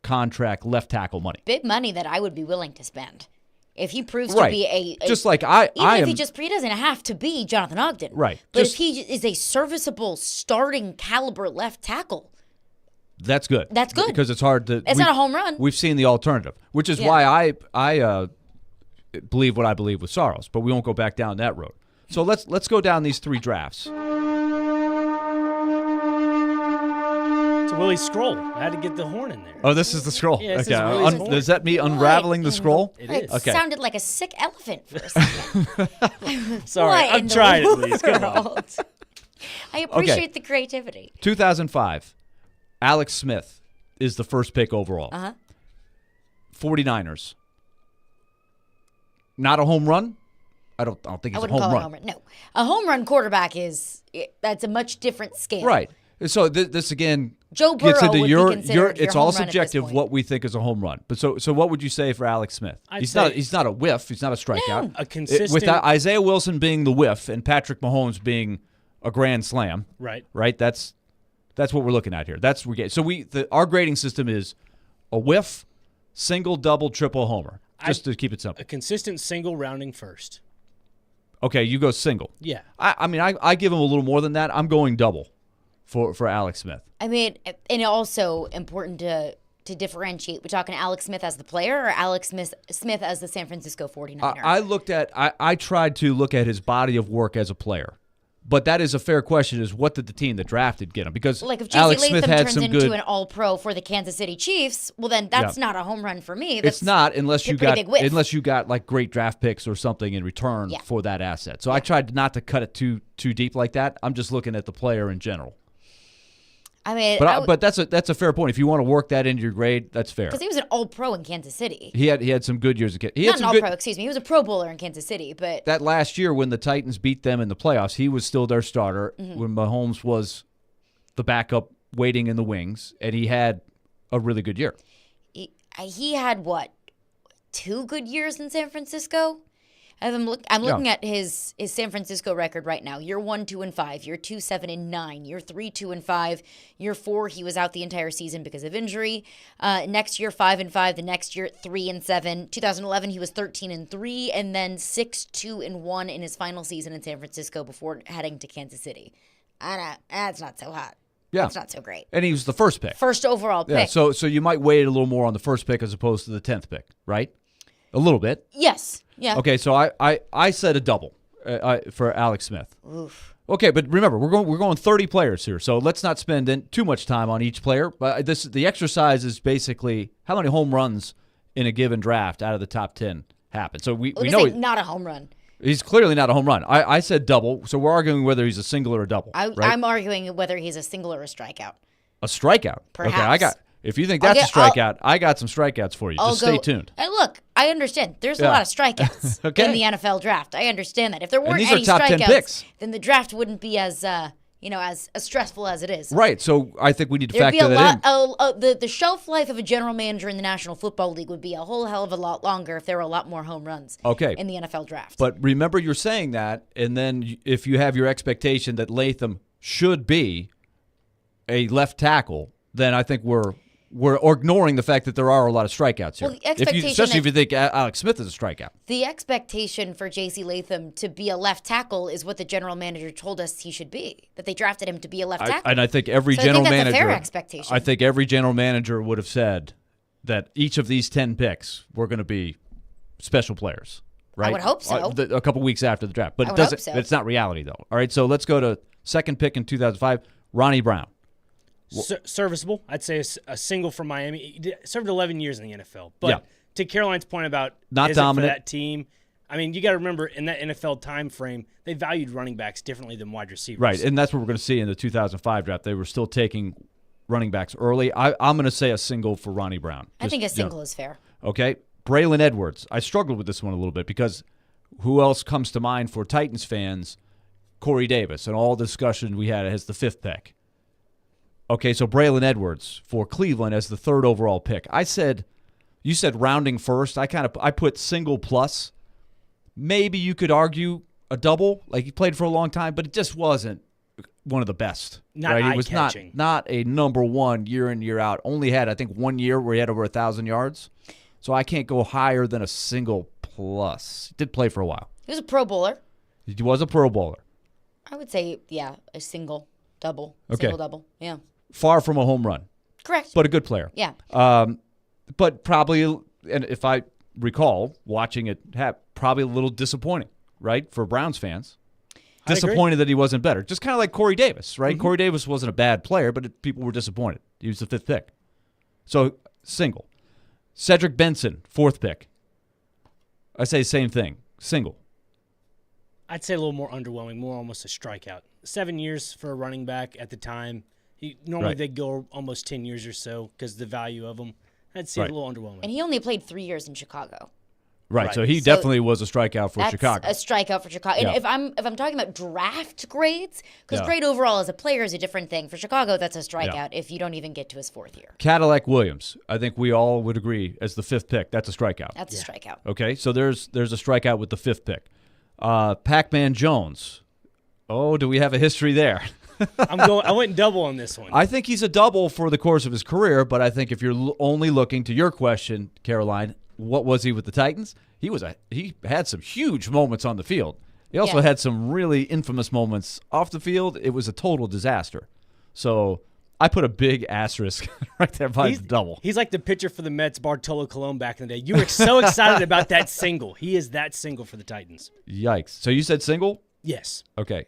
contract left tackle money. Big money that I would be willing to spend. If he proves to be a just like he doesn't have to be Jonathan Ogden. Right. But if he is a serviceable starting caliber left tackle, that's good. That's good. Because it's hard to. It's not a home run. We've seen the alternative, which is why I believe what I believe with Saros, but we won't go back down that road. So let's go down these 3 drafts. It's Willy's scroll. I had to get the horn in there. Oh, this is the scroll. Yeah, this okay. is Willy's horn. Does that mean unraveling the scroll? It It is. Okay. sounded like a sick elephant for a second. Sorry, What I'm in the trying at least. Come on. world? I appreciate the creativity. 2005, Alex Smith is the first pick overall. 49ers. Not a home run? I don't think I it's a wouldn't home call it run. a home run. No, a home run quarterback that's a much different scale. Right. So this again Joe gets Burrow into would your be considered your it's home all run at this subjective point. what we think is a home run. But so what would you say for Alex Smith? He's not a whiff. He's not a strikeout. No. A consistent. With Isaiah Wilson being the whiff and Patrick Mahomes being a grand slam. Right. Right. That's what we're looking at here. That's what we get. So our grading system is a whiff, single, double, triple, homer. Just to keep it simple. A consistent single rounding first. Okay, you go single. Yeah. I mean, I give him a little more than that. I'm going double for Alex Smith. I mean, and also important to differentiate. We're talking Alex Smith as the player or Alex Smith as the San Francisco 49er? I tried to look at his body of work as a player. But that is a fair question, is what did the team that drafted get him? Because Like if J.C. Alex Latham Smith had turns some into good. an all-pro for the Kansas City Chiefs, well then that's not a home run for me. That's It's not unless a you pretty big whiff. got like great draft picks or something in return for that asset. So I tried not to cut it too deep like that. I'm just looking at the player in general. I mean, But that's a fair point. If you want to work that into your grade, that's fair. because he was an all-pro in Kansas City. He had some good years. He Not had an some all-pro, good. excuse me. He was a Pro Bowler in Kansas City, but That last year when the Titans beat them in the playoffs, he was still their starter when Mahomes was the backup waiting in the wings, and he had a really good year. he had what, 2 good years in San Francisco? I'm looking at his San Francisco record right now. Year 1, 2-5. Year 2, 7-9. Year 3, 2-5. Year 4, he was out the entire season because of injury. Next year, 5-5. The next year, 3-7. 2011, he was 13-3, and then 6-2-1 in his final season in San Francisco before heading to Kansas City. That's not so hot. Yeah, That's not so great. And he was the first pick. First overall pick. Yeah, so you might weight it a little more on the first pick as opposed to the 10th pick, right? A little bit. Yes. Yeah. Okay, so I said a double for Alex Smith. Oof. Okay, but remember we're going 30 players here, so let's not spend too much time on each player. But the exercise is basically how many home runs in a given draft out of the top 10 happen. So we know not a home run. he's clearly not a home run. I said double, so we're arguing whether he's a single or a double. right? I'm arguing whether he's a single or a strikeout. A strikeout. Perhaps. Okay, if you think that's a strikeout, I got some strikeouts for you. Just stay tuned. And look, I understand. There's a lot of strikeouts Okay. in the NFL draft. I understand that. If there weren't these are any top 10 strikeouts, picks. then the draft wouldn't be as as stressful as it is. Right. So I think we need to There'd be factor a that lot. in. The shelf life of a general manager in the National Football League would be a whole hell of a lot longer if there were a lot more home runs. Okay. In the NFL draft. But remember, you're saying that, and then if you have your expectation that Latham should be a left tackle, then I think we're ignoring the fact that there are a lot of strikeouts here. Well, the expectation especially if you think Alex Smith is a strikeout. The expectation for J.C. Latham to be a left tackle is what the general manager told us he should be. That they drafted him to be a left tackle. And I think every So general I think that's manager, a fair expectation. I think every general manager would have said that each of these 10 picks were going to be special players. Right? I would hope so. A couple weeks after the draft, but I it would doesn't. hope so. It's not reality though. All right, so let's go to second pick in 2005, Ronnie Brown. Serviceable. I'd say a single from Miami. He served 11 years in the NFL. But to Caroline's point about not is it dominant for that team, I mean, you got to remember in that NFL time frame, they valued running backs differently than wide receivers. Right, and that's what we're going to see in the 2005 draft. They were still taking running backs early. I'm going to say a single for Ronnie Brown. I think a single is fair. Okay, Braylon Edwards. I struggled with this one a little bit because who else comes to mind for Titans fans? Corey Davis, and all the discussion we had as the 5th pick. Okay, so Braylon Edwards for Cleveland as the 3rd overall pick. You said rounding first. I put single plus. Maybe you could argue a double. Like he played for a long time, but it just wasn't one of the best. Not It was eye-catching. not a number one year in, year out. Only had, I think, 1 year where he had over 1,000 yards. So I can't go higher than a single plus. He did play for a while. He was a Pro Bowler. He was a Pro Bowler. I would say, a single, double, Okay. single, double. Yeah. Far from a home run, Correct. but a good player. Yeah. But probably, and if I recall watching it probably a little disappointing, right, for Browns fans. I Disappointed agree. that he wasn't better. Just kind of like Corey Davis, right? Corey Davis wasn't a bad player, but people were disappointed. He was the 5th pick. So, single. Cedric Benson, 4th pick. I say the same thing. Single. I'd say a little more underwhelming, more almost a strikeout. 7 years for a running back at the time. Normally they'd go almost 10 years or so because the value of them. I'd say a little underwhelming. And he only played 3 years in Chicago. Right. So he definitely was a strikeout for Chicago. That's a strikeout for Chicago. And if I'm talking about draft grades, because grade overall as a player is a different thing. For Chicago, that's a strikeout if you don't even get to his 4th year. Cadillac Williams, I think we all would agree, as the 5th pick, that's a strikeout. That's a strikeout. Okay, so there's a strikeout with the 5th pick. Pac-Man Jones. Oh, do we have a history there? I went double on this one. I think he's a double for the course of his career, but I think if you're only looking to your question, Caroline, what was he with the Titans? He had some huge moments on the field. He also had some really infamous moments off the field. It was a total disaster. So I put a big asterisk right there by the double. He's like the pitcher for the Mets, Bartolo Colon, back in the day. You were so excited about that single. He is that single for the Titans. Yikes! So you said single? Yes. Okay.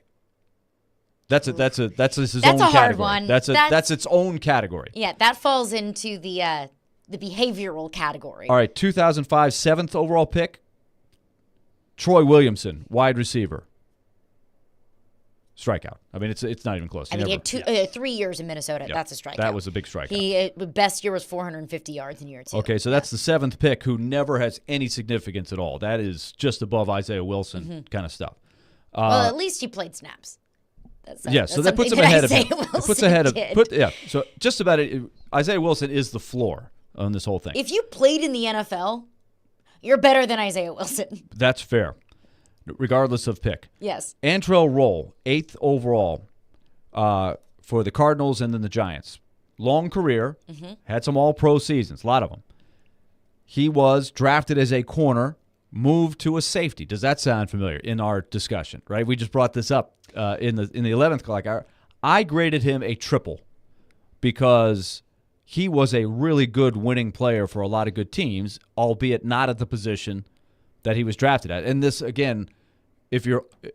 That's his own a hard category. one. That's its own category. Yeah, that falls into the behavioral category. All right, 2005 7th overall pick. Troy Williamson, wide receiver. Strikeout. I mean, it's not even close. I think he had 3 years in Minnesota. Yeah, That's a strikeout. that was a big strikeout. He best year was 450 yards in year 2. Okay, so that's the 7th pick, who never has any significance at all. That is just above Isaiah Wilson kind of stuff. Well, at least he played snaps. So that puts him ahead of him. It puts ahead of So just about it. Isaiah Wilson is the floor on this whole thing. If you played in the NFL, you're better than Isaiah Wilson. That's fair, regardless of pick. Yes. Antrell Roll, 8th overall for the Cardinals and then the Giants. Long career, had some all-pro seasons, a lot of them. He was drafted as a corner, moved to a safety. Does that sound familiar in our discussion, right? We just brought this up in the 11th class. I graded him a triple because he was a really good winning player for a lot of good teams, albeit not at the position that he was drafted at. And this, again,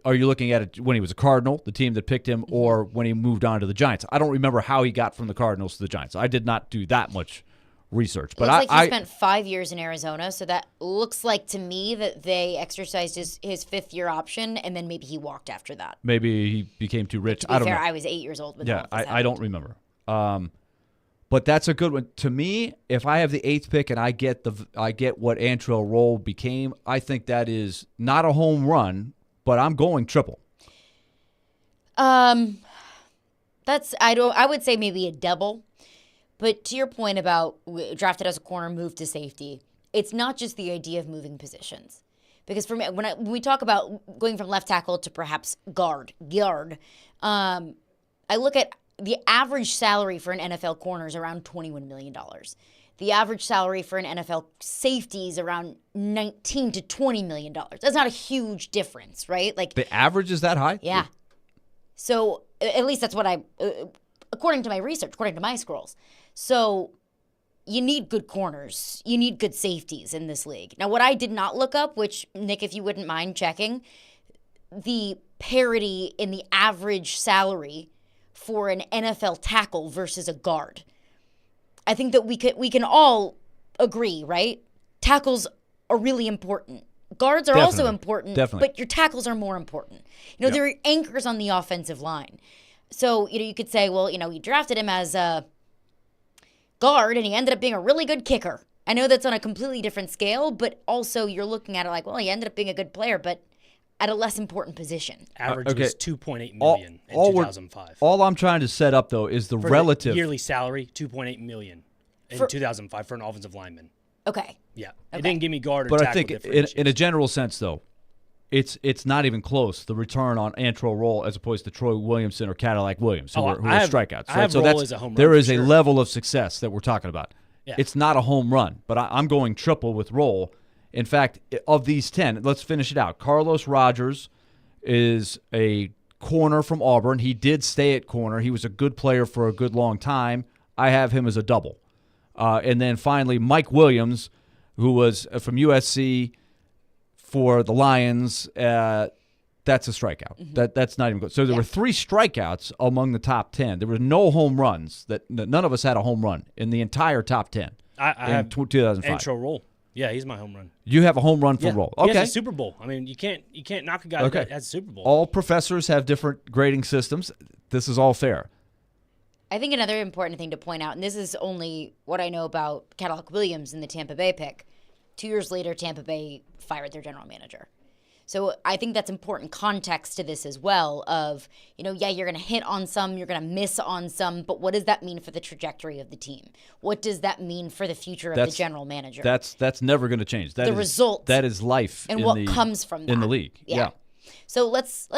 are you looking at it when he was a Cardinal, the team that picked him, or when he moved on to the Giants? I don't remember how he got from the Cardinals to the Giants. I did not do that much research. But looks like he spent 5 years in Arizona, so that looks like to me that they exercised his 5th-year option, and then maybe he walked after that. Maybe he became too rich. To be fair, know. I was 8 years old when I don't remember. But that's a good one. To me, if I have the 8th pick and I get what Antrell Roll became, I think that is not a home run, but I'm going triple. I would say maybe a double. But to your point about drafted as a corner, moved to safety, it's not just the idea of moving positions. Because for me, when we talk about going from left tackle to perhaps guard, I look at the average salary for an NFL corner is around $21 million. The average salary for an NFL safety is around $19 to $20 million. That's not a huge difference, right? Like the average is that high? Yeah. So at least that's what according to my research, according to my scrolls. So you need good corners. You need good safeties in this league. Now, what I did not look up, which, Nick, if you wouldn't mind checking, the parity in the average salary for an NFL tackle versus a guard. I think that we can all agree, right? Tackles are really important. Guards are also important, but your tackles are more important. They're anchors on the offensive line. So, you could say, well, we drafted him as a guard and he ended up being a really good kicker. I know that's on a completely different scale, but also you're looking at it like, well, he ended up being a good player, but at a less important position. Average was $2.8 million in 2005. All I'm trying to set up, though, is the relative yearly salary, $2.8 million in 2005 for an offensive lineman. Okay. Yeah. Okay. It didn't give me guard or but tackle I think in a general sense, though, it's not even close, the return on Antrell Roll as opposed to Troy Williamson or Cadillac Williams, who are strikeouts. I have so Roll as a home run. There is a level of success that we're talking about. Yeah. It's not a home run, but I'm going triple with Roll. In fact, of these 10, let's finish it out. Carlos Rogers is a corner from Auburn. He did stay at corner. He was a good player for a good long time. I have him as a double. And then finally, Mike Williams, who was from USC for the Lions. That's a strikeout. That's not even good. So there were 3 strikeouts among the top 10. There were no home runs. None of us had a home run in the entire top 10. I have 2005. Intro Roll. Yeah, he's my home run. You have a home run for Roll. Okay. He has a Super Bowl. I mean, you can't knock a guy that has a Super Bowl. All professors have different grading systems. This is all fair. I think another important thing to point out, and this is only what I know about Cadillac Williams in the Tampa Bay pick. 2 years later, Tampa Bay fired their general manager. So I think that's important context to this as well of, you're going to hit on some, you're going to miss on some, but what does that mean for the trajectory of the team? What does that mean for the future of the general manager? That's never going to change. That the is, result. That is life. And what comes from that. In the league. Yeah. So let's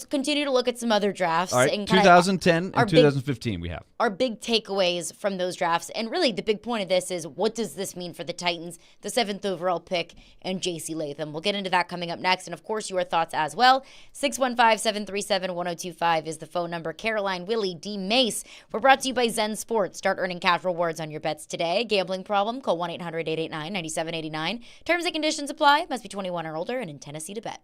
continue to look at some other drafts. All right, and 2010 and 2015 we have. Our big takeaways from those drafts. And really the big point of this is, what does this mean for the Titans, the 7th overall pick, and J.C. Latham? We'll get into that coming up next. And, of course, your thoughts as well. 615-737-1025 is the phone number. Caroline, Willy, D-Mase. We're brought to you by Zen Sports. Start earning cash rewards on your bets today. Gambling problem? Call 1-800-889-9789. Terms and conditions apply. Must be 21 or older and in Tennessee to bet.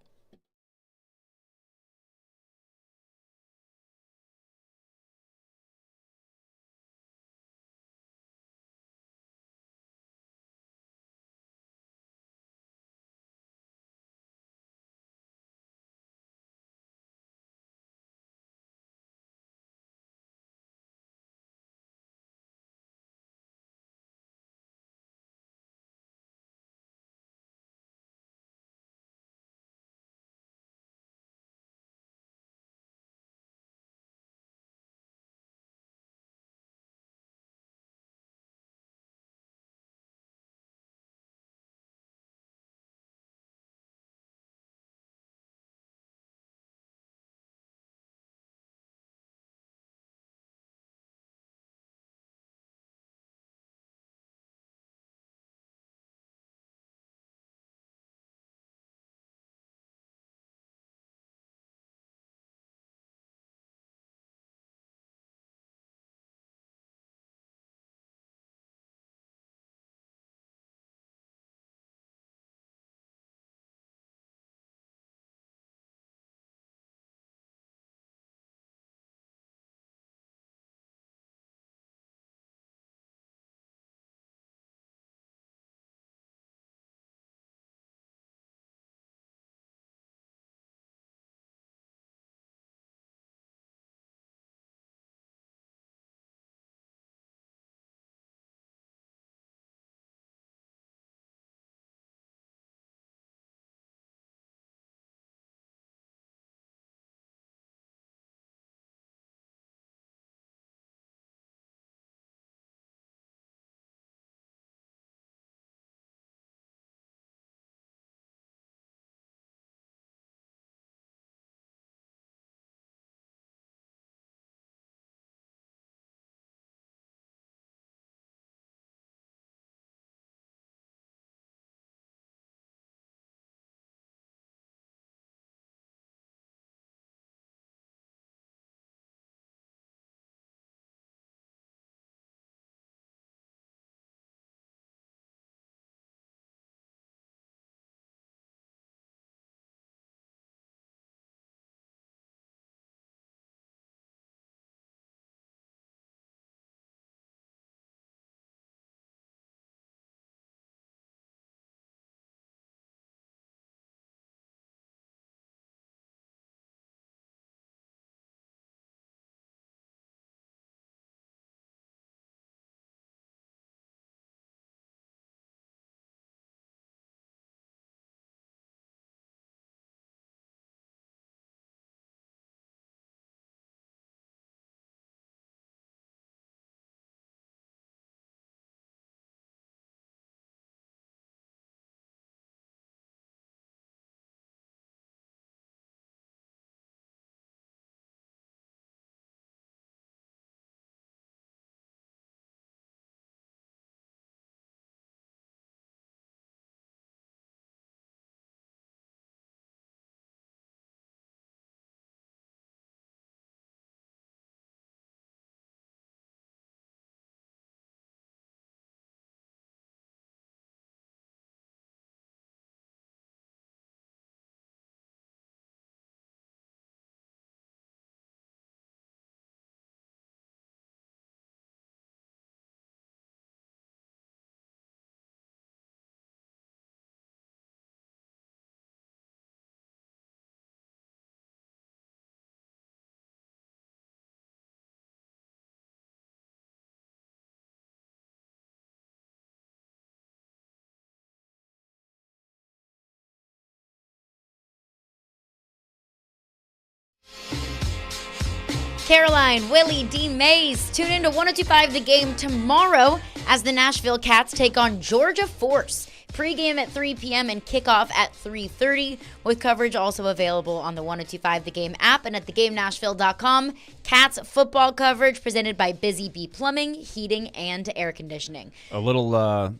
Caroline, Willy, D-Mase. Tune in to 102.5 The Game tomorrow as the Nashville Cats take on Georgia Force. Pre-game at 3 p.m. and kickoff at 3:30, with coverage also available on the 102.5 The Game app and at thegamenashville.com. Cats football coverage presented by Busy Bee Plumbing, Heating, and Air Conditioning. A little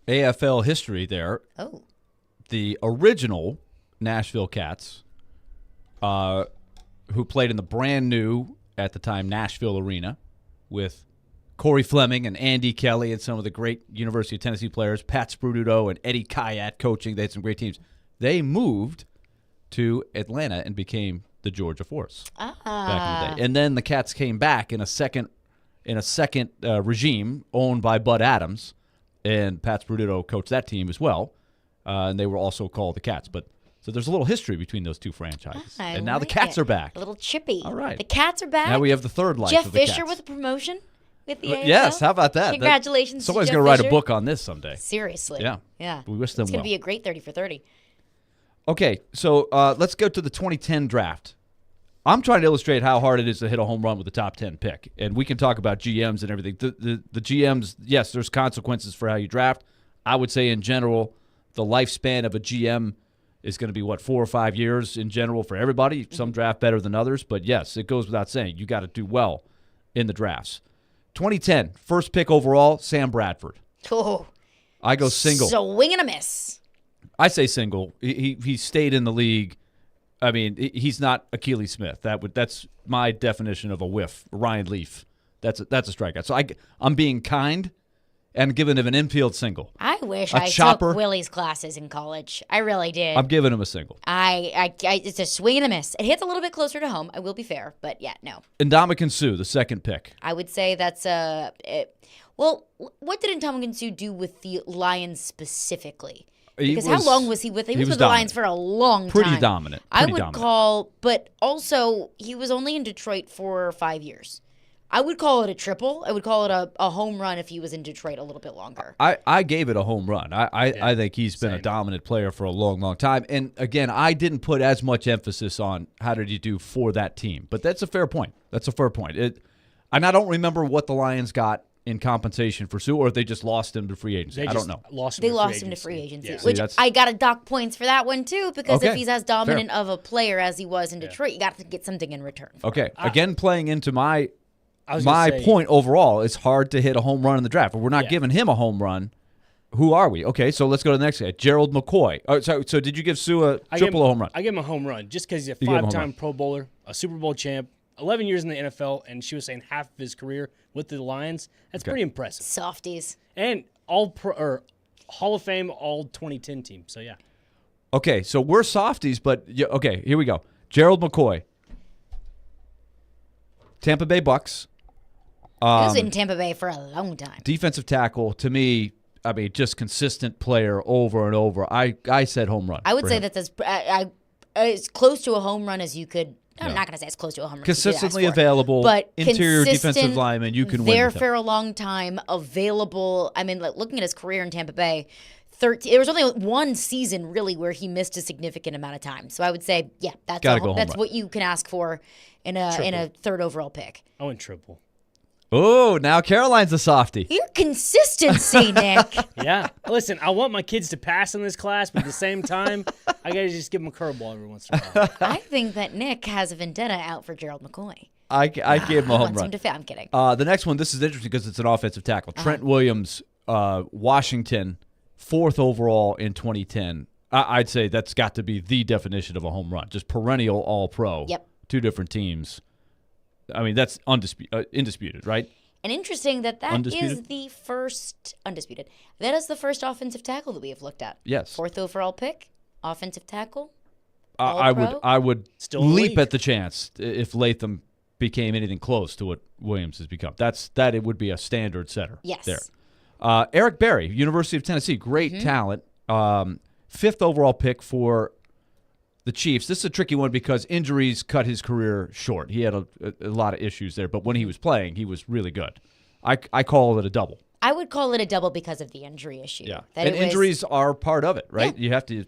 AFL history there. Oh. The original Nashville Cats, who played in the brand new, at the time, Nashville Arena with Corey Fleming and Andy Kelly and some of the great University of Tennessee players, Pat Spruduto and Eddie Kayat coaching. They had some great teams. They moved to Atlanta and became the Georgia Force back in the day. And then the Cats came back in a second regime owned by Bud Adams, and Pat Spruduto coached that team as well. And they were also called the Cats. So there's a little history between those two franchises. And now the Cats are back. A little chippy. All right. The Cats are back. Now we have the third life Jeff of the Fisher Cats. with a promotion with the AFL. Yes, how about that? Congratulations to Somebody's Jeff going to write Fisher. a book on this someday. Seriously. Yeah. We wish them It's going well. to be a great 30 for 30. Okay, so let's go to the 2010 draft. I'm trying to illustrate how hard it is to hit a home run with a top 10 pick. And we can talk about GMs and everything. The GMs, yes, there's consequences for how you draft. I would say in general, the lifespan of a GM is going to be, 4 or 5 years in general for everybody. Some draft better than others. But, yes, it goes without saying. You got to do well in the drafts. 2010, first pick overall, Sam Bradford. Oh. I go single. Swing and a miss. I say single. He stayed in the league. I mean, he's not Achilles Smith. That's my definition of a whiff. Ryan Leaf. That's a strikeout. So I'm being kind and giving him an infield single. I wish I took Willy's classes in college. I really did. I'm giving him a single. It's a swing and a miss. It hits a little bit closer to home. I will be fair, but yeah, no. Ndamukong Suh, the second pick. I would say that's well, what did Ndamukong Suh do with the Lions specifically? Because how long was he with? He was with the Lions for a long time. Pretty dominant. I would call, but also he was only in Detroit for 5 years. I would call it a triple. I would call it a home run if he was in Detroit a little bit longer. I gave it a home run. I think he's been a dominant player for a long, long time. And, again, I didn't put as much emphasis on how did he do for that team. But that's a fair point. And I don't remember what the Lions got in compensation for Suh, or if they just lost him to free agency. I don't know. They lost him to free agency, yeah. Which I got to dock points for that one, too, because if he's as dominant of a player as he was in Detroit, you got to get something in return. Okay. Again, playing into my point overall, it's hard to hit a home run in the draft. If we're not giving him a home run, who are we? Okay, so let's go to the next guy, Gerald McCoy. So did you give Suh a triple home run? I give him a home run just because he's a 5-time Pro Bowler, a Super Bowl champ, 11 years in the NFL, and she was saying half of his career with the Lions. That's pretty impressive. Softies. And Hall of Fame, all 2010 team. So, yeah. Okay, so we're softies, but okay, here we go. Gerald McCoy, Tampa Bay Bucks. He was in Tampa Bay for a long time. Defensive tackle, to me, I mean, just consistent player over and over. I said home run. I would say that's as close to a home run as you could. I'm not going to say as close to a home run. Consistently available, but interior defensive lineman, you can win. There for a long time, available. I mean, looking at his career in Tampa Bay, there was only one season really where he missed a significant amount of time. So I would say, yeah, that's what you can ask for in a third overall pick. I went triple. Oh, now Caroline's a softie. Your consistency, Nick. Yeah. Listen, I want my kids to pass in this class, but at the same time, I got to just give them a curveball every once in a while. I think that Nick has a vendetta out for Gerald McCoy. I gave him a home run. I'm kidding. The next one, this is interesting because it's an offensive tackle. Trent Williams, Washington, 4th overall in 2010. I'd say that's got to be the definition of a home run. Just perennial All-Pro. Yep. 2 different teams. I mean, that's indisputed, right? And interesting that is the first undisputed. That is the first offensive tackle that we have looked at. Yes. 4th overall pick, offensive tackle. I would leap at the chance if Latham became anything close to what Williams has become. It would be a standard setter. Yes. There. Eric Berry, University of Tennessee, great talent. 5th overall pick for the Chiefs. This is a tricky one because injuries cut his career short. He had a lot of issues there, but when he was playing, he was really good. I call it a double. I would call it a double because of the injury issue. Yeah, injuries are part of it, right? Yeah. You have to.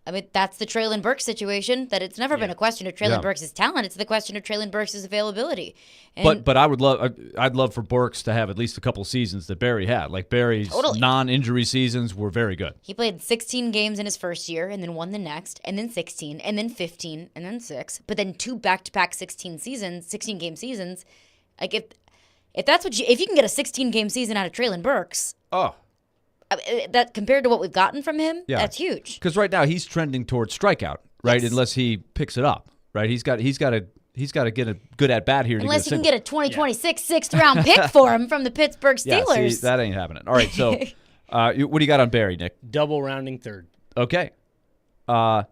I mean, that's the Traylon Burks situation, that it's never been a question of Traylon Burks' talent. It's the question of Traylon Burks' availability. And but I'd love for Burks to have at least a couple seasons that Barry had. Like Barry's non-injury seasons were very good. He played 16 games in his first year and then won the next, and then 16, and then 15, and then 6. But then 2 back-to-back 16-game seasons. Like if that's what if you can get a 16-game season out of Traylon Burks. Oh. That compared to what we've gotten from him, that's huge. Because right now he's trending towards strikeout, right? Yes. Unless he picks it up, right? He's got to get a good at bat here. Unless you can get a 2026 6th round pick for him from the Pittsburgh Steelers. Yeah, see, that ain't happening. All right, so what do you got on Barry, Nick? Double rounding third. Okay, a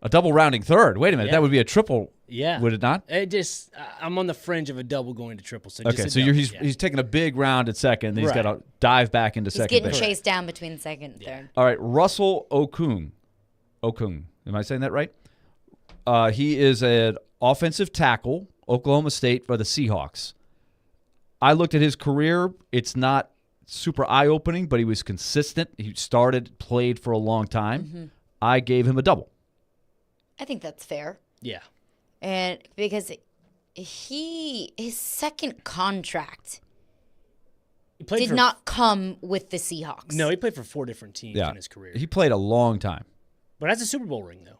double rounding third. Wait a minute, that would be a triple. Yeah, would it not? I'm on the fringe of a double going to triple. So okay, so he's taking a big round at second, then he's got to dive back into second. He's getting chased down between second and third. All right, Russell Okung. Am I saying that right? He is an offensive tackle, Oklahoma State for the Seahawks. I looked at his career. It's not super eye-opening, but he was consistent. He played for a long time. Mm-hmm. I gave him a double. I think that's fair. Yeah. And because his second contract did not come with the Seahawks. No, he played for 4 different teams in his career. He played a long time. But has a Super Bowl ring, though.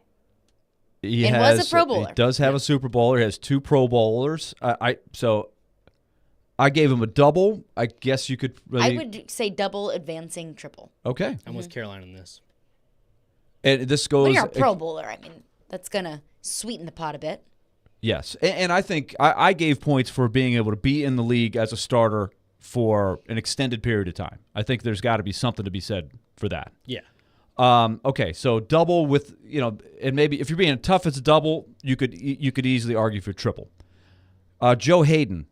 He was a Pro Bowler. He does have a Super Bowler. He has 2 Pro Bowlers. So I gave him a double. I guess you could really... I would say double, advancing, triple. Okay. I'm with Caroline on this. And this goes... When you're a Pro Bowler, I mean, that's going to sweeten the pot a bit. Yes. And I think I gave points for being able to be in the league as a starter for an extended period of time. I think there's got to be something to be said for that. Yeah. Okay, so double with, and maybe if you're being tough as a double, you could easily argue for triple. Joe Hayden,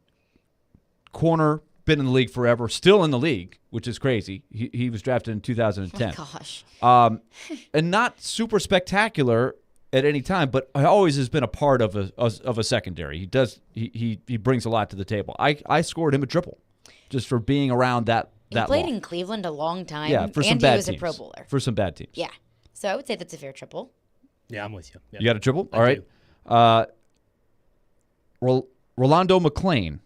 corner, been in the league forever, still in the league, which is crazy. He was drafted in 2010. Oh, gosh. And not super spectacular at any time, but always has been a part of a secondary. He brings a lot to the table. I scored him a triple just for being around that. He played in Cleveland a long time. Yeah, for some bad teams. He was a Pro Bowler. For some bad teams. Yeah. So I would say that's a fair triple. Yeah, I'm with you. Yep. You got a triple? All right. Rolando McClain.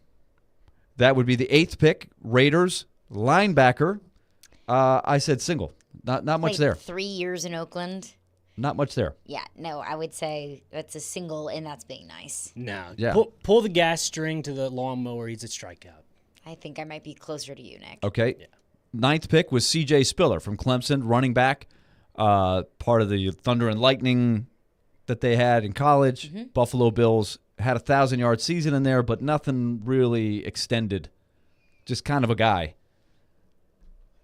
That would be the 8th pick. Raiders, linebacker. I said single. Not much there. 3 years in Oakland. Not much there. Yeah, no, I would say that's a single, and that's being nice. No. Yeah. Pull the gas string to the lawnmower. He's a strikeout. I think I might be closer to you, Nick. Okay. Yeah. 9th pick was C.J. Spiller from Clemson, running back, part of the Thunder and Lightning that they had in college. Mm-hmm. Buffalo Bills had a 1,000-yard season in there, but nothing really extended. Just kind of a guy.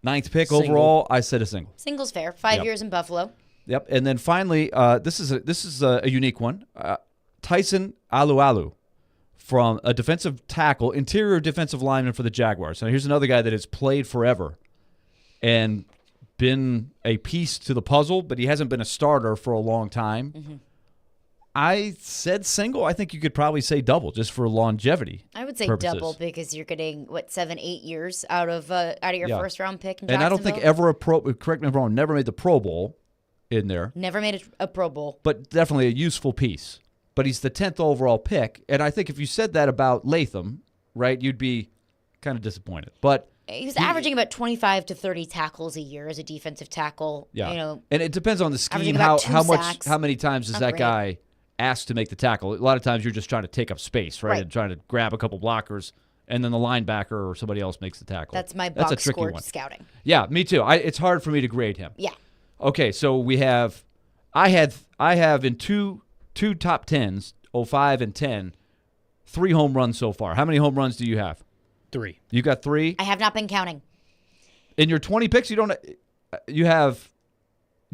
9th pick single. Overall, I said a single. Single's fair. 5 years in Buffalo. Yep. And then finally, this is a unique one. Tyson Alualu. From a defensive tackle, interior defensive lineman for the Jaguars. Now, here's another guy that has played forever and been a piece to the puzzle, but he hasn't been a starter for a long time. Mm-hmm. I said single. I think you could probably say double just for longevity. I would say purposes. Double because you're getting 7-8 years out of your first round pick in and I don't think ever a pro. Correct me if I'm wrong. Never made the Pro Bowl in there. Never made a Pro Bowl, but definitely a useful piece. But he's the 10th overall pick, and I think if you said that about Latham, right, you'd be kind of disappointed. But he was averaging about 25 to 30 tackles a year as a defensive tackle. Yeah, and it depends on the scheme. How many times does that guy ask to make the tackle? A lot of times you're just trying to take up space, right, and trying to grab a couple blockers, and then the linebacker or somebody else makes the tackle. That's my box score scouting. Yeah, me too. It's hard for me to grade him. Yeah. Okay, so we have, I have in two top 10s, 05 and 10, 3 home runs so far. How many home runs do you have? 3. You got 3? I have not been counting. In your 20 picks, you've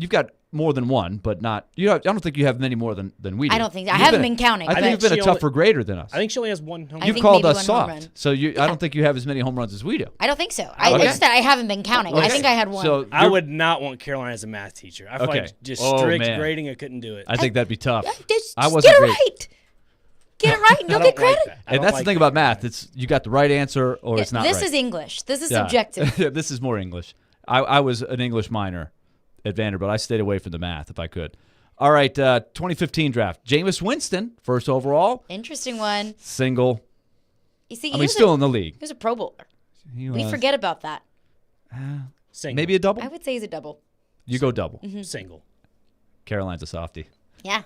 got more than one, but not. I don't think you have many more than we do. I don't think so. I haven't been counting. I think you've been a tougher grader than us. I think she only has 1 home run. You've called us soft, so I don't think you have as many home runs as we do. I don't think so. I just said I haven't been counting. Okay. I think I had 1. So I would not want Caroline as a math teacher. I feel like just strict grading, I couldn't do it. I think that'd be tough. I wasn't get it right. Get it right and you'll get credit. Like and that's the thing about math. It's you got the right answer or it's not this right. This is English. This is subjective. This is more English. I was an English minor. at Vanderbilt. I stayed away from the math if I could. All right, 2015 draft. Jameis Winston, first overall. Interesting one. Single. You see, he's still in the league. He was a Pro Bowler. We forget about that. Single. Maybe a double? I would say he's a double. You go double. Mm-hmm. Single. Caroline's a softie. Yeah.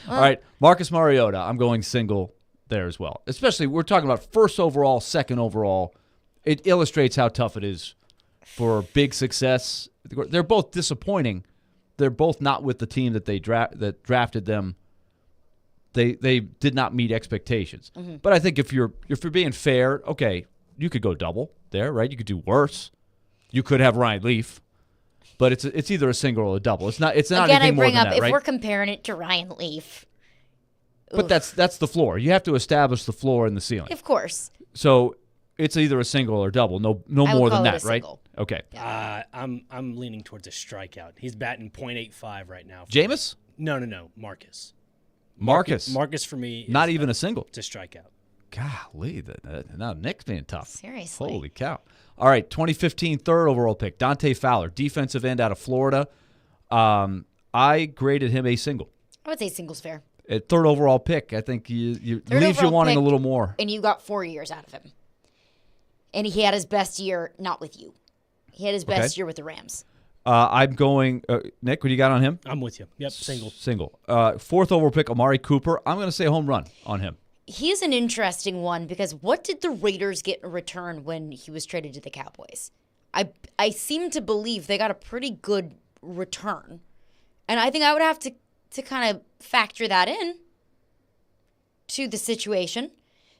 All right, Marcus Mariota. I'm going single there as well. Especially, we're talking about first overall, second overall. It illustrates how tough it is for big success. They're both disappointing. They're both not with the team that that drafted them. They did not meet expectations. Mm-hmm. But I think if you're being fair, okay, you could go double there, right? You could do worse. You could have Ryan Leaf, but it's either a single or a double. It's not Again, anything more than that, if right? we're comparing it to Ryan Leaf. But that's the floor. You have to establish the floor and the ceiling. Of course. So it's either a single or double. No more than that, right? Okay. I'm leaning towards a strikeout. He's batting .85 right now. Jameis? No. Marcus. Marcus for me. Not even a single. It's a strikeout. Golly, now Nick's being tough. Seriously. Holy cow. All right, 2015 third overall pick, Dante Fowler, defensive end out of Florida. I graded him a single. I would say single's fair. At third overall pick, I think you leaves you wanting a little more. And you got 4 years out of him. And he had his best year not with you. He had his best year with the Rams. I'm going Nick, what do you got on him? I'm with you. Yep, single. Single. Fourth overall pick, Amari Cooper. I'm going to say home run on him. He's an interesting one because what did the Raiders get in return when he was traded to the Cowboys? I seem to believe they got a pretty good return. And I think I would have to kind of factor that in to the situation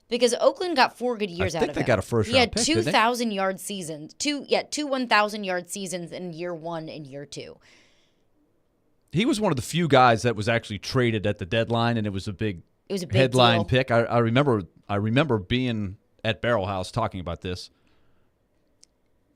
because Oakland got 4 good years out of him. I think they got a first round pick. He had 2,000-yard seasons, two 1,000-yard seasons in year 1 and year 2. He was one of the few guys that was actually traded at the deadline, and it was a big headline deal. pick. I remember being at Barrel House talking about this.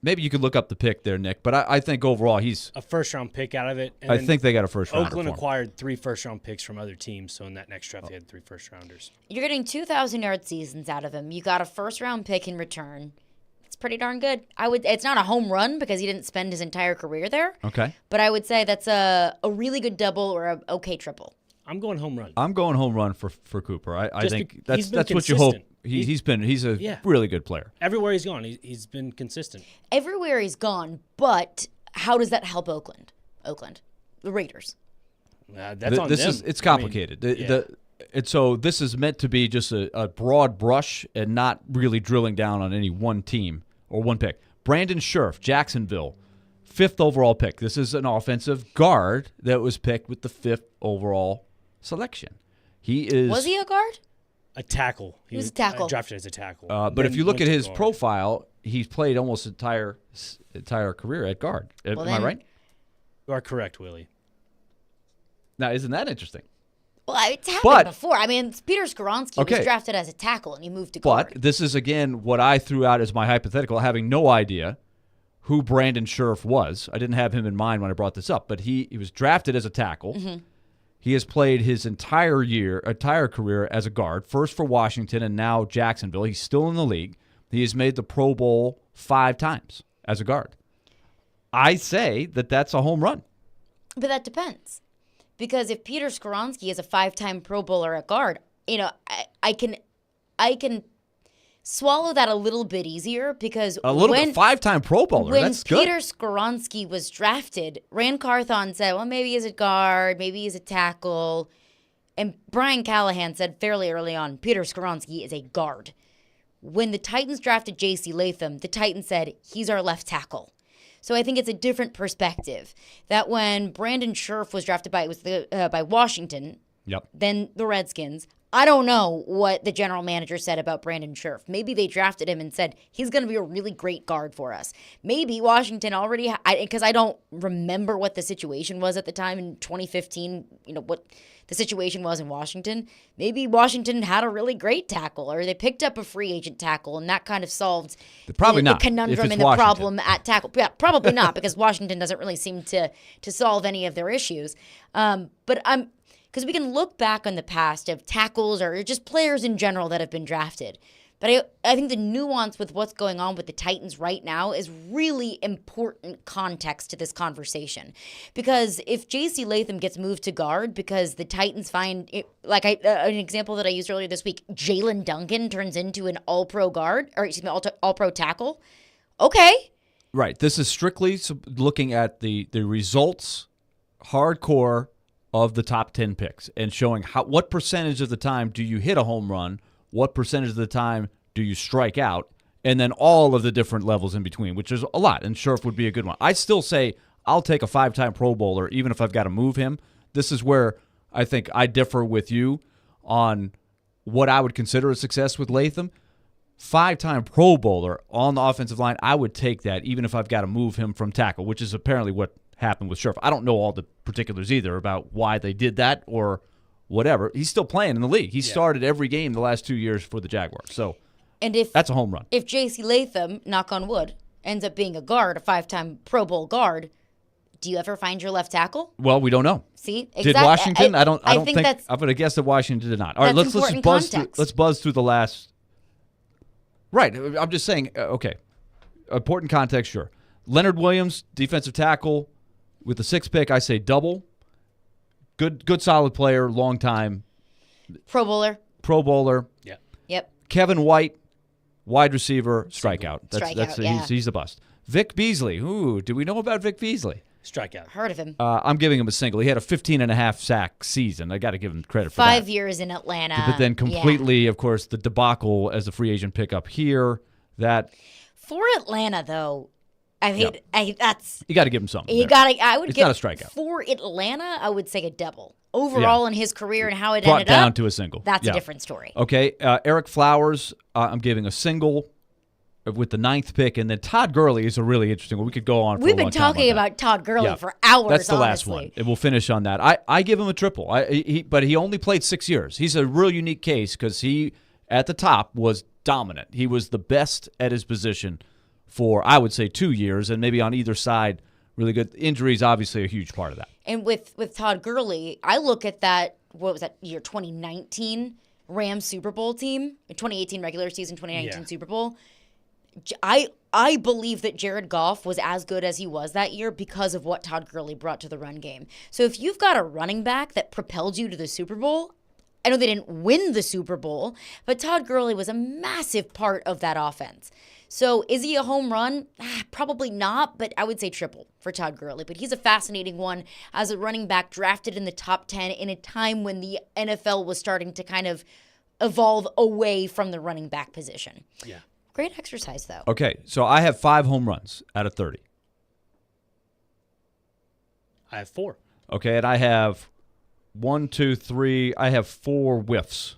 Maybe you could look up the pick there, Nick. But I think overall he's a first-round pick out of it. And I think they got a first-rounder. Oakland acquired 3 first-round picks from other teams, so in that next draft they had 3 first-rounders. You're getting 2,000-yard seasons out of him. You got a first-round pick in return. It's pretty darn good. It's not a home run because he didn't spend his entire career there. Okay. But I would say that's a really good double or a okay triple. I'm going home run. I'm going home run for Cooper. I think that's what you hope. He's a really good player. Everywhere he's gone, he's been consistent. Everywhere he's gone, but how does that help Oakland? The Raiders. That's on them. It's complicated. And so this is meant to be just a broad brush and not really drilling down on any one team or one pick. Brandon Scherf, Jacksonville, 5th overall pick. This is an offensive guard that was picked with the 5th overall selection. Was he a guard? A tackle. He was a tackle. Drafted as a tackle. But if you look at his profile, he's played almost entire career at guard. Am I right? You are correct, Willie. Now, isn't that interesting? Well, it's happened before. I mean, Peter Skoronski was drafted as a tackle, and he moved to guard. But this is, again, what I threw out as my hypothetical, having no idea who Brandon Scherf was. I didn't have him in mind when I brought this up, but he was drafted as a tackle. Mm-hmm. He has played his entire career as a guard, first for Washington and now Jacksonville. He's still in the league. He has made the Pro Bowl 5 times as a guard. I say that that's a home run. But that depends. Because if Peter Skoronski is a 5-time Pro Bowler at guard, I can swallow that a little bit easier because bit 5-time Pro Bowler. That's good. When Peter Skoronski was drafted, Rand Carthon said, well, maybe he's a guard, maybe he's a tackle. And Brian Callahan said fairly early on, Peter Skoronski is a guard. When the Titans drafted J.C. Latham, the Titans said, he's our left tackle. So I think it's a different perspective. That when Brandon Scherf was drafted by Washington, then the Redskins, I don't know what the general manager said about Brandon Scherf. Maybe they drafted him and said, he's going to be a really great guard for us. Maybe Washington already, because I don't remember what the situation was at the time in 2015, what the situation was in Washington. Maybe Washington had a really great tackle, or they picked up a free agent tackle, and that kind of solved the conundrum and the problem at tackle. Yeah, probably not, because Washington doesn't really seem to solve any of their issues. Because we can look back on the past of tackles or just players in general that have been drafted. But I think the nuance with what's going on with the Titans right now is really important context to this conversation. Because if J.C. Latham gets moved to guard because the Titans find, an example that I used earlier this week, Jalen Duncan turns into an all-pro guard, or excuse me, all-pro tackle, okay. Right. This is strictly looking at the results, hardcore, of the top 10 picks and showing what percentage of the time do you hit a home run, what percentage of the time do you strike out, and then all of the different levels in between, which is a lot, and Scherf would be a good one. I still say I'll take a 5-time Pro Bowler even if I've got to move him. This is where I think I differ with you on what I would consider a success with Latham. 5-time Pro Bowler on the offensive line, I would take that even if I've got to move him from tackle, which is apparently what happened with Scherf. I don't know all the particulars either about why they did that or whatever. He's still playing in the league. He started every game the last 2 years for the Jaguars. So that's a home run. If J.C. Latham, knock on wood, ends up being a guard, a 5-time Pro Bowl guard, do you ever find your left tackle? Well, we don't know. See, exactly. Did Washington? I don't think that's, I'm going to guess that Washington did not. All right, let's buzz through the last. Right, I'm just saying. Okay, important context, sure. Leonard Williams, defensive tackle, with the 6th pick, I say double. Good, solid player, long time. Pro Bowler. Yeah. Yep. Kevin White, wide receiver, strikeout. Yeah. He's a bust. Vic Beasley. Ooh, do we know about Vic Beasley? Strikeout. Heard of him. I'm giving him a single. He had a 15.5 sack season. I got to give him credit for that. 5 years in Atlanta. But then completely, of course, the debacle as a free agent pickup here. For Atlanta, though, that's you got to give him something. It's not a strikeout. For Atlanta, I would say a double. Overall in his career and how it ended up. Brought down to a single. That's a different story. Okay, Eric Flowers, I'm giving a single with the 9th pick, and then Todd Gurley is a really interesting one. We could go on for a long time. We've been talking about Todd Gurley for hours, that's the honestly. last one, and we'll finish on that. I give him a triple, but he only played 6 years. He's a real unique case because he, at the top, was dominant. He was the best at his position for, I would say, 2 years, and maybe on either side, really good. Injuries, obviously, a huge part of that. And with Todd Gurley, I look at that, what was that year, 2019 Rams Super Bowl team, 2018 regular season, 2019 Super Bowl. I believe that Jared Goff was as good as he was that year because of what Todd Gurley brought to the run game. So if you've got a running back that propelled you to the Super Bowl, I know they didn't win the Super Bowl, but Todd Gurley was a massive part of that offense. So is he a home run? Probably not, but I would say triple for Todd Gurley. But he's a fascinating one as a running back drafted in the top 10 in a time when the NFL was starting to kind of evolve away from the running back position. Yeah. Great exercise, though. Okay, so I have 5 home runs out of 30. I have 4. Okay, and I have 1, 2, 3. I have 4 whiffs.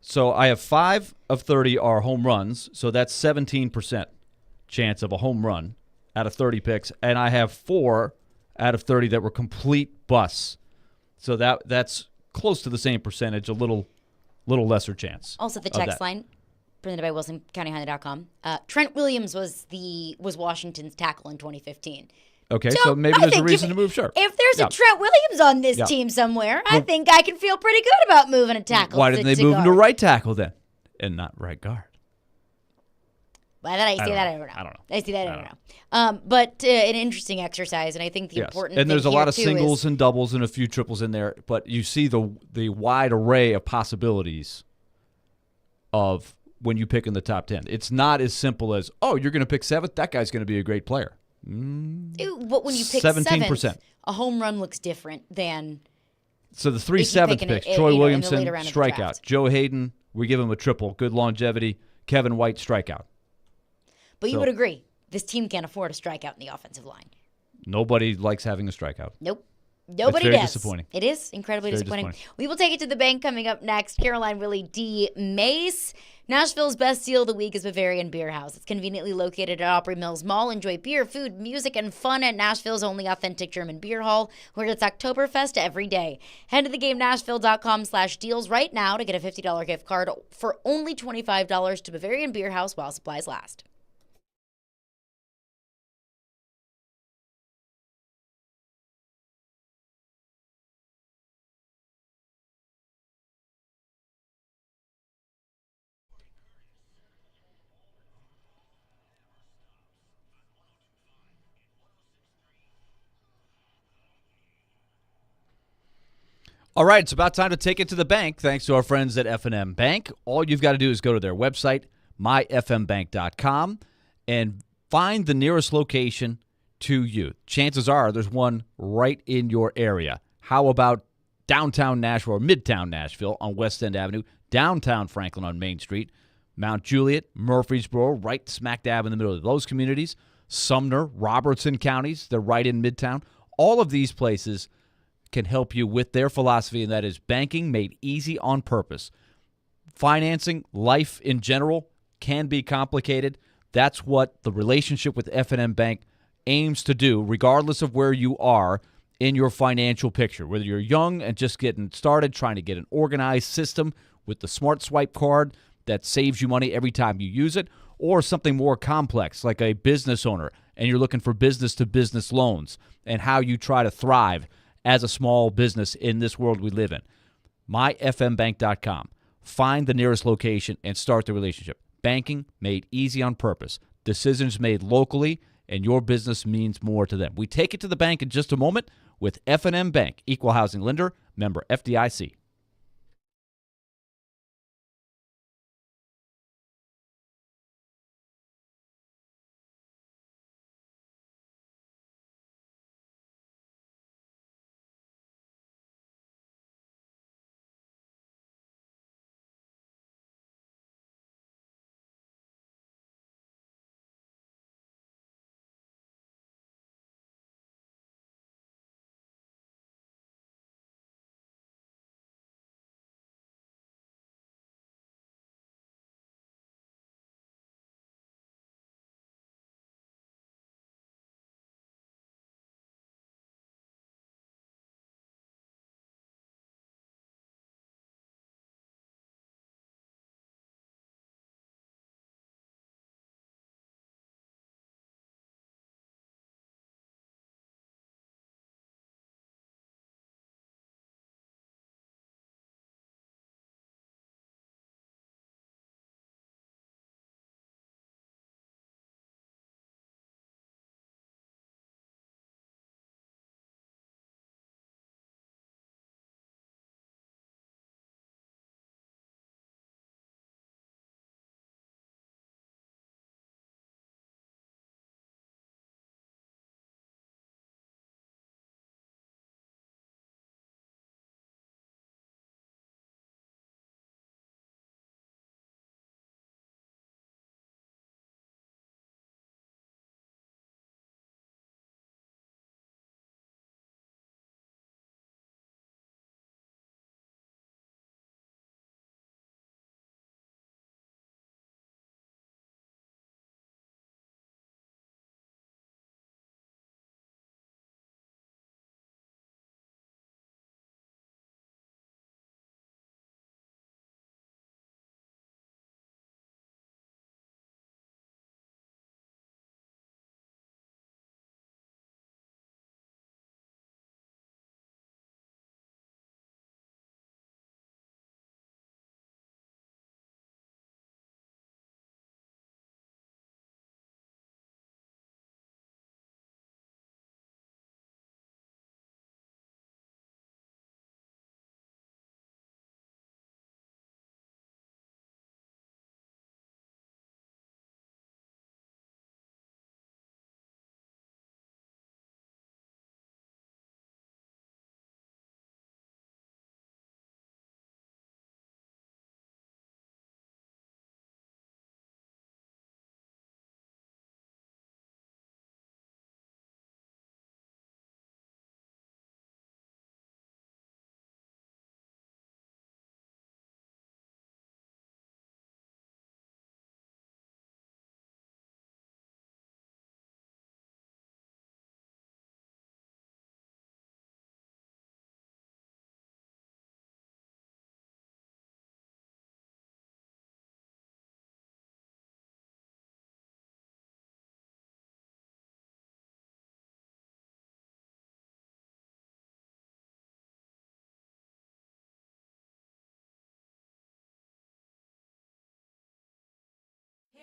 So I have 5 of 30 are home runs, so that's 17% chance of a home run out of 30 picks, and I have 4 out of 30 that were complete busts. So that's close to the same percentage, a little lesser chance. Also, the text line presented by WilsonCountyHonda.com. Trent Williams was Washington's tackle in 2015. Okay, so maybe there's a reason to move Scherf. If there's a Trent Williams on this team somewhere, I think I can feel pretty good about moving a tackle. Why didn't they move him to right tackle then and not right guard? Why did I say that? I don't know. I don't know. But an interesting exercise, and I think the important and thing there's a lot of here, singles and doubles and a few triples in there, but you see the wide array of possibilities of when you pick in the top 10. It's not as simple as, oh, you're going to pick 7th, that guy's going to be a great player. But when you pick 17%. 7th, a home run looks different than. So the 3 7th picks: Troy Williamson, strikeout. Joe Hayden, we give him a triple, good longevity. Kevin White, strikeout. But you would agree, this team can't afford a strikeout in the offensive line. Nobody likes having a strikeout. Nope. Nobody does. Disappointing. It is incredibly disappointing. We will take it to the bank coming up next. Caroline Willy, D-Mase. Nashville's best deal of the week is Bavarian Beer House. It's conveniently located at Opry Mills Mall. Enjoy beer, food, music, and fun at Nashville's only authentic German beer hall, where it's Oktoberfest every day. Head to thegamenashville.com/deals right now to get a $50 gift card for only $25 to Bavarian Beer House while supplies last. All right, it's about time to take it to the bank. Thanks to our friends at F&M Bank. All you've got to do is go to their website, myfmbank.com, and find the nearest location to you. Chances are there's one right in your area. How about downtown Nashville or midtown Nashville on West End Avenue, downtown Franklin on Main Street, Mount Juliet, Murfreesboro, right smack dab in the middle of those communities, Sumner, Robertson counties, they're right in midtown. All of these places can help you with their philosophy, and that is banking made easy on purpose. Financing, life in general, can be complicated. That's what the relationship with F&M Bank aims to do, regardless of where you are in your financial picture. Whether you're young and just getting started, trying to get an organized system with the Smart Swipe card that saves you money every time you use it, or something more complex like a business owner, and you're looking for business-to-business loans and how you try to thrive as a small business in this world we live in. myfmbank.com. Find the nearest location and start the relationship. Banking made easy on purpose. Decisions made locally, and your business means more to them. We take it to the bank in just a moment with F&M Bank, Equal Housing Lender, member FDIC.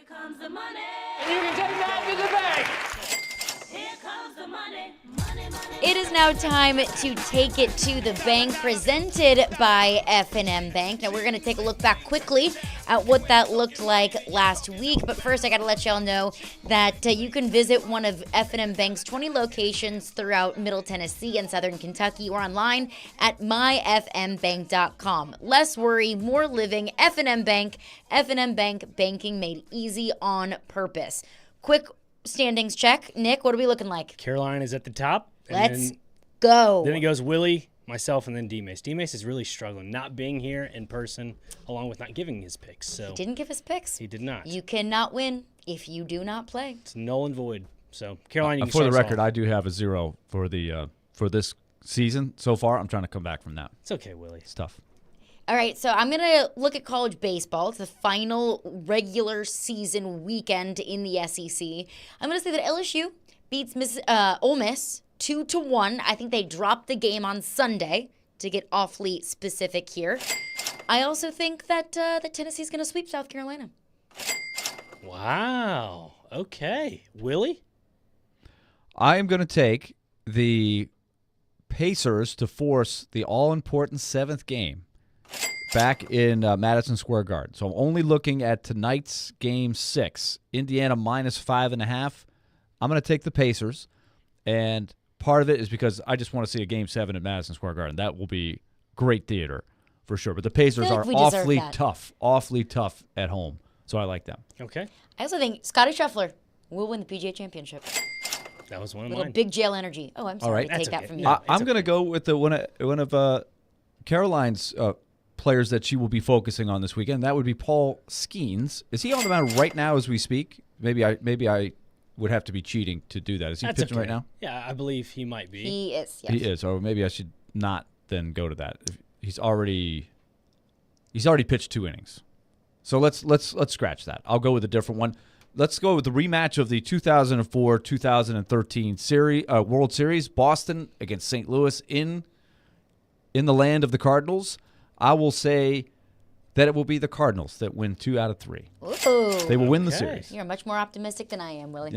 Here comes the money. And you can take that to the bank. Here comes the money. Money, It is now time to take it to the bank, presented by F&M Bank. Now, we're going to take a look back quickly at what that looked like last week. But first, I got to let y'all know that you can visit one of F&M Bank's 20 locations throughout Middle Tennessee and Southern Kentucky, or online at myfmbank.com. Less worry, more living. F&M Bank. F&M Bank, banking made easy on purpose. Quick standings check. Nick, what are we looking like? Carolina is at the top. Let's go. Then it goes Willy, myself, and then D-Mase. D-Mase is really struggling, not being here in person, along with not giving his picks. So he didn't give his picks. He did not. You cannot win if you do not play. It's null and void. So Carolina, you can for the record, I do have a 0 for the for this season so far. I'm trying to come back from that. It's okay, Willie. It's tough. All right, so I'm going to look at college baseball. It's the final regular season weekend in the SEC. I'm going to say that LSU beats Ole Miss 2-1. I think they dropped the game on Sunday, to get awfully specific here. I also think that Tennessee's going to sweep South Carolina. Wow. Okay. Willie? I am going to take the Pacers to force the all-important 7th game back in Madison Square Garden. So I'm only looking at tonight's game 6, Indiana -5.5. I'm going to take the Pacers, and part of it is because I just want to see a Game 7 at Madison Square Garden. That will be great theater for sure. But the Pacers are awfully tough at home, so I like them. Okay. I also think Scottie Scheffler will win the PGA Championship. That was one of Little mine. big jail energy. Oh, I'm sorry to take that from you. I'm going to go with one of Caroline's players that she will be focusing on this weekend. That would be Paul Skeens. Is he on the mound right now as we speak? Maybe I would have to be cheating to do that. Is he pitching right now? Yeah, I believe he might be. He is. Yes. He is. Or maybe I should not then go to that. He's already pitched 2 innings. So let's scratch that. I'll go with a different one. Let's go with the rematch of the 2004-2013 World Series, Boston against St. Louis in the land of the Cardinals. I will say that it will be the Cardinals that win 2 out of 3. Ooh. They will win the series. You're much more optimistic than I am, Willie.